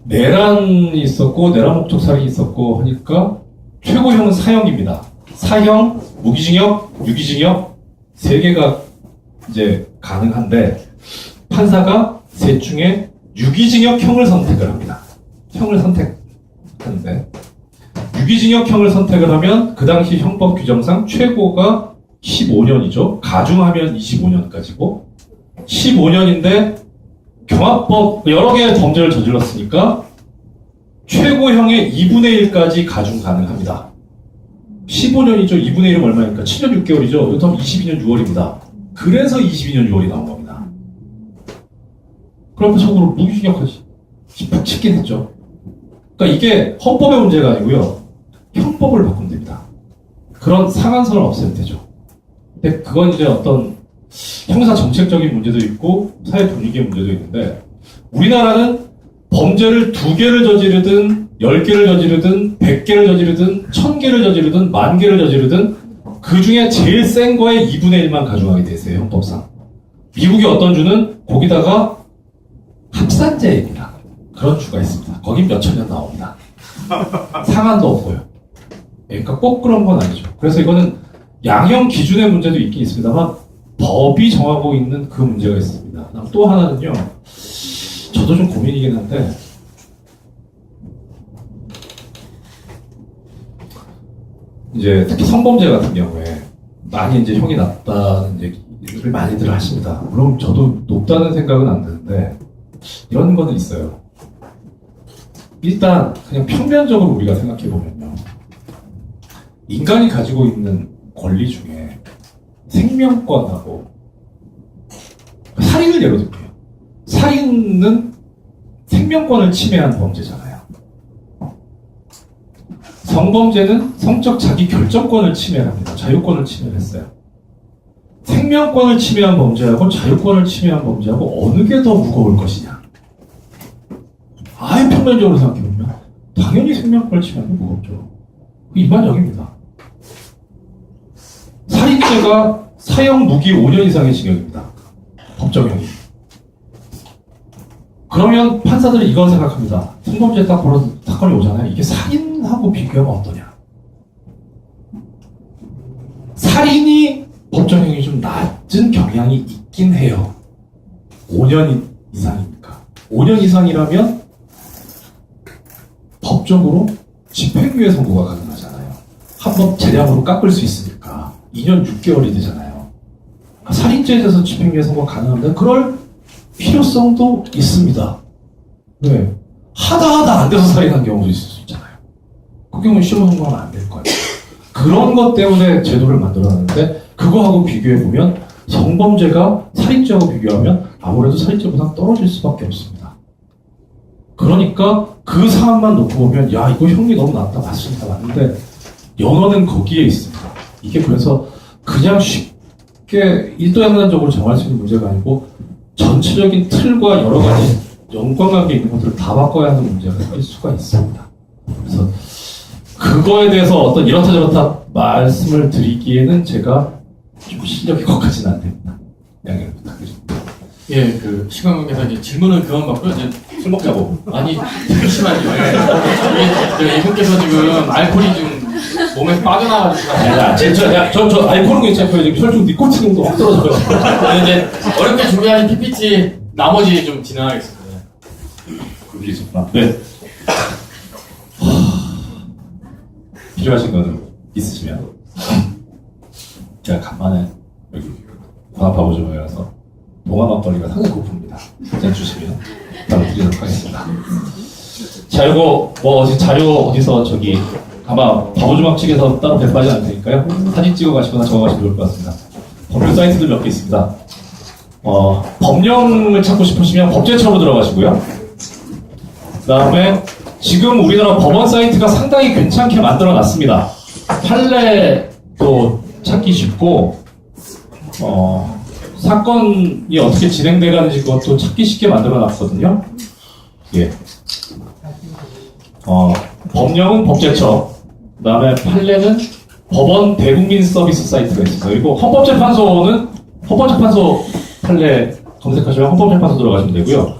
[SPEAKER 2] 내란이 있었고 내란 목적 살인이 있었고 하니까 최고형은 사형입니다. 사형, 무기징역, 유기징역 3개가 이제 가능한데 판사가 셋 중에 유기징역형을 선택을 합니다. 형을 선택하는데 유기징역형을 선택을 하면 그 당시 형법 규정상 최고가 15년이죠. 가중하면 25년까지고 15년인데 경합법 여러 개의 범죄를 저질렀으니까 최고형의 2분의 1까지 가중 가능합니다. 15년이죠. 2분의 1은 얼마입니까? 7년 6개월이죠. 그렇다면 22년 6월입니다. 그래서 22년 6월이 나온 겁니다. 그러면 속으로 무기징역하지 싶긴 했죠. 그러니까 이게 헌법의 문제가 아니고요. 형법을 바꾸면 됩니다. 그런 상한선을 없애면 되죠. 근데 그건 이제 어떤 형사 정책적인 문제도 있고 사회 분위기의 문제도 있는데 우리나라는 범죄를 2개를 저지르든 10개를 저지르든 100개를 저지르든 1000개를 저지르든 10,000개를 저지르든 그 중에 제일 센 거에 2분의 1만 가중하게 돼 있어요. 형법상. 미국의 어떤 주는 거기다가 합산죄입니다. 그런 주가 있습니다. 거긴 몇천 년 나옵니다. 상한도 없고요. 그러니까 꼭 그런 건 아니죠. 그래서 이거는 양형 기준의 문제도 있긴 있습니다만 법이 정하고 있는 그 문제가 있습니다. 또 하나는요. 저도 좀 고민이긴 한데 이제 특히 성범죄 같은 경우에 많이 이제 형이 낮다는 얘기를 많이들 하십니다. 물론 저도 높다는 생각은 안 드는데 이런 거는 있어요. 일단 그냥 평면적으로 우리가 생각해 보면요. 인간이 가지고 있는 권리 중에 생명권하고 살인을 예로 들게요. 살인은 생명권을 침해한 범죄잖아요. 성범죄는 성적 자기 결정권을 침해합니다. 자유권을 침해했어요. 생명권을 침해한 범죄하고 자유권을 침해한 범죄하고 어느 게 더 무거울 것이냐? 아예 평면적으로 생각해보면 당연히 생명권을 침해하는 게 무겁죠. 일반적입니다. 살인죄가 사형 무기 5년 이상의 징역입니다. 법정형이. 그러면 판사들은 이건 생각합니다. 성범죄 딱 벌어서 사건이 오잖아요. 이게 살인하고 비교하면 어떠냐? 살인이 법정형이 좀 낮은 경향이 있긴 해요. 5년 이상이니까. 5년 이상이라면 법적으로 집행유예 선고가 가능하잖아요. 한번 재량으로 깎을 수 있으니까 2년 6개월이 되잖아요. 살인죄에 대해서 집행유예 선고가 가능합니다. 그럴 필요성도 있습니다. 왜? 하다 안 돼서 살인한 경우도 있을 수 있잖아요. 그 경우는 실형 선고하면 안 될 거예요. 그런 것 때문에 제도를 만들어놨는데 그거하고 비교해보면 성범죄가 살인죄하고 비교하면 아무래도 살인죄보다 떨어질 수밖에 없습니다. 그러니까 그 사안만 놓고 보면 야 이거 형이 너무 낮다 맞습니다. 맞는데 연어는 거기에 있습니다. 이게 그래서 그냥 쉽게 일도양단적으로 정할 수 있는 문제가 아니고 전체적인 틀과 여러 가지 연관관계 있는 것들을 다 바꿔야 하는 문제가 될 수가 있습니다. 그래서 그거에 대해서 어떤 이렇다 저렇다 말씀을 드리기에는 제가 좀 실력이 거기까지는 안 됩니다. 양해를 부탁드립니다.
[SPEAKER 1] 예, 그 시간 관계상 이제 질문을 그만 받고요. 이제
[SPEAKER 2] 술 먹자고.
[SPEAKER 1] 아니 잠시만요. 예. 이분께서 지금 알코올이 좀 몸에 빠져나가지고.
[SPEAKER 2] 야, 진짜, 저 알코올은 괜찮고요. 지금 혈중 니코틴도 확 떨어져요.
[SPEAKER 1] 이제 어렵게 준비한 PPT 나머지 좀 진행하겠습니다.
[SPEAKER 2] 그게 있었구나. 네. 필요하신 거는 있으시면 제가 간만에 여기 관악바보점에 가서 동화 막걸리가 상당히 고픕니다. 한잔 주시면 바로 드리도록 하겠습니다. 자, 이거 뭐 어디 자료 어디서 저기 아마 바보주막 측에서 따로 배포하지 않을 테니까요. 사진 찍어 가시거나 적어 가시면 좋을 것 같습니다. 법률 사이트들 몇 개 있습니다. 법령을 찾고 싶으시면 법제처로 들어가시고요. 그 다음에 지금 우리나라 법원 사이트가 상당히 괜찮게 만들어 놨습니다. 판례도 찾기 쉽고, 사건이 어떻게 진행돼 가는지 그것도 찾기 쉽게 만들어 놨거든요. 예. 법령은 법제처, 그 다음에 판례는 법원 대국민 서비스 사이트가 있습니다. 그리고 헌법재판소는 헌법재판소 판례 검색하시면 헌법재판소 들어가시면 되고요.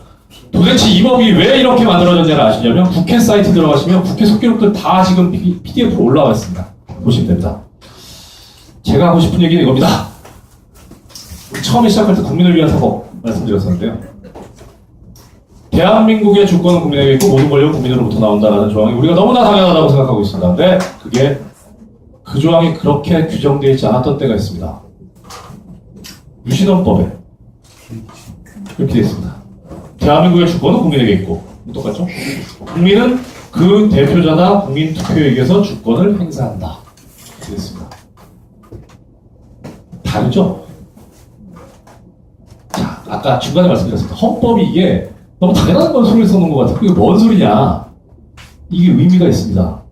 [SPEAKER 2] 도대체 이 법이 왜 이렇게 만들어졌냐를 아시려면 국회 사이트 들어가시면 국회 속기록들 다 지금 PDF로 올라와 있습니다. 보시면 됩니다. 제가 하고 싶은 얘기는 이겁니다. 처음에 시작할 때 국민을 위한 사법 말씀드렸었는데요. 대한민국의 주권은 국민에게 있고 모든 권력은 국민으로부터 나온다라는 조항이 우리가 너무나 당연하다고 생각하고 있습니다. 근데 그게 그 조항이 그렇게 규정되어 있지 않았던 때가 있습니다. 유신헌법에 이렇게 되어 있습니다. 대한민국의 주권은 국민에게 있고 똑같죠? 국민은 그 대표자나 국민 투표에 의해서 주권을 행사한다. 이렇게 되어 있습니다. 다르죠? 자, 아까 중간에 말씀드렸습니다. 헌법이 이게 너무 당연한 건 소리를 써놓은 것 같아요. 그게 뭔 소리냐? 이게 의미가 있습니다.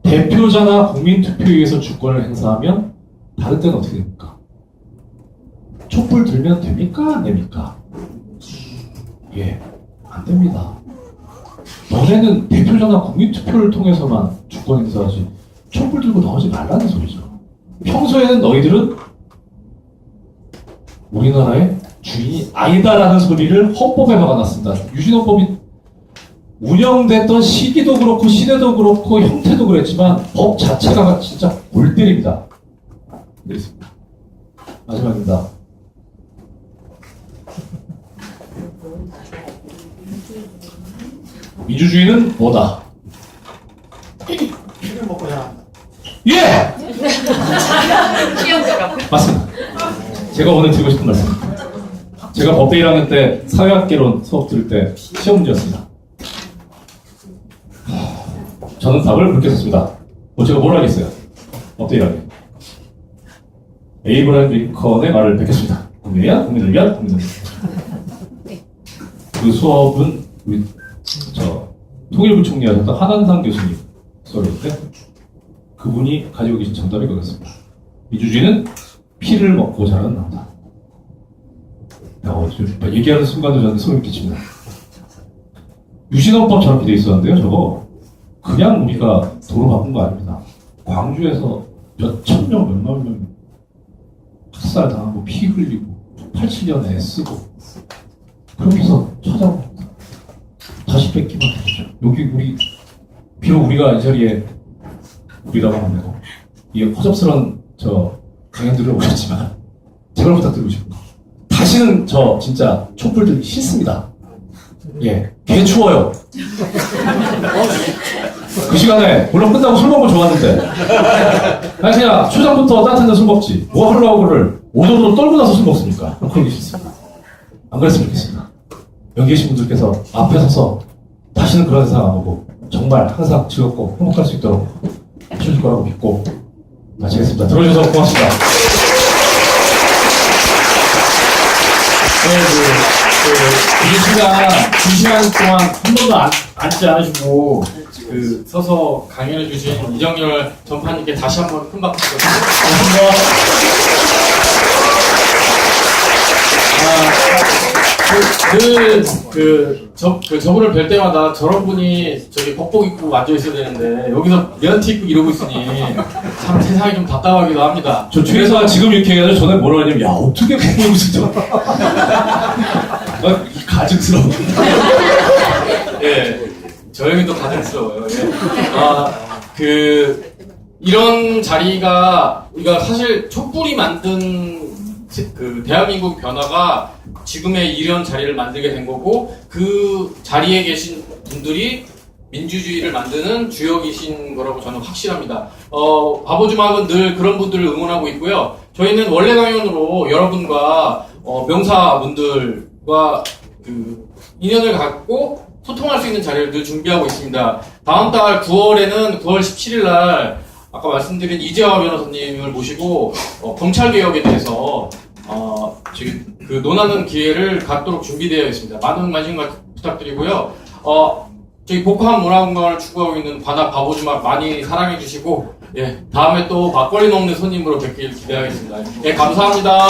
[SPEAKER 2] 대표자나 국민 투표에 의해서 주권을 행사하면 다른 때는 어떻게 됩니까? 촛불 들면 됩니까? 안 됩니까? 예, 안 됩니다. 너네는 대표자나 국민 투표를 통해서만 주권 행사하지 촛불 들고 나오지 말라는 소리죠. 평소에는 너희들은 우리나라의 주인이 아니다라는 소리를 헌법에 박아놨습니다. 유신헌법이 운영됐던 시기도 그렇고 시대도 그렇고 형태도 그랬지만 법 자체가 진짜 골 때립니다. 그렇습니다. 마지막입니다. 민주주의는 뭐다?
[SPEAKER 9] 피를 먹고 자란다.
[SPEAKER 2] 예! 맞습니다. 제가 오늘 드리고 싶은 말씀. 제가 법대 1학년 때 사회학개론 수업 들을 때 시험 문제였습니다. 저는 답을 그렇게 썼습니다. 제가 뭘 하겠어요? 법대 1학년. 에이브라임 링컨의 말을 뵙겠습니다. 국민을 위한, 국민을 위한, 국민을 위한. 그 수업은 우리 통일부 총리 하셨던 한한상 교수님 수업인데 그분이 가지고 계신 정답이 그렇습니다. 민주주의는 피를 먹고 자라는 나무다. 얘기하는 순간도 저한테 소름이 끼칩니다. 유신헌법 저렇게 돼 있었는데요. 저거 그냥 우리가 도로 바꾼 거 아닙니다. 광주에서 몇천 명, 몇만 명 학살당하고 피 흘리고 87년에 애쓰고 그렇게 해서 찾아온 겁니다. 다시 뺏기면 되죠. 여기 우리 비록 우리가 이 자리에 우리라고 하면 되고 이게 허접스러운 강연들을 오셨지만 제발 부탁드리고 싶은 거 다시는 저 진짜 촛불 들기 싫습니다. 예, 개 추워요. 그 시간에 물론 끝나고 술 먹으면 좋았는데 아니 그냥 초장부터 따뜻한 데 술 먹지 뭐 하려고 그를 오도로 떨고 나서 술 먹습니까? 그런 게 싫습니다. 안 그랬으면 좋겠습니다. 여기 계신 분들께서 앞에 서서 다시는 그런 세상 안 오고 정말 항상 즐겁고 행복할 수 있도록 해주실 거라고 믿고 마치겠습니다. 들어주셔서 고맙습니다.
[SPEAKER 1] 이 시간 동안 한 번도 앉지 않으시고 서서 강연해 주신 이정열 전파님께 다시 한번 큰 박수 부탁드립니다. 저분을 뵐 때마다 저런 분이 저기 법복 입고 앉아 있어야 되는데 여기서 면티 입고 이러고 있으니 참 세상이 좀 답답하기도 합니다.
[SPEAKER 2] 저 뒤에서 지금 이렇게 해가지고 전에 뭐라 하냐면 야 어떻게 법복 입고 있어? 가증스러워.
[SPEAKER 1] 예, 저에게도 가증스러워요. 예. 이런 자리가 우리가 사실 촛불이 만든 대한민국 변화가 지금의 이런 자리를 만들게 된 거고 그 자리에 계신 분들이 민주주의를 만드는 주역이신 거라고 저는 확실합니다. 바보주막은 늘 그런 분들을 응원하고 있고요. 저희는 원래 강연으로 여러분과 명사분들과 인연을 갖고 소통할 수 있는 자리를 늘 준비하고 있습니다. 다음 달 9월에는 9월 17일 날 아까 말씀드린 이재화 변호사님을 모시고 검찰개혁에 대해서 논하는 기회를 갖도록 준비되어 있습니다. 많은 관심 부탁드리고요. 저희 복합 문화공간을 추구하고 있는 관악 바보주막 많이 사랑해 주시고 예, 다음에 또 막걸리 먹는 손님으로 뵙길 기대하겠습니다. 예, 감사합니다.